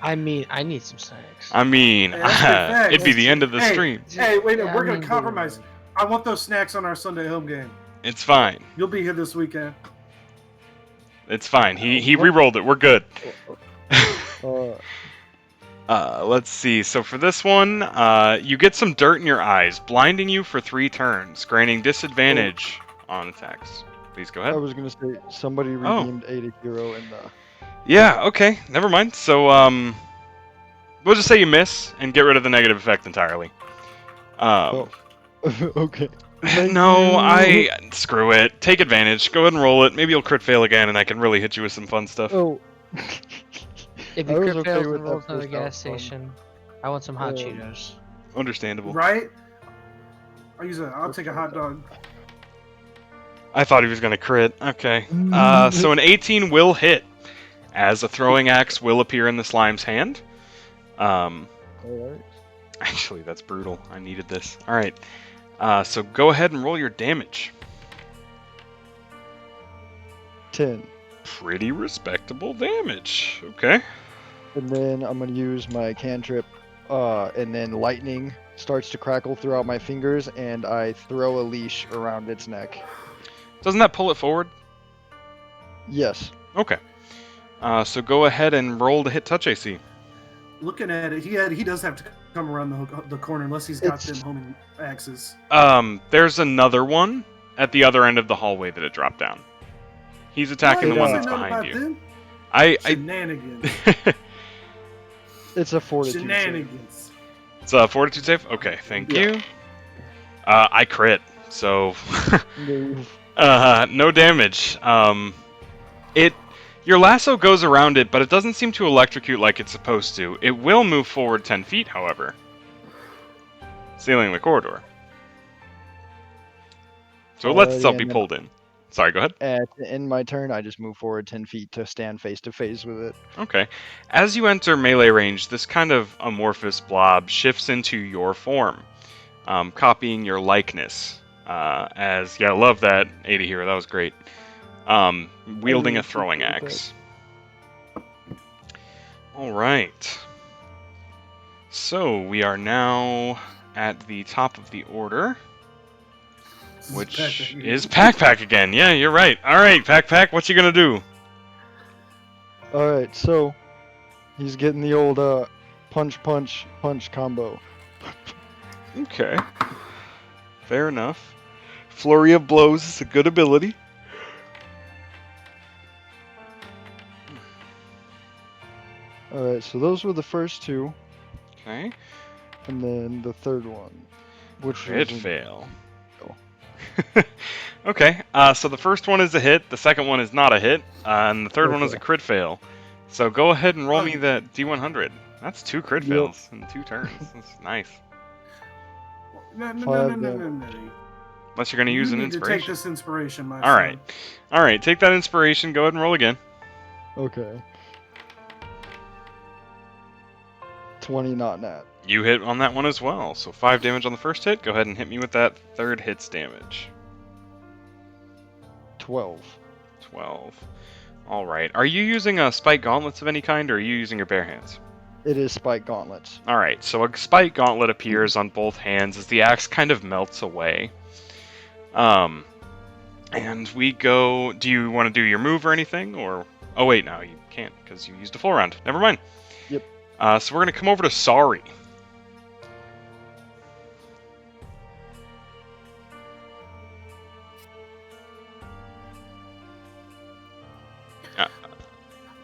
I mean, I need some snacks. I mean, Hey, that's good facts. it'd be the end of the Hey. stream. Hey, wait, no, Yeah, we're I gonna mean, compromise. I want those snacks on our Sunday home game. It's fine. You'll be here this weekend. It's fine. He re-rolled it. We're good. Let's see. So for this one, you get some dirt in your eyes, blinding you for 3 turns, granting disadvantage on attacks. Please go I ahead. was gonna say somebody redeemed Ada Hero in the. Yeah, okay. Never mind. So, we'll just say you miss and get rid of the negative effect entirely. Okay. No, screw it. Take advantage. Go ahead and roll it. Maybe you'll crit fail again, and I can really hit you with some fun stuff. Oh. If I you was crit okay fails with and that rolls another first gas outcome. station, I want some hot Yeah. Cheetos. Understandable. Right? I'll take a hot dog. I thought he was gonna crit. Okay. So an 18 will hit, as a throwing axe will appear in the slime's hand. Alright. Actually, that's brutal. I needed this. All right. So go ahead and roll your damage. 10. Pretty respectable damage. Okay. And then I'm gonna use my cantrip, and then lightning starts to crackle throughout my fingers, and I throw a leash around its neck. Doesn't that pull it forward? Yes. Okay. So go ahead and roll to hit touch AC. Looking at it, he does have to come around the corner unless he's got It's- them homing axes. There's another one at the other end of the hallway that it dropped down. He's attacking Why the one you that's say nothing behind about you. them? I Shenanigans. It's a fortitude save. Shenanigans. It's a fortitude save? Okay, thank Yeah. you. I crit, so No. no damage. Your lasso goes around it, but it doesn't seem to electrocute like it's supposed to. It will move forward 10 feet, however, sealing the corridor. So it lets Alrighty, itself be and then pulled in. Sorry, go ahead. At in my turn, I just move forward 10 feet to stand face to face with it. Okay. As you enter melee range, this kind of amorphous blob shifts into your form, copying your likeness. I love that, Ada Hero. That was great. Wielding a throwing axe. All right. So we are now at the top of the order, which is Pack again. Yeah, you're right. All right, Pack, what you gonna do? Alright, so he's getting the old punch combo. Okay. Fair enough. Flurry of blows is a good ability. Alright, so those were the first two, Okay. and then the third one, which Crit was fail. Oh. Okay, so the first one is a hit, the second one is not a hit, and the third one is a Okay. crit fail. So go ahead and roll me that D100. That's 2 crit Yep. fails in 2 turns. That's nice. No. Unless you're going to use You an need to take inspiration. this inspiration, my Alright. Alright, take that inspiration, go ahead and roll again. Okay. 20 not nat. You hit on that one as well, so 5 damage on the first hit. Go ahead and hit me with that third hit's damage. 12. 12. Alright. Are you using spike gauntlets of any kind, or are you using your bare hands? It is spike gauntlets. Alright, so a spike gauntlet appears on both hands as the axe kind of melts away. And we go... Do you want to do your move or anything, or... Oh wait, no, you can't, because you used a full round. Never mind. Yep. So we're going to come over to Sorry.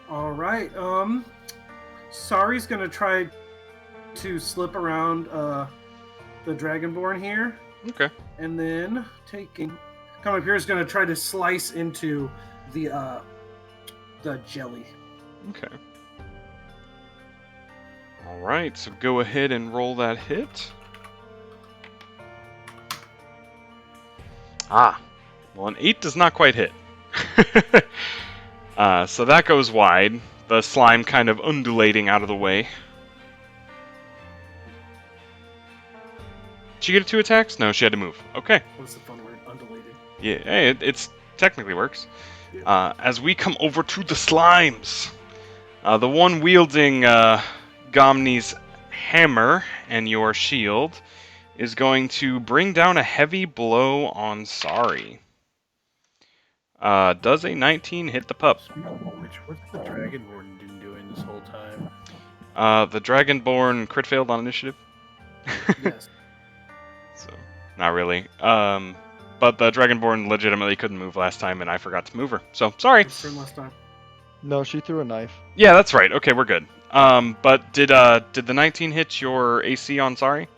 All right. Sari's gonna try to slip around the Dragonborn here, Okay. and then come up here is gonna try to slice into the jelly. Okay. Alright, so go ahead and roll that hit. Well, an 8 does not quite hit. So that goes wide, the slime kind of undulating out of the way. Did she get 2 attacks? No, she had to move. Okay. What's the fun word? Undulating. Yeah, hey, it's technically works. As we come over to the slimes, the one wielding Gomni's hammer and your shield is going to bring down a heavy blow on Sari. Does a 19 hit the pup? What's the Dragonborn been doing this whole time? The Dragonborn crit failed on initiative. Yes. So, not really. But the Dragonborn legitimately couldn't move last time, and I forgot to move her. So, sorry. This turn last time. No, she threw a knife. Yeah, that's right. Okay, we're good. But did the 19 hit your AC on Sari?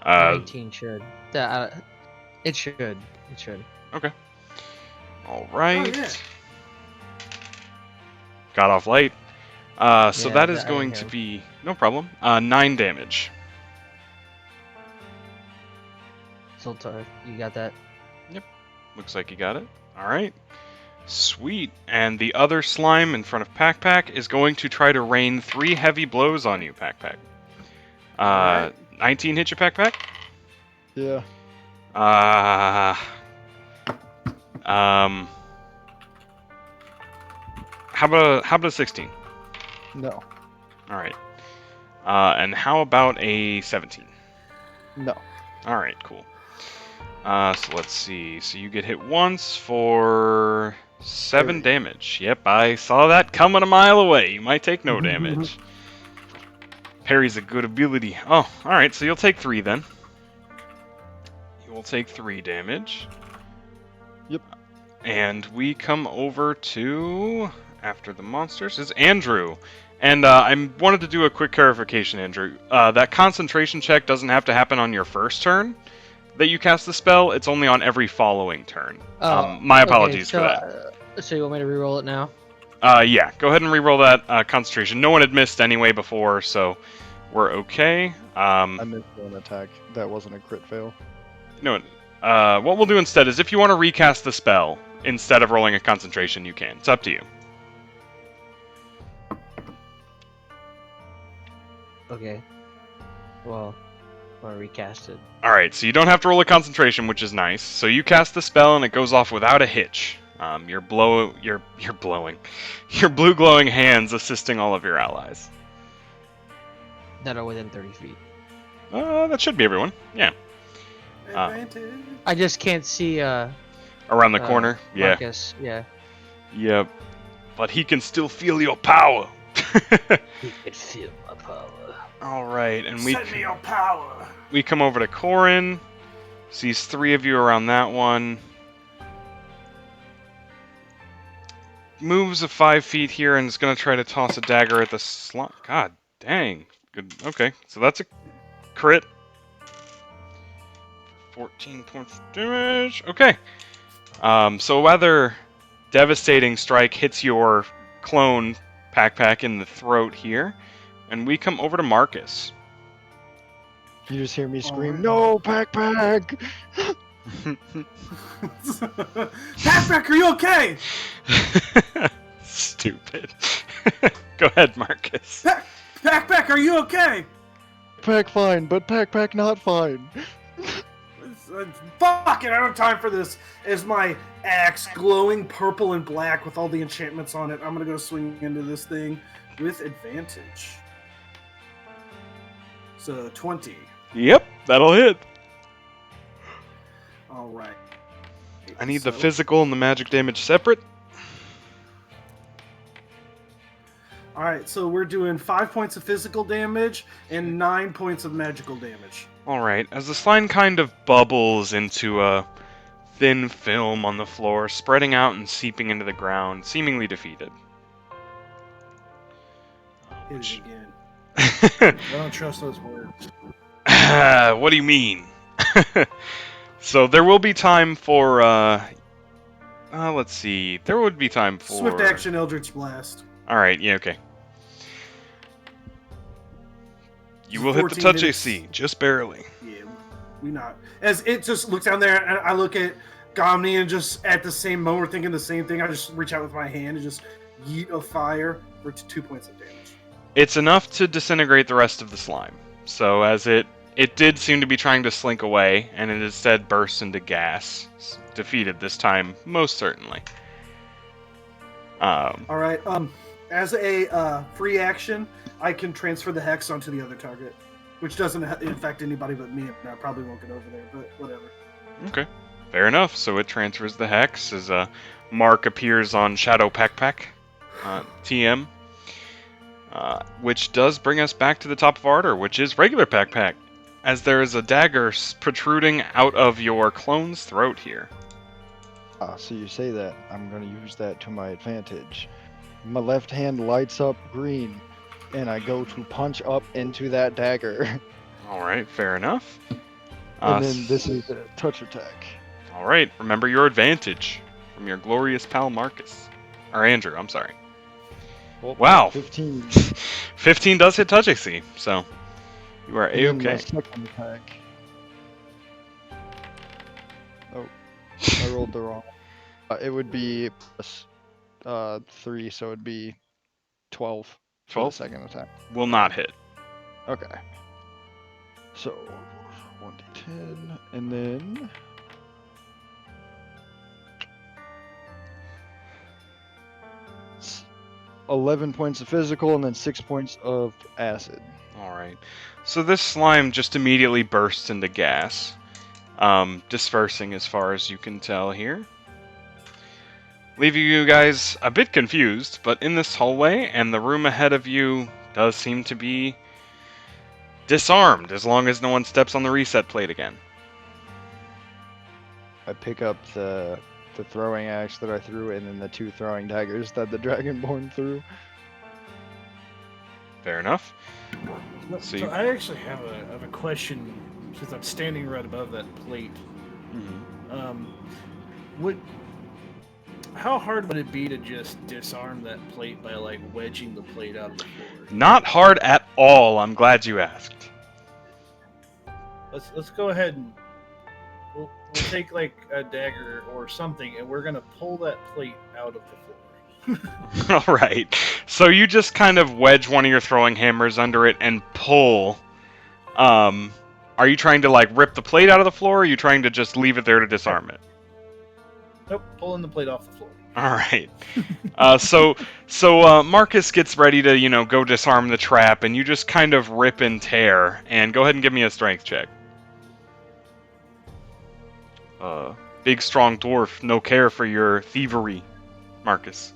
Uh, 19 should. It should. It should. Okay. All right. Oh, yeah. Got off light. So Yeah, that is I going didn't to hear. be no problem. 9 damage. Zoltar, you got that? Looks like you got it. All right. Sweet. And the other slime in front of Pack is going to try to rain 3 heavy blows on you, Pack. Alright. 19 hit your Pack? Yeah. Uh, how about a 16? No. All right. And how about a 17? No. All right, cool. So let's see. So you get hit once for 7 Parry. damage. Yep, I saw that coming a mile away. You might take no damage. Parry's a good ability. Oh, all right. So you'll take 3 then. You will take 3 damage. Yep. And we come over to after the monsters is Andrew. And I wanted to do a quick clarification, Andrew. That concentration check doesn't have to happen on your first turn that you cast the spell. It's only on every following turn. Oh, My okay, apologies so, for that. So you want me to re-roll it now? Yeah, go ahead and re-roll that concentration. No one had missed anyway before, so we're okay. I missed one attack. That wasn't a crit fail. No, what we'll do instead is if you want to recast the spell instead of rolling a concentration, you can. It's up to you. Okay. Well, I want to recast it. All right, so you don't have to roll a concentration, which is nice. So you cast the spell and it goes off without a hitch. Your blue glowing hands assisting all of your allies. That are within 30 feet. That should be everyone. Yeah, Advantage. I just can't see around the corner. Yeah, Marcus. Yeah. yep. But he can still feel your power. He could feel my power. All right, and we Send me your power. we come over to Corin. Sees 3 of you around that one. Moves a 5 feet here and is going to try to toss a dagger at the slot. God dang. Good. Okay, so that's a crit. 14 points of damage. Okay. So a rather devastating strike hits your clone Pack in the throat here. And we come over to Marcus. You just hear me scream, Alright. "No, Pack!" Pack, are you okay? Stupid. Go ahead, Marcus. Pack, are you okay? Pack fine, but Pack not fine. Fuck it, I don't have time for this. As my axe glowing purple and black with all the enchantments on it, I'm gonna go swing into this thing with advantage. So 20. Yep, that'll hit. All right. I need the So- physical and the magic damage separate. All right, so we're doing 5 points of physical damage and 9 points of magical damage. Alright, as the slime kind of bubbles into a thin film on the floor, spreading out and seeping into the ground, seemingly defeated. Hit it again. I don't trust those words. What do you mean? So there will be time for, let's see. There would be time for... Swift action Eldritch Blast. Alright, yeah, okay. You will hit the 14 touch minutes. AC, just barely. Yeah, we not. As it just looks down there, and I look at Gomni, and just at the same moment, we're thinking the same thing. I just reach out with my hand and just yeet a fire for 2 points of damage. It's enough to disintegrate the rest of the slime. So as it did seem to be trying to slink away, and it instead bursts into gas. Defeated this time, most certainly. All right. As a free action, I can transfer the hex onto the other target, which doesn't affect anybody but me. And I probably won't get over there, but whatever. Okay, fair enough. So it transfers the hex as a mark appears on Shadow Pack, TM, which does bring us back to the top of our order, which is regular Pack, as there is a dagger protruding out of your clone's throat here. So you say that. I'm going to use that to my advantage. My left hand lights up green, and I go to punch up into that dagger. All right, fair enough. And then this is a touch attack. All right, remember your advantage from your glorious pal Marcus. Or Andrew, I'm sorry. Well, Wow. 15. 15 does hit touch AC, so you are And then my A-okay. second attack. Oh, I rolled the wrong. It would be plus 3, so it'd be 12 for 12? the second attack. Will not hit. Okay. So 1d10, and then 11 points of physical, and then 6 points of acid. Alright. So this slime just immediately bursts into gas, dispersing as far as you can tell here. Leaving you guys a bit confused, but in this hallway, and the room ahead of you does seem to be disarmed, as long as no one steps on the reset plate again. I pick up the throwing axe that I threw, and then the 2 throwing daggers that the Dragonborn threw. Fair enough. So you- I actually have a question, since I'm standing right above that plate. How hard would it be to just disarm that plate by like wedging the plate out of the floor? Not hard at all, I'm glad you asked. Let's go ahead and we'll take like a dagger or something, and we're gonna pull that plate out of the floor. Alright, so you just kind of wedge one of your throwing hammers under it and pull. Are you trying to like rip the plate out of the floor, or are you trying to just leave it there to disarm it? Nope, pulling the plate off the floor. Alright. So Marcus gets ready to, go disarm the trap, and you just kind of rip and tear. And go ahead and give me a strength check. Big, strong dwarf, no care for your thievery, Marcus.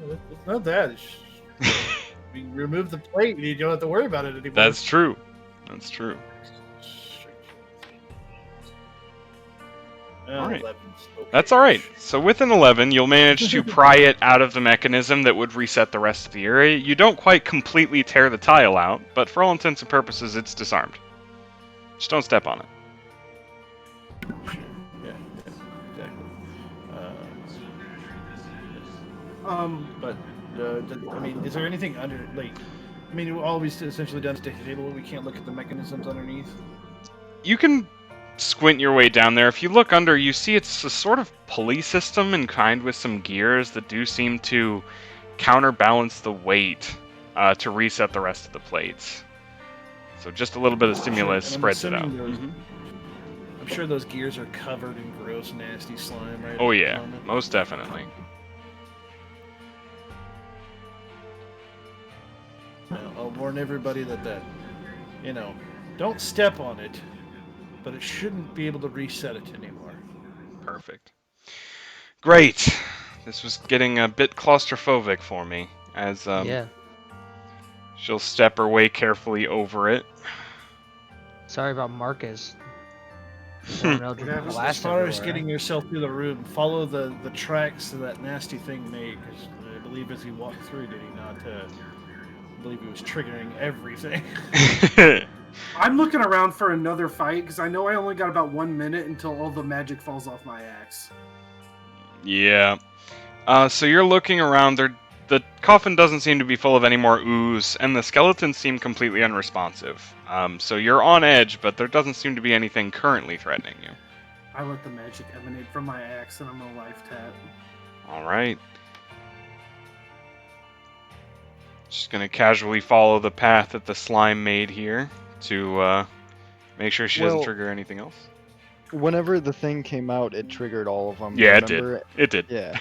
It's not that. It's just, we remove the plate, you don't have to worry about it anymore. That's true. That's true. Alright. 11's okay. That's alright. So with an 11, you'll manage to pry it out of the mechanism that would reset the rest of the area. You don't quite completely tear the tile out, but for all intents and purposes, it's disarmed. Just don't step on it. Yeah, exactly. But I mean, is there anything under like? I mean, all we've essentially done is take the table. We can't look at the mechanisms underneath. You can squint your way down there. If you look under, you see it's a sort of pulley system in kind with some gears that do seem to counterbalance the weight to reset the rest of the plates. So just a little bit of stimulus And I'm spreads it out. assuming I'm sure those gears are covered in gross, nasty slime, right? Oh at the yeah, moment? most definitely. I'll warn everybody that, don't step on it, but it shouldn't be able to reset it anymore. Perfect. Great. This was getting a bit claustrophobic for me, as Yeah. she'll step her way carefully over it. Sorry about Marcus. Throwing Eldritch Yeah, as Blast As far as everywhere. getting yourself through the room, follow the tracks that nasty thing made, because I believe as he walked through, did he not? I believe he was triggering everything. I'm looking around for another fight because I know I only got about 1 minute until all the magic falls off my axe. Yeah. So you're looking around. The coffin doesn't seem to be full of any more ooze, and the skeletons seem completely unresponsive. So you're on edge, but there doesn't seem to be anything currently threatening you. I let the magic emanate from my axe and I'm a life tap. All right. Just gonna casually follow the path that the slime made here to make sure she doesn't Well- trigger anything else. Whenever the thing came out, it triggered all of them. Yeah, it did. remember? It did. Yeah.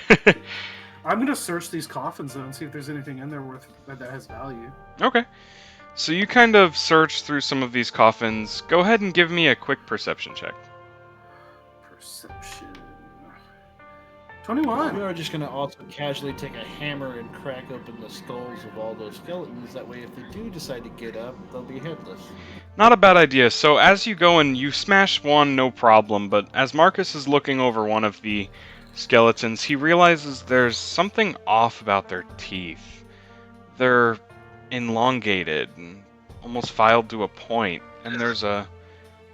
I'm gonna search these coffins though and see if there's anything in there worth that has value. Okay. So you kind of search through some of these coffins. Go ahead and give me a quick perception check. Perception. We 21. are just going to also casually take a hammer and crack open the skulls of all those skeletons. That way, if they do decide to get up, they'll be headless. Not a bad idea. So as you go and you smash one, no problem. But as Marcus is looking over one of the skeletons, he realizes there's something off about their teeth. They're elongated and almost filed to a point. And there's a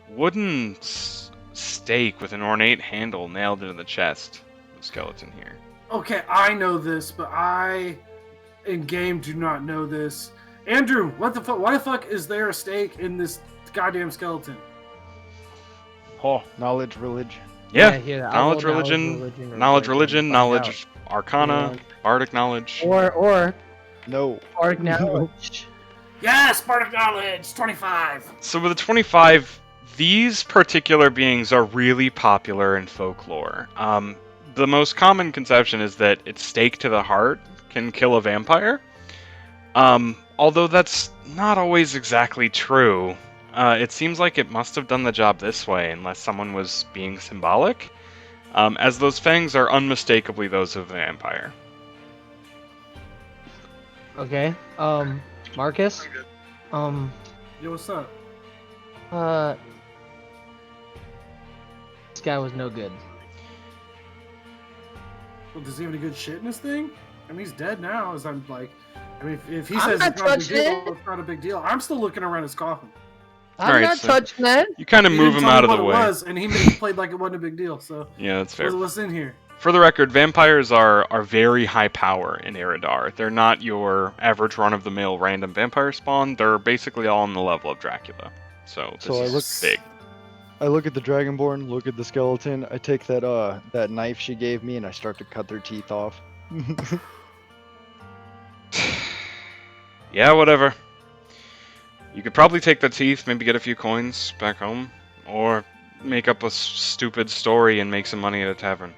wooden stake with an ornate handle nailed into the chest of the skeleton here. Okay, I know this, but I, in game, do not know this. Andrew, what the fuck? Why the fuck is there a stake in this goddamn skeleton? Oh, knowledge, religion. Yeah, here, I'll knowledge, roll religion, or knowledge, find religion, out. knowledge, arcana, Yeah. bardic knowledge. Or No. Bardic knowledge. Yes, bardic knowledge, 25. So with a 25, these particular beings are really popular in folklore. The most common conception is that its stake to the heart can kill a vampire. Although that's not always exactly true. It seems like it must have done the job this way, unless someone was being symbolic, as those fangs are unmistakably those of the vampire. Okay. Marcus. Yo, what's up? Uh, this guy was no good. Well, does he have any good shit in this thing? I mean, he's dead now. As I'm like, I mean, if he I'm says not it's not a big touching deal, it. it's not a big deal. I'm still looking around his coffin. I'm Alright, not so- touching that. You kind of He move didn't him tell out me of the what way. it was, and he played like it wasn't a big deal. So Yeah, that's fair. what's in here? For the record, vampires are very high power in Eridar. They're not your average run-of-the-mill random vampire spawn. They're basically all on the level of Dracula. So this So I is look- big. I look at the Dragonborn, look at the skeleton. I take that knife she gave me and I start to cut their teeth off. Yeah, whatever. You could probably take the teeth, maybe get a few coins back home, or make up a stupid story and make some money at a tavern.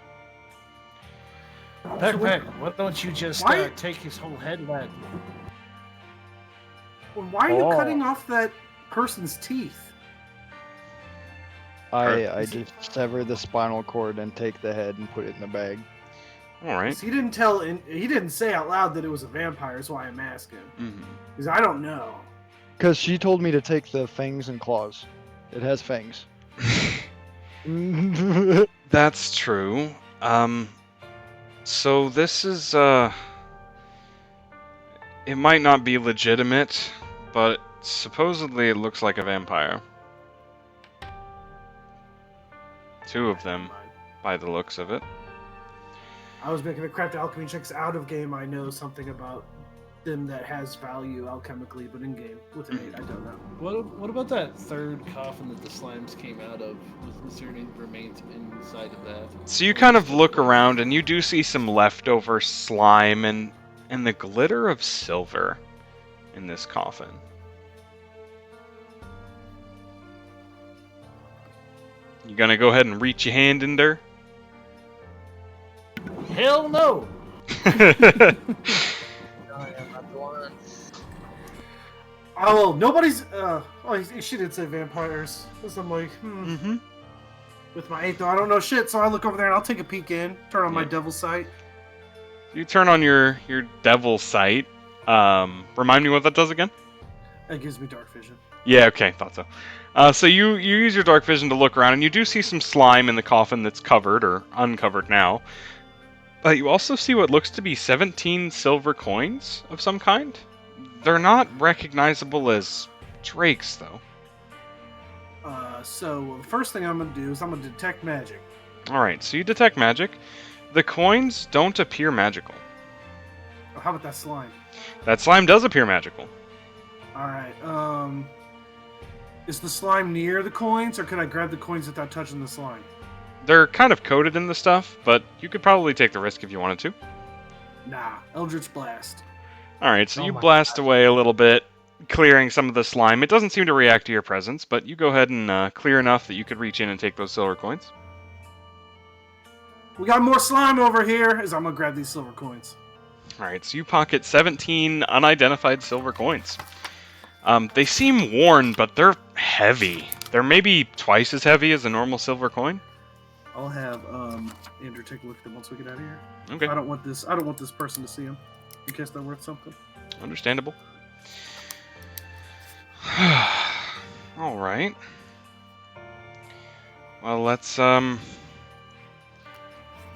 Peck, why don't you just Why- take his whole head back? Well, why are you Oh. cutting off that person's teeth? I just sever the spinal cord and take the head and put it in a bag. All right. 'Cause he didn't say out loud that it was a vampire. That's why I'm asking. Mhm. Because I don't know. Because she told me to take the fangs and claws. It has fangs. That's true. So this is, it might not be legitimate, but supposedly it looks like a vampire. Two of them, by the looks of it. I was making a craft alchemy checks out of game. I know something about them that has value alchemically, but in game with an 8, I don't know. What about that third coffin that the slimes came out of? Was there any remains inside of that? So you kind of look around and you do see some leftover slime and the glitter of silver in this coffin. You gonna go ahead and reach your hand in there? Hell no! Oh, nobody's. She did say vampires. So I'm like, Mm-hmm. With my 8 though, I don't know shit. So I look over there and I'll take a peek in. Turn on my Yeah. devil sight. You turn on your devil sight. Remind me what that does again? That gives me dark vision. Yeah, okay, thought so. So you use your dark vision to look around, and you do see some slime in the coffin that's covered, or uncovered now. But you also see what looks to be 17 silver coins of some kind. They're not recognizable as drakes, though. So the first thing I'm gonna do is I'm gonna detect magic. Alright, so you detect magic. The coins don't appear magical. Oh, how about that slime? That slime does appear magical. All right. Is the slime near the coins, or could I grab the coins without touching the slime? They're kind of coated in the stuff, but you could probably take the risk if you wanted to. Nah. Eldritch Blast. Alright, so Oh you my blast away a little bit, clearing some of the slime. It doesn't seem to react to your presence, but you go ahead and clear enough that you could reach in and take those silver coins. We got more slime over here. As I'm gonna grab these silver coins. Alright, so you pocket 17 unidentified silver coins. They seem worn, but they're heavy. They're maybe twice as heavy as a normal silver coin. I'll have Andrew take a look at them once we get out of here. Okay, I don't want this person to see them, in case they're worth something. understandable. Alright. Well, let's,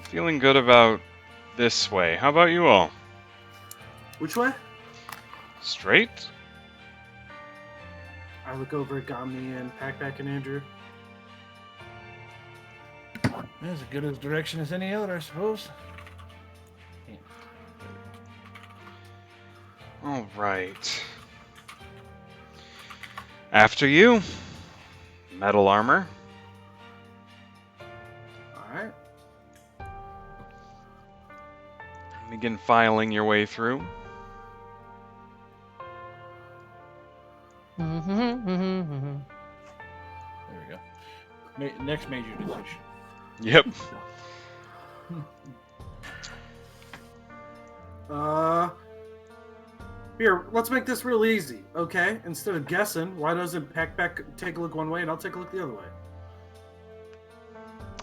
feeling good about this way. How about you all? Which way? Straight? I look over at Gomni and Packback and Andrew. That's as good a direction as any other, I suppose. Alright. After you. Metal armor. All right. Begin filing your way through. There we go. Next major decision. Yep. Here, let's make this real easy, okay? Instead of guessing, why doesn't Pack take a look one way and I'll take a look the other way?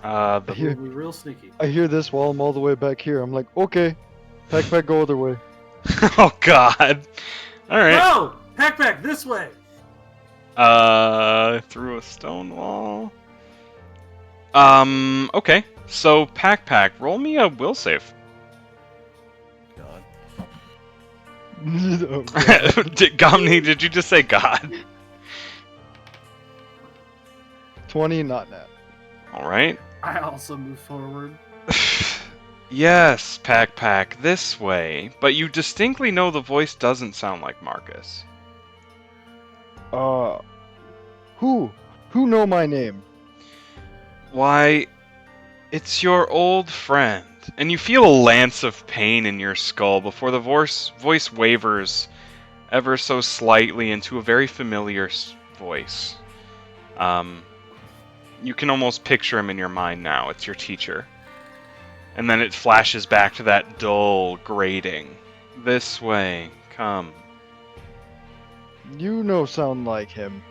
The Here. We'll be real sneaky. I hear this while I'm all the way back here. I'm like, okay, Pack go other way. Oh God. All right. No! Pack this way! Through a stone wall. Okay. So Pack, roll me a will save. God. Oh, God. Gomni, did you just say God? 20, not net. All right. I also move forward. Yes, Pack, this way. But you distinctly know the voice doesn't sound like Marcus. Who know my name? Why, it's your old friend. And you feel a lance of pain in your skull before the voice wavers ever so slightly into a very familiar voice. You can almost picture him in your mind now. It's your teacher. And then it flashes back to that dull grating. This way, come. You no sound like him.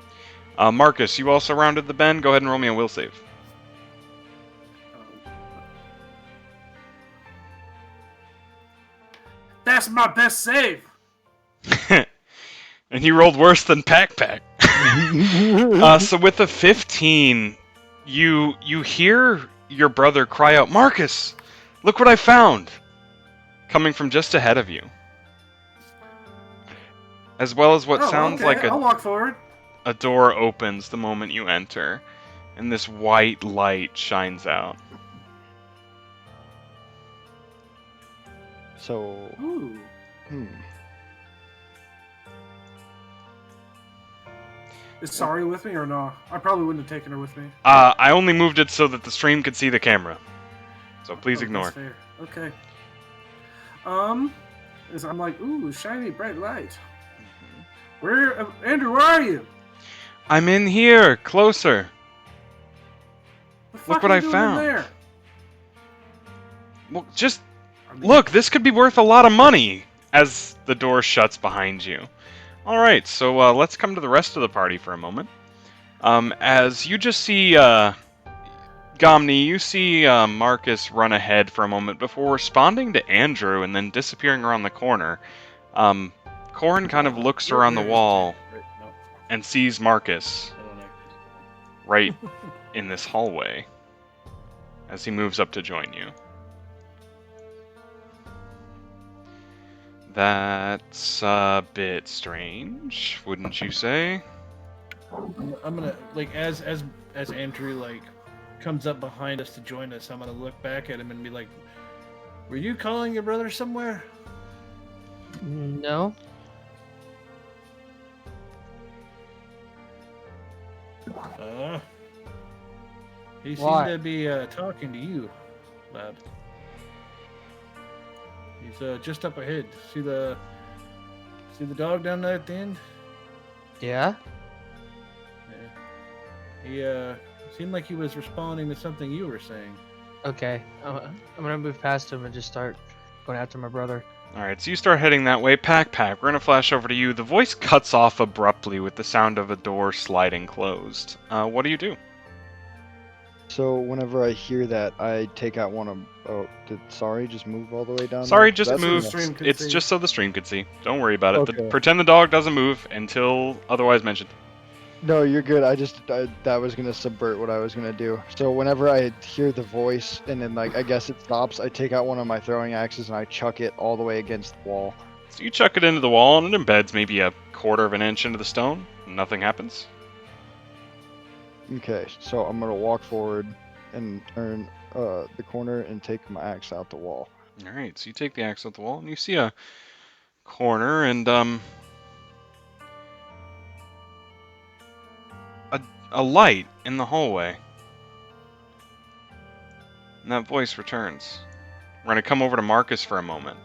Marcus, you also rounded the bend. Go ahead and roll me a will save. That's my best save! And he rolled worse than Pack. So with a 15, you hear your brother cry out, "Marcus, look what I found!" Coming from just ahead of you. As well as what sounds like I'll walk forward. a door opens the moment you enter, and this white light shines out. So, Ooh. Is Sari with me or no? I probably wouldn't have taken her with me. I only moved it so that the stream could see the camera. So please ignore. That's fair. Okay. I'm like, ooh, shiny, bright light. Andrew, where are you? I'm in here, closer. The fuck Look what are I you doing found. in there? Well, just I mean, look, this could be worth a lot of money as the door shuts behind you. Alright, so let's come to the rest of the party for a moment. As you just see, Gomni, you see Marcus run ahead for a moment before responding to Andrew and then disappearing around the corner. Corin kind of looks Your around the ear is wall dead. Right, no, and sees Marcus I don't know. right in this hallway as he moves up to join you. That's a bit strange, wouldn't you say? I'm gonna like as Andrew like comes up behind us to join us. I'm gonna look back at him and be like, "Were you calling your brother somewhere?" No. He Why? seemed to be talking to you, lad. He's just up ahead. See the dog down there at the end? Yeah. Yeah. He seemed like he was responding to something you were saying. Okay. I'm gonna move past him and just start going after my brother. Alright, so you start heading that way. Pack, we're gonna flash over to you. The voice cuts off abruptly with the sound of a door sliding closed. What do you do? So whenever I hear that, I take out one of. Oh, did Sorry just move all the way down? Sorry, there? just That's move. the stream could It's see. just so the stream could see. Don't worry about it. Okay. Pretend the dog doesn't move until otherwise mentioned. No, you're good. That was gonna subvert what I was gonna do. So whenever I hear the voice and then like I guess it stops, I take out one of my throwing axes and I chuck it all the way against the wall. So you chuck it into the wall and it embeds maybe a quarter of an inch into the stone. Nothing happens. Okay, so I'm gonna walk forward and turn the corner and take my axe out the wall. Alright, so you take the axe out the wall and you see a corner and a light in the hallway. And that voice returns. We're going to come over to Marcus for a moment.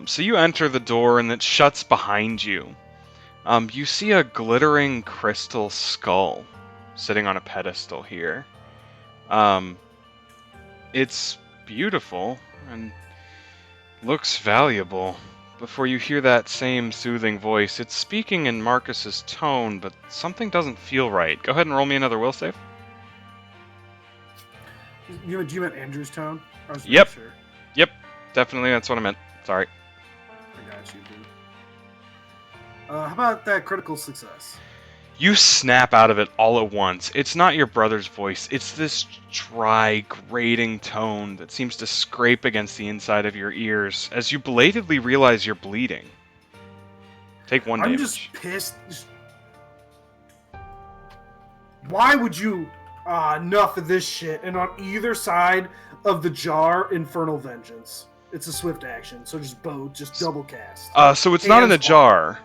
So you enter the door and it shuts behind you. You see a glittering crystal skull sitting on a pedestal here. It's beautiful and looks valuable. Before you hear that same soothing voice, it's speaking in Marcus's tone, but something doesn't feel right. Go ahead and roll me another will save. You meant Andrew's tone? I was Yep. Sure. Yep, definitely that's what I meant. Sorry. I got you, dude. How about that critical success? You snap out of it all at once. It's not your brother's voice. It's this dry, grating tone that seems to scrape against the inside of your ears as you belatedly realize you're bleeding. Take 1 I'm damage. just pissed. Why would you... enough of this shit. And on either side of the jar, Infernal Vengeance. It's a swift action, so just double cast. So it's not in a Hands jar.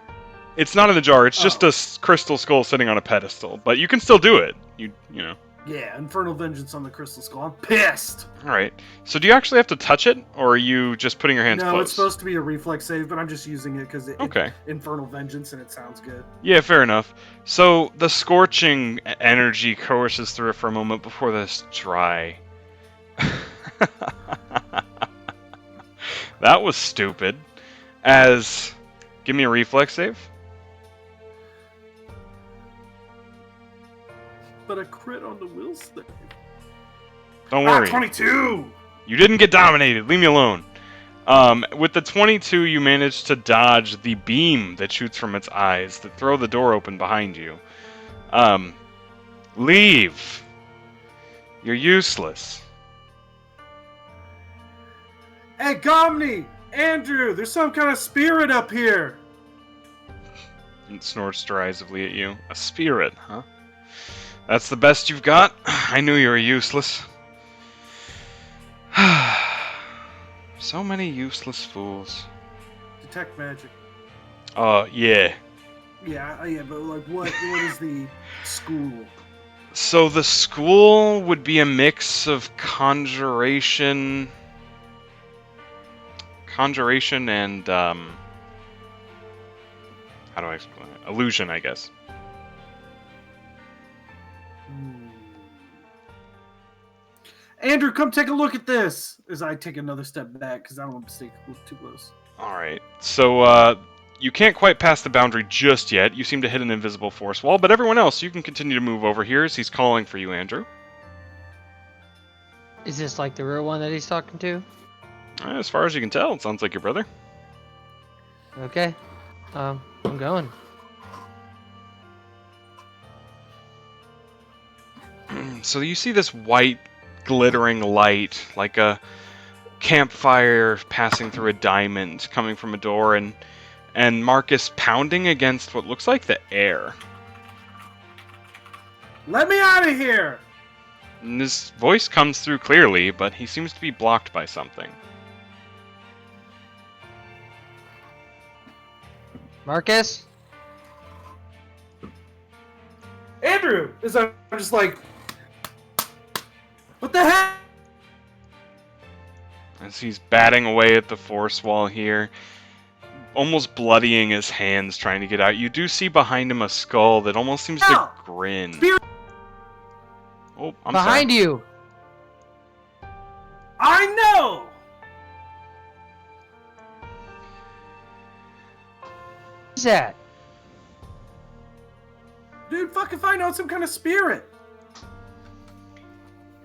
It's not in a jar. It's just Oh. a crystal skull sitting on a pedestal. But you can still do it. You know. Yeah, Infernal Vengeance on the Crystal Skull. I'm pissed! All right. So do you actually have to touch it, or are you just putting your hands No, close? it's supposed to be a reflex save, but I'm just using it because Okay. it's Infernal Vengeance and it sounds good. Yeah, fair enough. So the scorching energy courses through it for a moment before this dry. That was stupid. Give me a reflex save. But a crit on the will save. Don't worry. 22! You didn't get dominated. Leave me alone. With the 22, you managed to dodge the beam that shoots from its eyes that throw the door open behind you. Leave. You're useless. Hey, Gomni! Andrew, there's some kind of spirit up here! It snorts derisively at you. A spirit, huh? That's the best you've got? I knew you were useless. So many useless fools. Detect magic. Yeah. Yeah, but like, what is the school? So the school would be a mix of conjuration and, how do I explain it? Illusion, I guess. Andrew, come take a look at this! As I take another step back, because I don't want to stay too close. Alright, so, you can't quite pass the boundary just yet. You seem to hit an invisible force wall, but everyone else, you can continue to move over here as he's calling for you, Andrew. Is this like the real one that he's talking to? As far as you can tell, it sounds like your brother. Okay. I'm going. So you see this white, glittering light, like a campfire passing through a diamond, coming from a door, and Marcus pounding against what looks like the air. Let me out of here! And his voice comes through clearly, but he seems to be blocked by something. Marcus? Andrew! As I'm just like... What the heck? As he's batting away at the force wall here, almost bloodying his hands trying to get out. You do see behind him a skull that almost seems to Ow! grin. Spirit! Oh, I'm Behind sorry. you! I know! What's that? Dude, fucking find out some kind of spirit!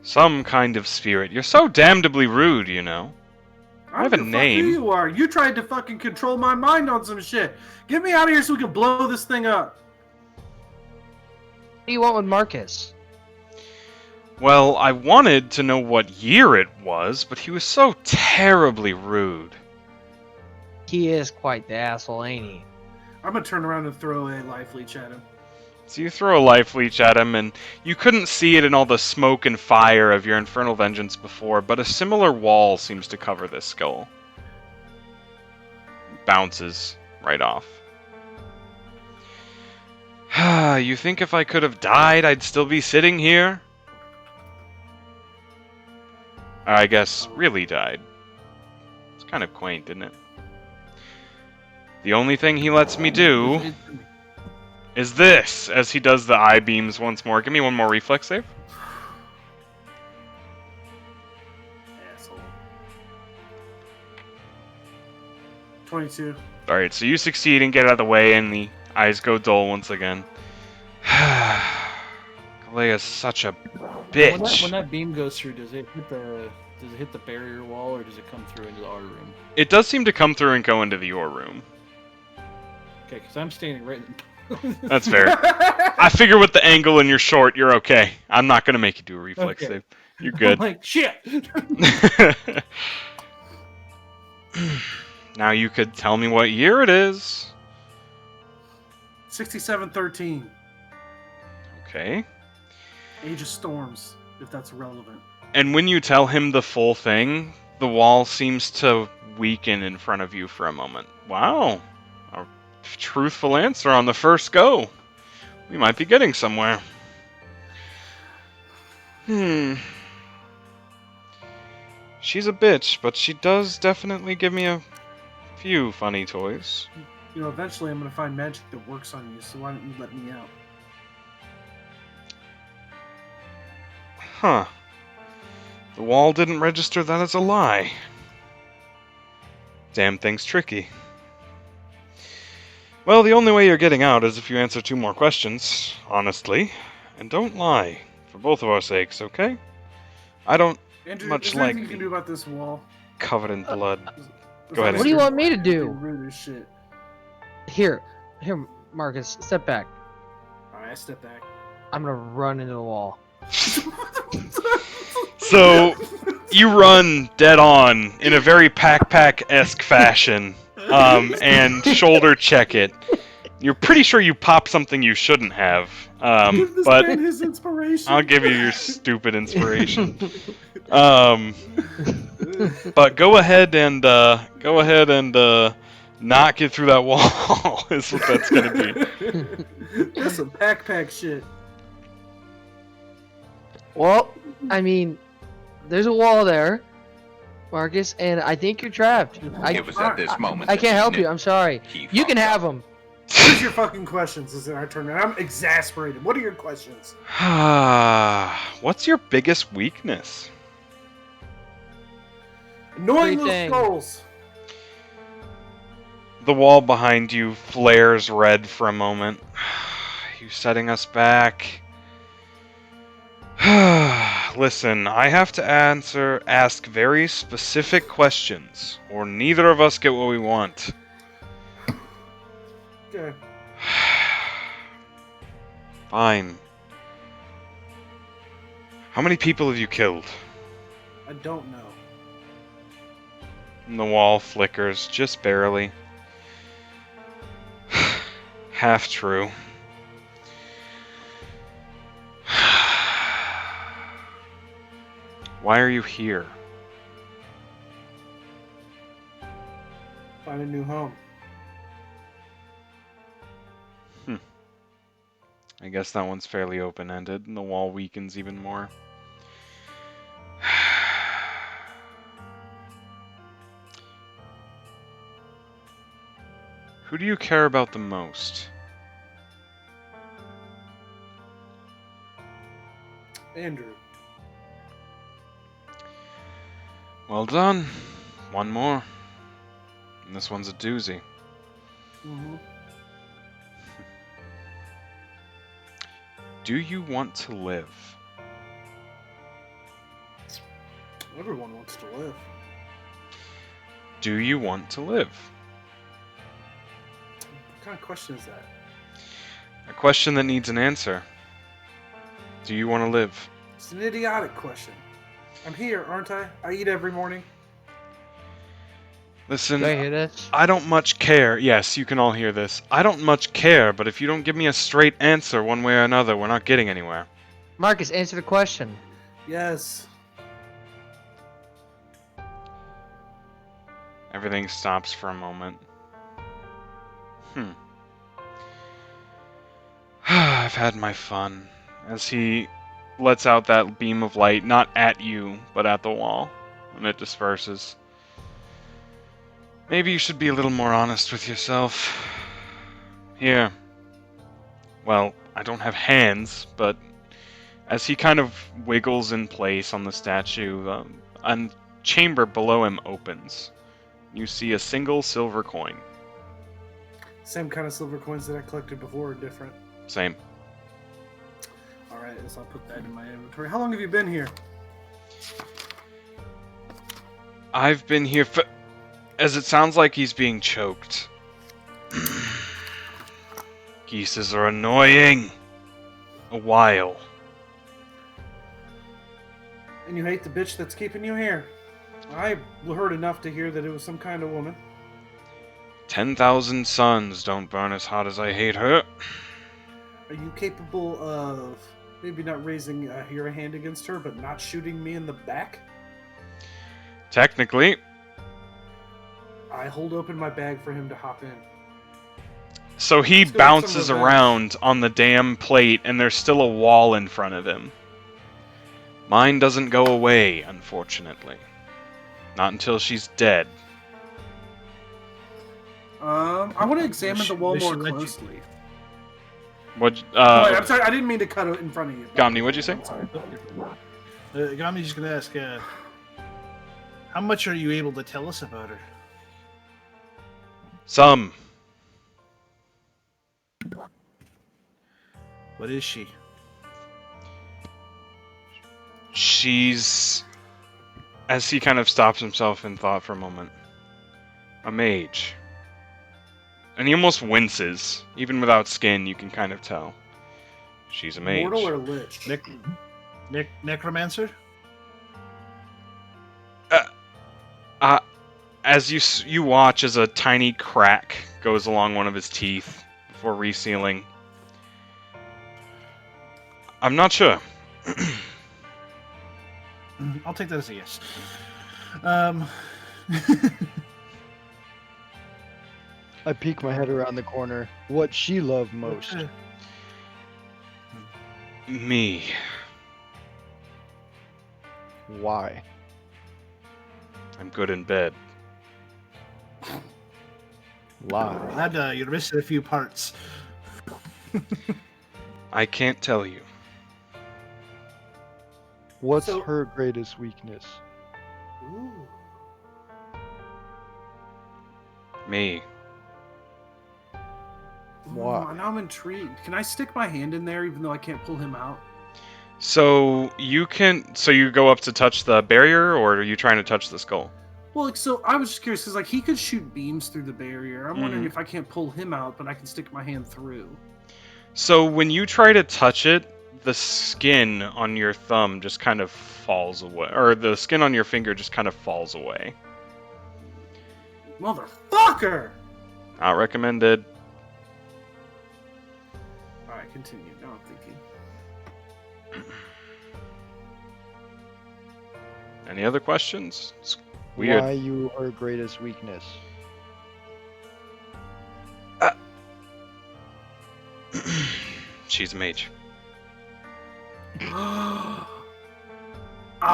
Some kind of spirit. You're so damnably rude, you know. I have a don't give name. Fuck who you are. You tried to fucking control my mind on some shit. Get me out of here so we can blow this thing up. What do you want with Marcus? Well, I wanted to know what year it was, but he was so terribly rude. He is quite the asshole, ain't he? I'm gonna turn around and throw a life leech at him. So you throw a life leech at him, and you couldn't see it in all the smoke and fire of your infernal vengeance before, but a similar wall seems to cover this skull. Bounces right off. You think if I could have died, I'd still be sitting here? I guess really died. It's kind of quaint, isn't it? The only thing he lets me do is this, as he does the eye beams once more. Give me one more reflex save. Asshole. 22. Alright, so you succeed and get out of the way, and the eyes go dull once again. Kalea's such a bitch. When that beam goes through, does it hit the barrier wall, or does it come through into our room? It does seem to come through and go into your room. Okay, because I'm standing right. That's fair. I figure with the angle and you're short, you're okay. I'm not gonna make you do a reflex Okay. save. You're I'm good. like shit. Now you could tell me what year it is. 6713. Okay. Age of Storms, if that's relevant. And when you tell him the full thing, the wall seems to weaken in front of you for a moment. Wow. A truthful answer on the first go. We might be getting somewhere. She's a bitch, but she does definitely give me a few funny toys. You know, eventually I'm going to find magic that works on you, so why don't you let me out? Huh. The wall didn't register that as a lie. Damn thing's tricky. Well, the only way you're getting out is if you answer 2 more questions, honestly. And don't lie, for both of our sakes, okay? I don't Andrew, much is there anything like you can do about this wall? covered in blood. As Go long ahead, as What do you you're want me to being do? rude as shit. Here, Marcus, step back. Alright, I step back. I'm gonna run into the wall. So, you run dead on in a very pack-esque fashion, and shoulder check it. You're pretty sure you popped something you shouldn't have, Give this but man his inspiration. I'll give you your stupid inspiration. But go ahead and not get through that wall is what that's gonna be. That's some pack shit. Well, I mean, there's a wall there, Marcus, and I think you're trapped. It was at this moment. I that can't he help knew you. I'm sorry. he You can fucked have up. them. What is your fucking questions? Is it our turn? I'm exasperated. What are your questions? What's your biggest weakness? Annoying little Everything. skulls. The wall behind you flares red for a moment. You setting us back. Listen, I have to ask very specific questions, or neither of us get what we want. Okay. Fine. How many people have you killed? I don't know. And the wall flickers, just barely. Half true. Why are you here? Find a new home. I guess that one's fairly open-ended, and the wall weakens even more. Who do you care about the most? Andrew. Well done. One more. And this one's a doozy. Mm-hmm. Do you want to live? Everyone wants to live. Do you want to live? What kind of question is that? A question that needs an answer. Do you want to live? It's an idiotic question. I'm here, aren't I? I eat every morning. Listen, Do I hear this? I don't much care. Yes, you can all hear this. I don't much care, but if you don't give me a straight answer one way or another, we're not getting anywhere. Marcus, answer the question. Yes. Everything stops for a moment. I've had my fun. As he lets out that beam of light, not at you, but at the wall, and it disperses. Maybe you should be a little more honest with yourself. Here. Well, I don't have hands, but as he kind of wiggles in place on the statue, a chamber below him opens. You see a single silver coin. Same kind of silver coins that I collected before, or different? Same. All right, so I'll put that in my inventory. How long have you been here? I've been here for... As it sounds like he's being choked. Geeses are annoying. A while. And you hate the bitch that's keeping you here. I heard enough to hear that it was some kind of woman. 10,000 suns don't burn as hot as I hate her. Are you capable of maybe not raising your hand against her, but not shooting me in the back? Technically. I hold open my bag for him to hop in. So he Let's go get some bounces revenge. around on the damn plate, and there's still a wall in front of him. Mine doesn't go away, unfortunately. Not until she's dead. I want to examine the wall They should more let you- closely. What? Oh, wait, I'm sorry, I didn't mean to cut it in front of you. Gomni, what'd you say? I'm sorry. Gami's just gonna ask, how much are you able to tell us about her? Some. What is she? She's... As he kind of stops himself in thought for a moment. A mage. And he almost winces. Even without skin, you can kind of tell. She's a mage. Mortal or lich? Necromancer? As you watch as a tiny crack goes along one of his teeth before resealing. I'm not sure. I'll take that as a yes. I peek my head around the corner. What she loved most. Me. Why? I'm good in bed. Lie. Glad you're missing a few parts. I can't tell you. What's So- her greatest weakness? Ooh. Me. Why? Now I'm intrigued. Can I stick my hand in there even though I can't pull him out? So you go up to touch the barrier, or are you trying to touch the skull? Well, so I was just curious because like he could shoot beams through the barrier. I'm wondering Mhm. if I can't pull him out, but I can stick my hand through. So when you try to touch it, the skin on your thumb just kind of falls away, or the skin on your finger just kind of falls away. Motherfucker! Not recommended. All right, continue. Now I'm thinking. Any other questions? It's weird. Why you her greatest weakness? She's a mage. Out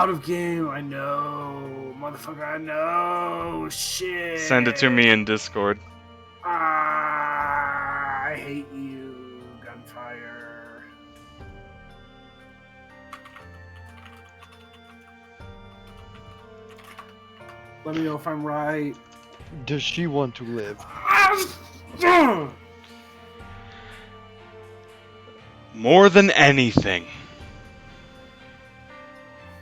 of game. I know, motherfucker. I know. Shit. Send it to me in Discord. I hate you, Gunfire. Let me know if I'm right. Does she want to live? More than anything.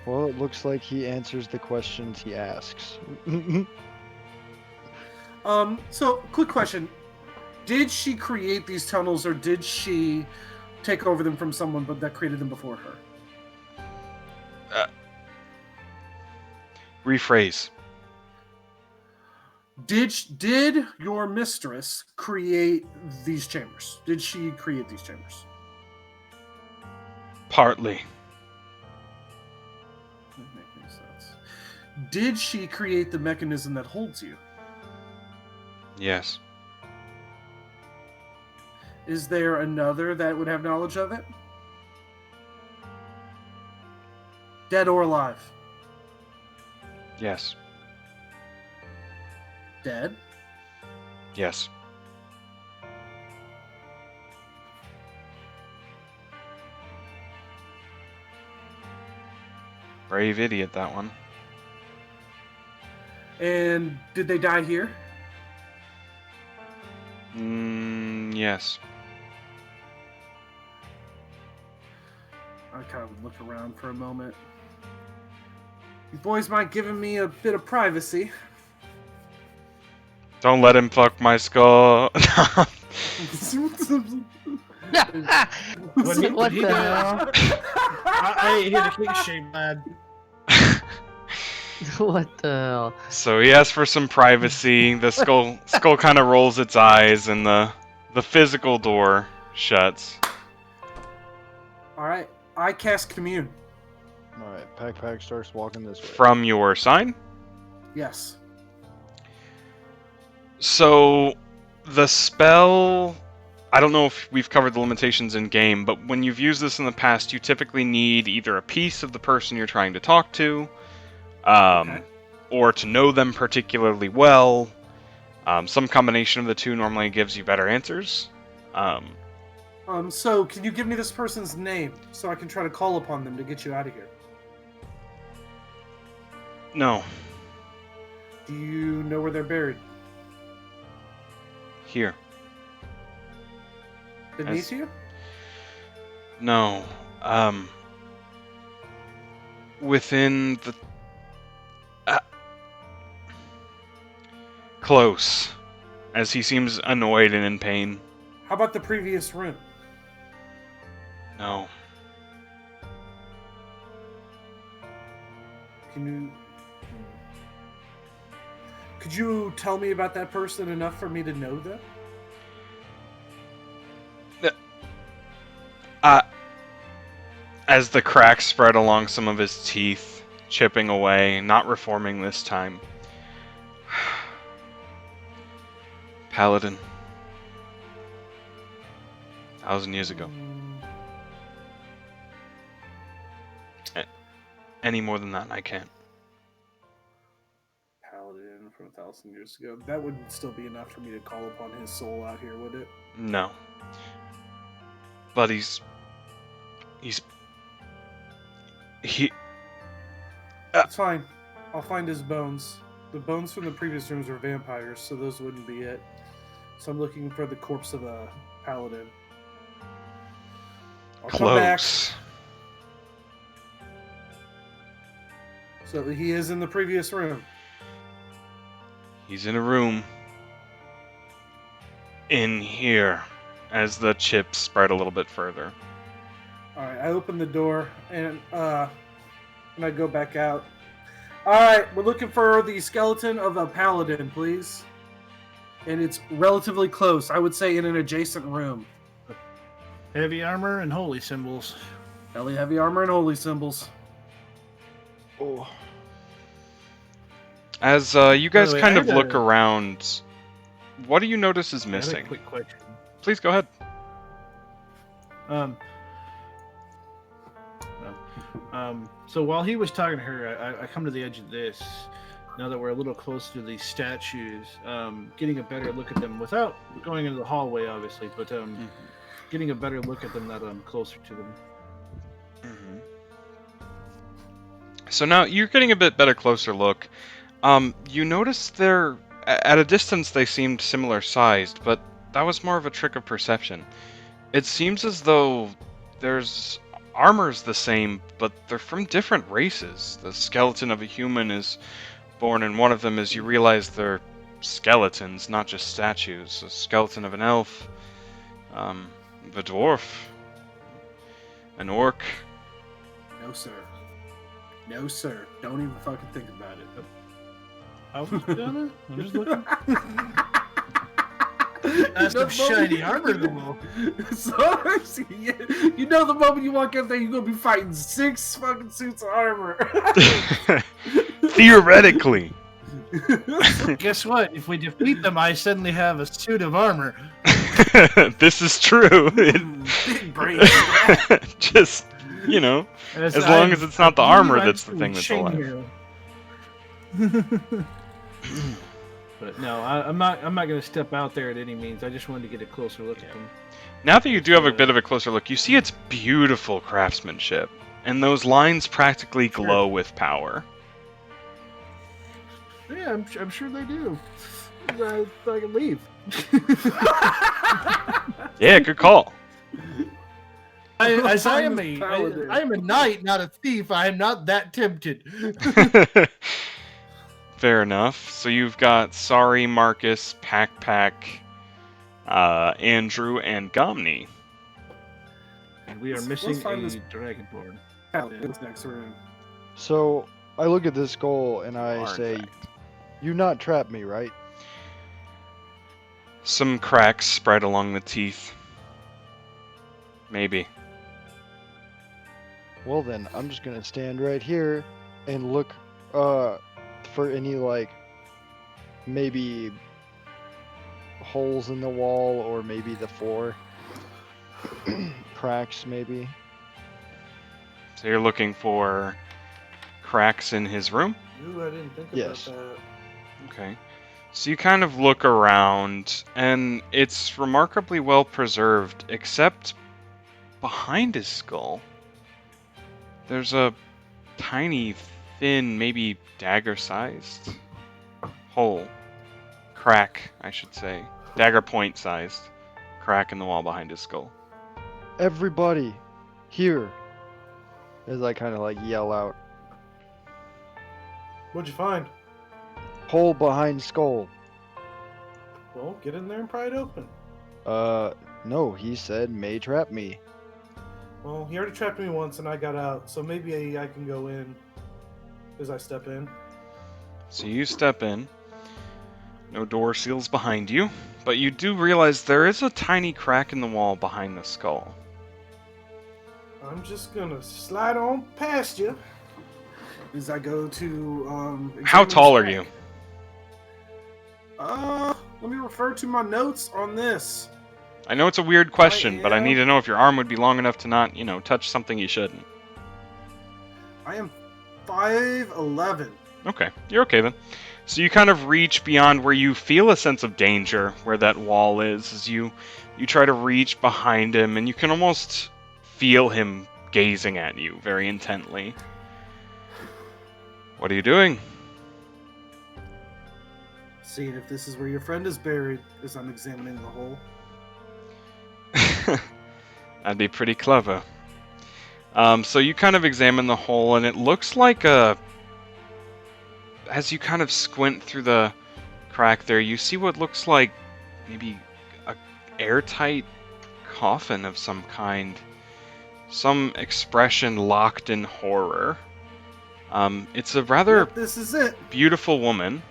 Well, it looks like he answers the questions he asks. So quick question. Did she create these tunnels or did she take over them from someone but that created them before her? Rephrase. Did your mistress create these chambers? Did she create these chambers? Partly. Doesn't make any sense. Did she create the mechanism that holds you? Yes. Is there another that would have knowledge of it? Dead or alive? Yes. Dead? Yes. Brave idiot, that one. And did they die here? Yes. I kind of look around for a moment. You boys mind giving me a bit of privacy? Don't let him fuck my skull. What What he the do? hell? I ain't here to kick shame, lad. What the hell? So he asks for some privacy. The skull kind of rolls its eyes, and the physical door shuts. Alright, I cast Commune. Alright, Pack starts walking this way. From your sign. Yes. So the spell, I don't know if we've covered the limitations in game, but when you've used this in the past, you typically need either a piece of the person you're trying to talk to, Okay. or to know them particularly well. Some combination of the two normally gives you better answers. So can you give me this person's name so I can try to call upon them to get you out of here? No, Do you know where they're buried? here. Beneath you? No. Within the... close. As he seems annoyed and in pain. How about the previous room? No. Can you... Could you tell me about that person enough for me to know them? As the cracks spread along some of his teeth, chipping away, not reforming this time. Paladin. 1,000 years ago. Any more than that, I can't. Paladin from 1,000 years ago. That would still be enough for me to call upon his soul out here, would it? No. But he... It's fine. I'll find his bones. The bones from the previous rooms were vampires, so those wouldn't be it. So I'm looking for the corpse of a paladin. I'll come back. Close. So he is in the previous room. He's in a room. In here. As the chips spread a little bit further. Alright, I open the door and I go back out. Alright, we're looking for the skeleton of a paladin, please. And it's relatively close. I would say in an adjacent room. Heavy armor and holy symbols. Heavy armor and holy symbols. Oh. As you guys way, kind I of had look a- around, what do you notice is I have a missing? quick question. Please go ahead. So while he was talking to her, I come to the edge of this. Now that we're a little closer to these statues, getting a better look at them without going into the hallway, obviously, but getting a better look at them now that I'm closer to them. So now you're getting a bit better, closer look. You notice they're at a distance they seemed similar sized, but that was more of a trick of perception. It seems as though there's armor's the same, but they're from different races. The skeleton of a human is born in one of them, as you realize they're skeletons, not just statues. A skeleton of an elf, a dwarf, an orc. No, sir. No, sir. Don't even fucking think about it. I was gonna. I'm just looking. That's some shiny armor, though. So, you know the moment you walk in there, you're gonna be fighting 6 fucking suits of armor. Theoretically. Guess what? If we defeat them, I suddenly have a suit of armor. This is true. Big brain. Just, you know, as long as it's not the armor that's the thing that's alive. But no, I'm not going to step out there at any means. I just wanted to get a closer look at them. Now that you do have a bit of a closer look, you see its beautiful craftsmanship. and those lines practically glow with power. Yeah, I'm sure they do. I can leave. Yeah, good call. I Find am this paladin. I am a knight, not a thief. I am not that tempted. Fair enough. So you've got Sorry, Marcus, Pack, Andrew, and Gomni. And we are Let's missing find a this- dragonborn. Paladin's next room. So I look at this skull and I Are, in say, fact. "You not trap me, right?" Some cracks spread along the teeth. Maybe. Well then, I'm just gonna stand right here and look for any like maybe holes in the wall or maybe the floor. Cracks maybe. So you're looking for cracks in his room? Ooh, I didn't think Yes. about that. Okay. So you kind of look around, and it's remarkably well preserved, except behind his skull. There's a tiny, thin, maybe dagger-sized hole. Crack, I should say. Dagger point-sized crack in the wall behind his skull. Everybody, here. As I kind of like yell out, What'd you find? hole behind skull. Well, get in there and pry it open. No, he said may trap me. Well, he already trapped me once and I got out, so maybe I can go in as I step in. So you step in. No door seals behind you, but you do realize there is a tiny crack in the wall behind the skull. I'm just gonna slide on past you as I go to How examine tall this are you? crack. Let me refer to my notes on this. I know it's a weird question, but I am- need to know if your arm would be long enough to not, touch something you shouldn't. I am 5'11". Okay, you're okay then. So you kind of reach beyond where you feel a sense of danger, where that wall is, as you try to reach behind him, and you can almost feel him gazing at you very intently. What are you doing? Seeing if this is where your friend is buried as I'm examining the hole. That'd be pretty clever. So you kind of examine the hole, and it looks like as you kind of squint through the crack there, you see what looks like maybe a airtight coffin of some kind. Some expression locked in horror. It's a rather Yep, this is it. beautiful woman.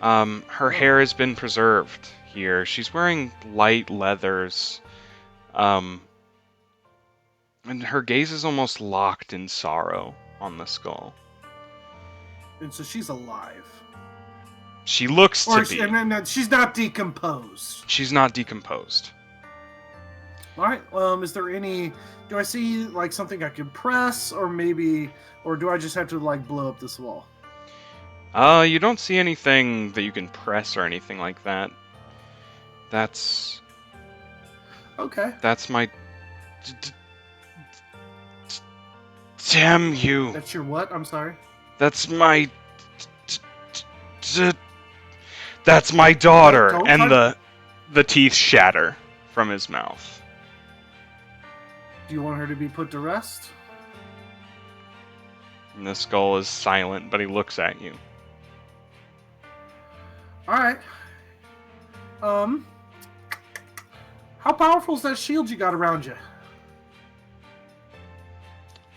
Her hair has been preserved here. She's wearing light leathers. And her gaze is almost locked in sorrow on the skull. And so she's alive. She looks Or to be. no, she's not decomposed. She's not decomposed. All right. Is there any? Do I see like something I can press, or maybe, or do I just have to like blow up this wall? You don't see anything that you can press or anything like that. That's Okay. my. Damn you! That's your what? I'm sorry. That's my. That's my daughter! Don't And touch- the teeth shatter from his mouth. Do you want her to be put to rest? And the skull is silent, but he looks at you. All right. How powerful is that shield you got around you?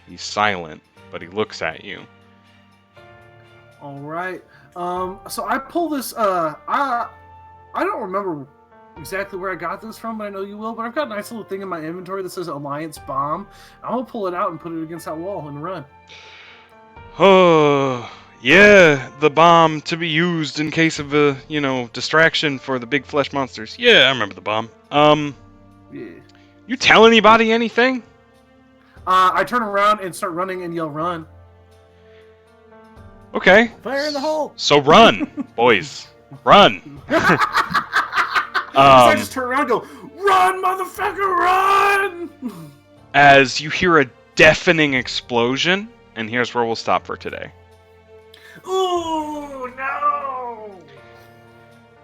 He's silent, but he looks at you. All right. So I pull this. I don't remember exactly where I got this from, but I know you will. But I've got a nice little thing in my inventory that says Alliance Bomb. I'm gonna pull it out and put it against that wall and run. Oh, yeah, the bomb to be used in case of a, distraction for the big flesh monsters. Yeah, I remember the bomb. Yeah. You tell anybody anything? I turn around and start running and yell, "Run!" Okay. Fire in the hole. So run, boys. Run. So I just turn around and go, "Run, motherfucker, run!" As you hear a deafening explosion, and here's where we'll stop for today. Ooh, no!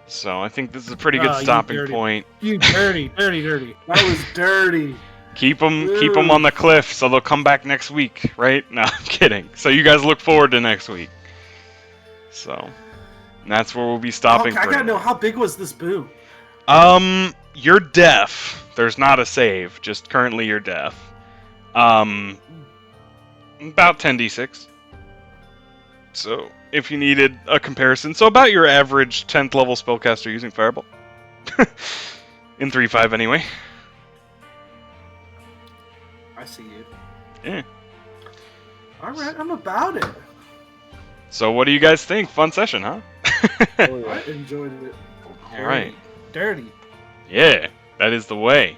So I think this is a pretty good stopping point. You dirty. That was dirty. Keep them on the cliff so they'll come back next week, right? No, I'm kidding. So you guys look forward to next week. So, and that's where we'll be stopping. I gotta know, how big was this boom? You're deaf. There's not a save. Just currently you're deaf. About 10d6. So, if you needed a comparison, so about your average 10th level spellcaster using Fireball. In 3.5 anyway. I see you. Yeah. Alright, I'm about it. So what do you guys think? Fun session, huh? I enjoyed it. Alright. Dirty. Yeah, that is the way.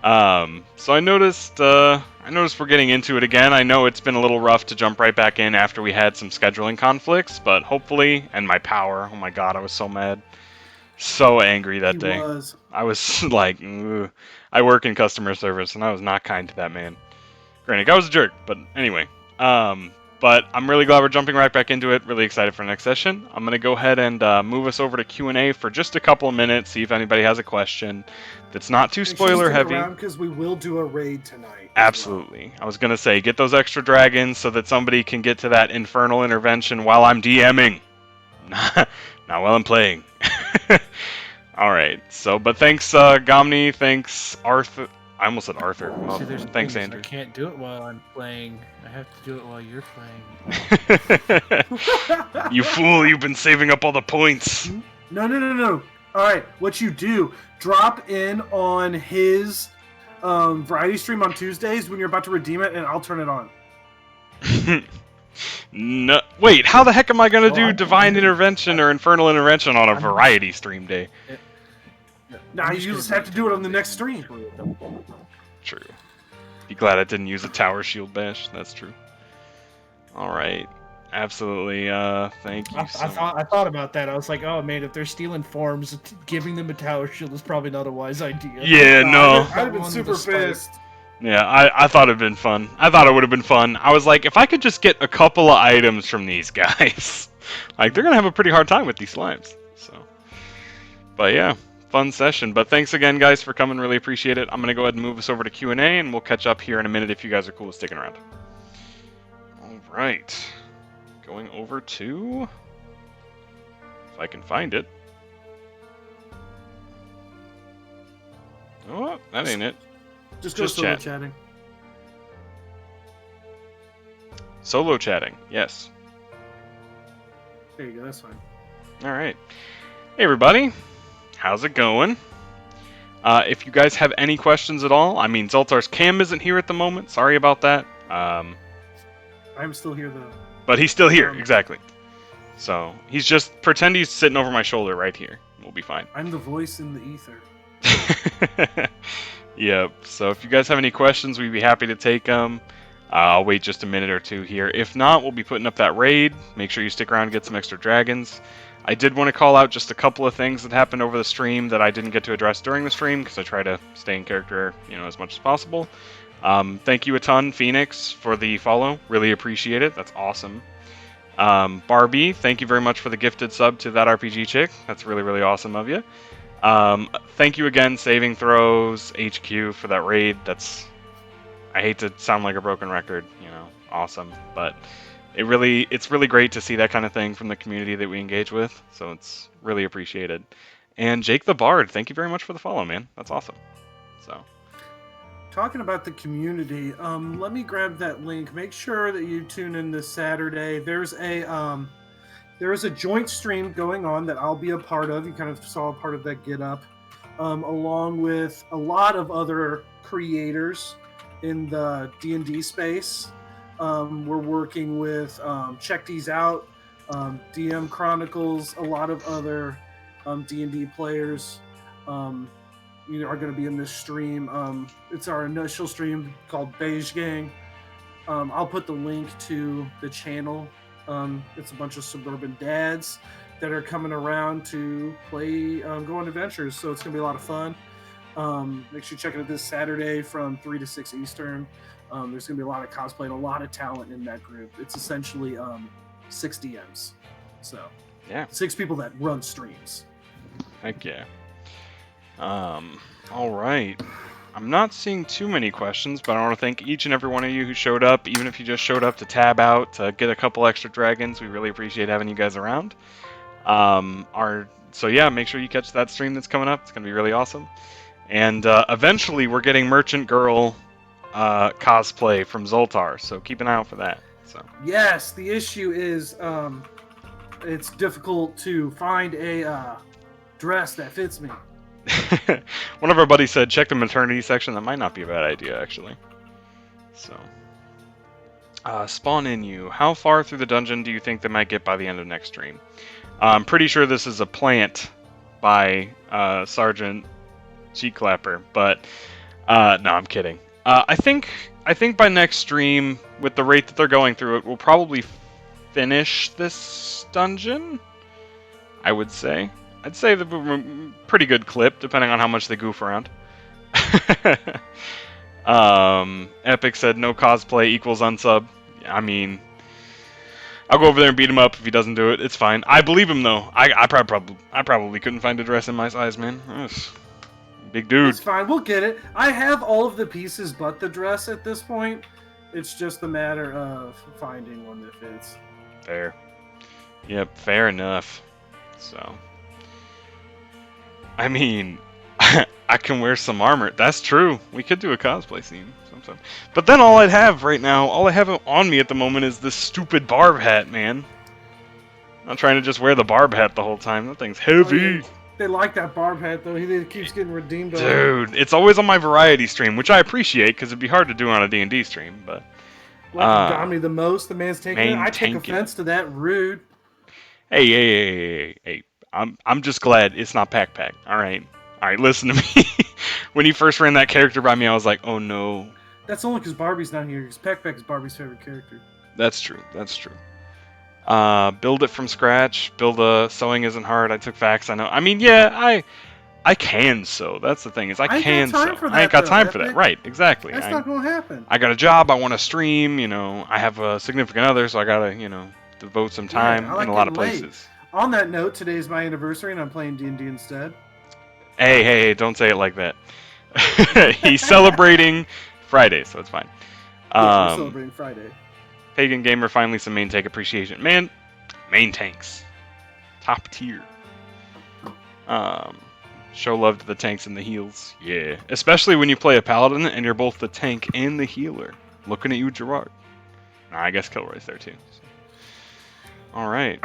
So I noticed we're getting into it again. I know it's been a little rough to jump right back in after we had some scheduling conflicts, but hopefully, and my power, oh my god, I was so mad. So angry that day. I was like, ugh. I work in customer service, and I was not kind to that man. Granted, I was a jerk, but anyway. But I'm really glad we're jumping right back into it. Really excited for the next session. I'm going to go ahead and move us over to Q&A for just a couple of minutes, see if anybody has a question that's not too spoiler heavy. Because we will do a raid tonight. Absolutely. Well. I was going to say, get those extra dragons so that somebody can get to that infernal intervention while I'm DMing. Not while I'm playing. Alright, so, but thanks, Gomni, thanks, Arthur. I almost said Arthur. Oh, See, thanks, Andrew. I can't do it while I'm playing. I have to do it while you're playing. You fool, you've been saving up all the points. No. Alright, what you do, drop in on his variety stream on Tuesdays when you're about to redeem it, and I'll turn it on. No, wait, how the heck am I going to do Divine Intervention or Infernal Intervention on a variety stream day? Now you just have to do it on the next stream. True. Be glad I didn't use a Tower Shield Bash. That's true. Alright. Absolutely. Thank you so much. I thought about that. I was like, oh man, if they're stealing forms, giving them a Tower Shield is probably not a wise idea. Yeah, no. I'd have been super pissed. Yeah, I thought it'd been fun. I thought it would have been fun. I was like, if I could just get a couple of items from these guys, like, they're gonna have a pretty hard time with these slimes. So, but yeah, fun session. But thanks again, guys, for coming. Really appreciate it. I'm gonna go ahead and move us over to Q&A, and we'll catch up here in a minute if you guys are cool with sticking around. All right, going over to, if I can find it. Oh, that ain't it. Just go solo chatting. Solo chatting, yes. There you go, that's fine. Alright. Hey everybody, how's it going? If you guys have any questions at all, I mean, Zoltar's cam isn't here at the moment, sorry about that. I'm still here though. But he's still here, exactly. So, he's just, pretend he's sitting over my shoulder right here. We'll be fine. I'm the voice in the ether. Yep, so if you guys have any questions, we'd be happy to take them. I'll wait just a minute or two here. If not, we'll be putting up that raid. Make sure you stick around and get some extra dragons. I did want to call out just a couple of things that happened over the stream that I didn't get to address during the stream, because I try to stay in character, as much as possible. Thank you a ton, Phoenix, for the follow. Really appreciate it. That's awesome. Barbie, thank you very much for the gifted sub to that RPG chick. That's really, really awesome of you. Thank you again, Saving Throws, HQ, for that raid. I hate to sound like a broken record, awesome, but it's really great to see that kind of thing from the community that we engage with, so it's really appreciated. And Jake the Bard, thank you very much for the follow, man. That's awesome. So, talking about the community, let me grab that link. Make sure that you tune in this Saturday. There is a joint stream going on that I'll be a part of. You kind of saw a part of that get up, along with a lot of other creators in the D&D space. We're working with Check These Out, DM Chronicles, a lot of other D&D players are going to be in this stream. It's our initial stream called Beige Gang. I'll put the link to the channel. It's a bunch of suburban dads that are coming around to play, go on adventures, so it's going to be a lot of fun. Make sure you check it out this Saturday from 3 to 6 Eastern. There's going to be a lot of cosplay and a lot of talent in that group. It's essentially 6 DMs. So, Yeah. 6 people that run streams. Heck yeah. All right. I'm not seeing too many questions, but I want to thank each and every one of you who showed up, even if you just showed up to tab out to get a couple extra dragons. We really appreciate having you guys around. So yeah, make sure you catch that stream that's coming up. It's gonna be really awesome. And eventually, we're getting Merchant Girl cosplay from Zoltar, so keep an eye out for that. So Yes, the issue is it's difficult to find a dress that fits me. one of our buddies said check the maternity section. That might not be a bad idea, actually. So spawn in you. How far through the dungeon do you think they might get by the end of next stream? I'm pretty sure this is a plant by Sergeant Cheek Clapper, but no, I'm kidding. I think by next stream, with the rate that they're going through it, we'll probably finish this dungeon. I would say. I'd say that we're a pretty good clip, depending on how much they goof around. Epic said no cosplay equals unsub. I mean, I'll go over there and beat him up if he doesn't do it. It's fine. I believe him though. I probably couldn't find a dress in my size, man. Ugh. Big dude. It's fine. We'll get it. I have all of the pieces but the dress at this point. It's just a matter of finding one that fits. Fair. Yep, fair enough. So, I mean, I can wear some armor. That's true. We could do a cosplay scene sometime. But then all I have on me at the moment is this stupid barb hat, man. I'm not trying to just wear the barb hat the whole time. That thing's heavy. Oh, yeah. They like that barb hat though. He keeps getting redeemed. Dude, it's always on my variety stream, which I appreciate because it'd be hard to do on a D&D stream. But like he got me the most. The man's taking it. I take tanking. offense to that. Rude. Hey. I'm just glad it's not Pack. All right, listen to me. When you first ran that character by me, I was like, oh no. That's only because Barbie's not here. Because Pack is Barbie's favorite character. That's true. Build it from scratch. Sewing isn't hard. I took facts. I know. I mean, yeah, I can sew. That's the thing is I can sew. I ain't got time for that. Right, exactly. That's not gonna happen. I got a job. I want to stream. I have a significant other, so I gotta devote some time in a lot of places. On that note, today is my anniversary, and I'm playing D&D instead. Hey, don't say it like that. He's celebrating Friday, so it's fine. I'm celebrating Friday. Pagan Gamer, finally some main tank appreciation. Man, main tanks. Top tier. Show love to the tanks and the heals. Yeah. Especially when you play a paladin and you're both the tank and the healer. Looking at you, Gerard. Nah, I guess Kilroy's there too. So. Alright.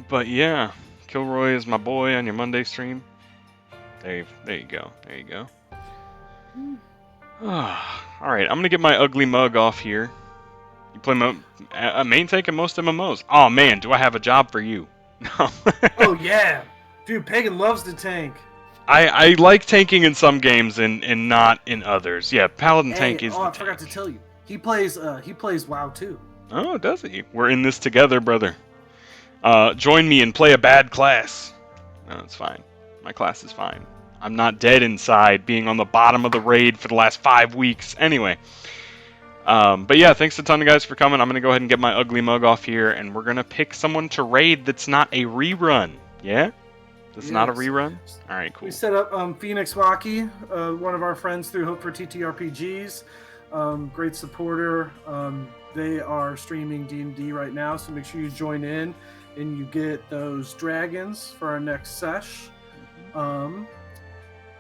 But yeah, Kilroy is my boy on your Monday stream. There you go. Alright, I'm gonna get my ugly mug off here. You play a main tank in most MMOs. Oh man, do I have a job for you? No. Oh yeah, dude, Pagan loves to tank. I like tanking in some games and not in others. Yeah, Paladin tank is. I forgot to tell you, he plays WoW too. Oh, does he? We're in this together, brother. Join me and play a bad class. No, it's fine. My class is fine. I'm not dead inside, being on the bottom of the raid for the last 5 weeks. Anyway. But yeah, thanks a ton of guys for coming. I'm going to go ahead and get my ugly mug off here, and we're going to pick someone to raid that's not a rerun. Yeah? That's not a rerun? Alright, cool. We set up Phoenix Waki, one of our friends through Hope for TTRPGs. Great supporter. They are streaming D&D right now, so make sure you join in and you get those dragons for our next sesh.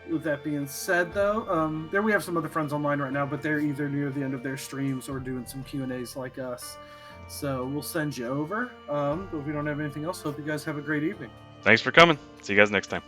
With that being said, though, there we have some other friends online right now, but they're either near the end of their streams or doing some Q&As like us. So we'll send you over. But if we don't have anything else, hope you guys have a great evening. Thanks for coming. See you guys next time.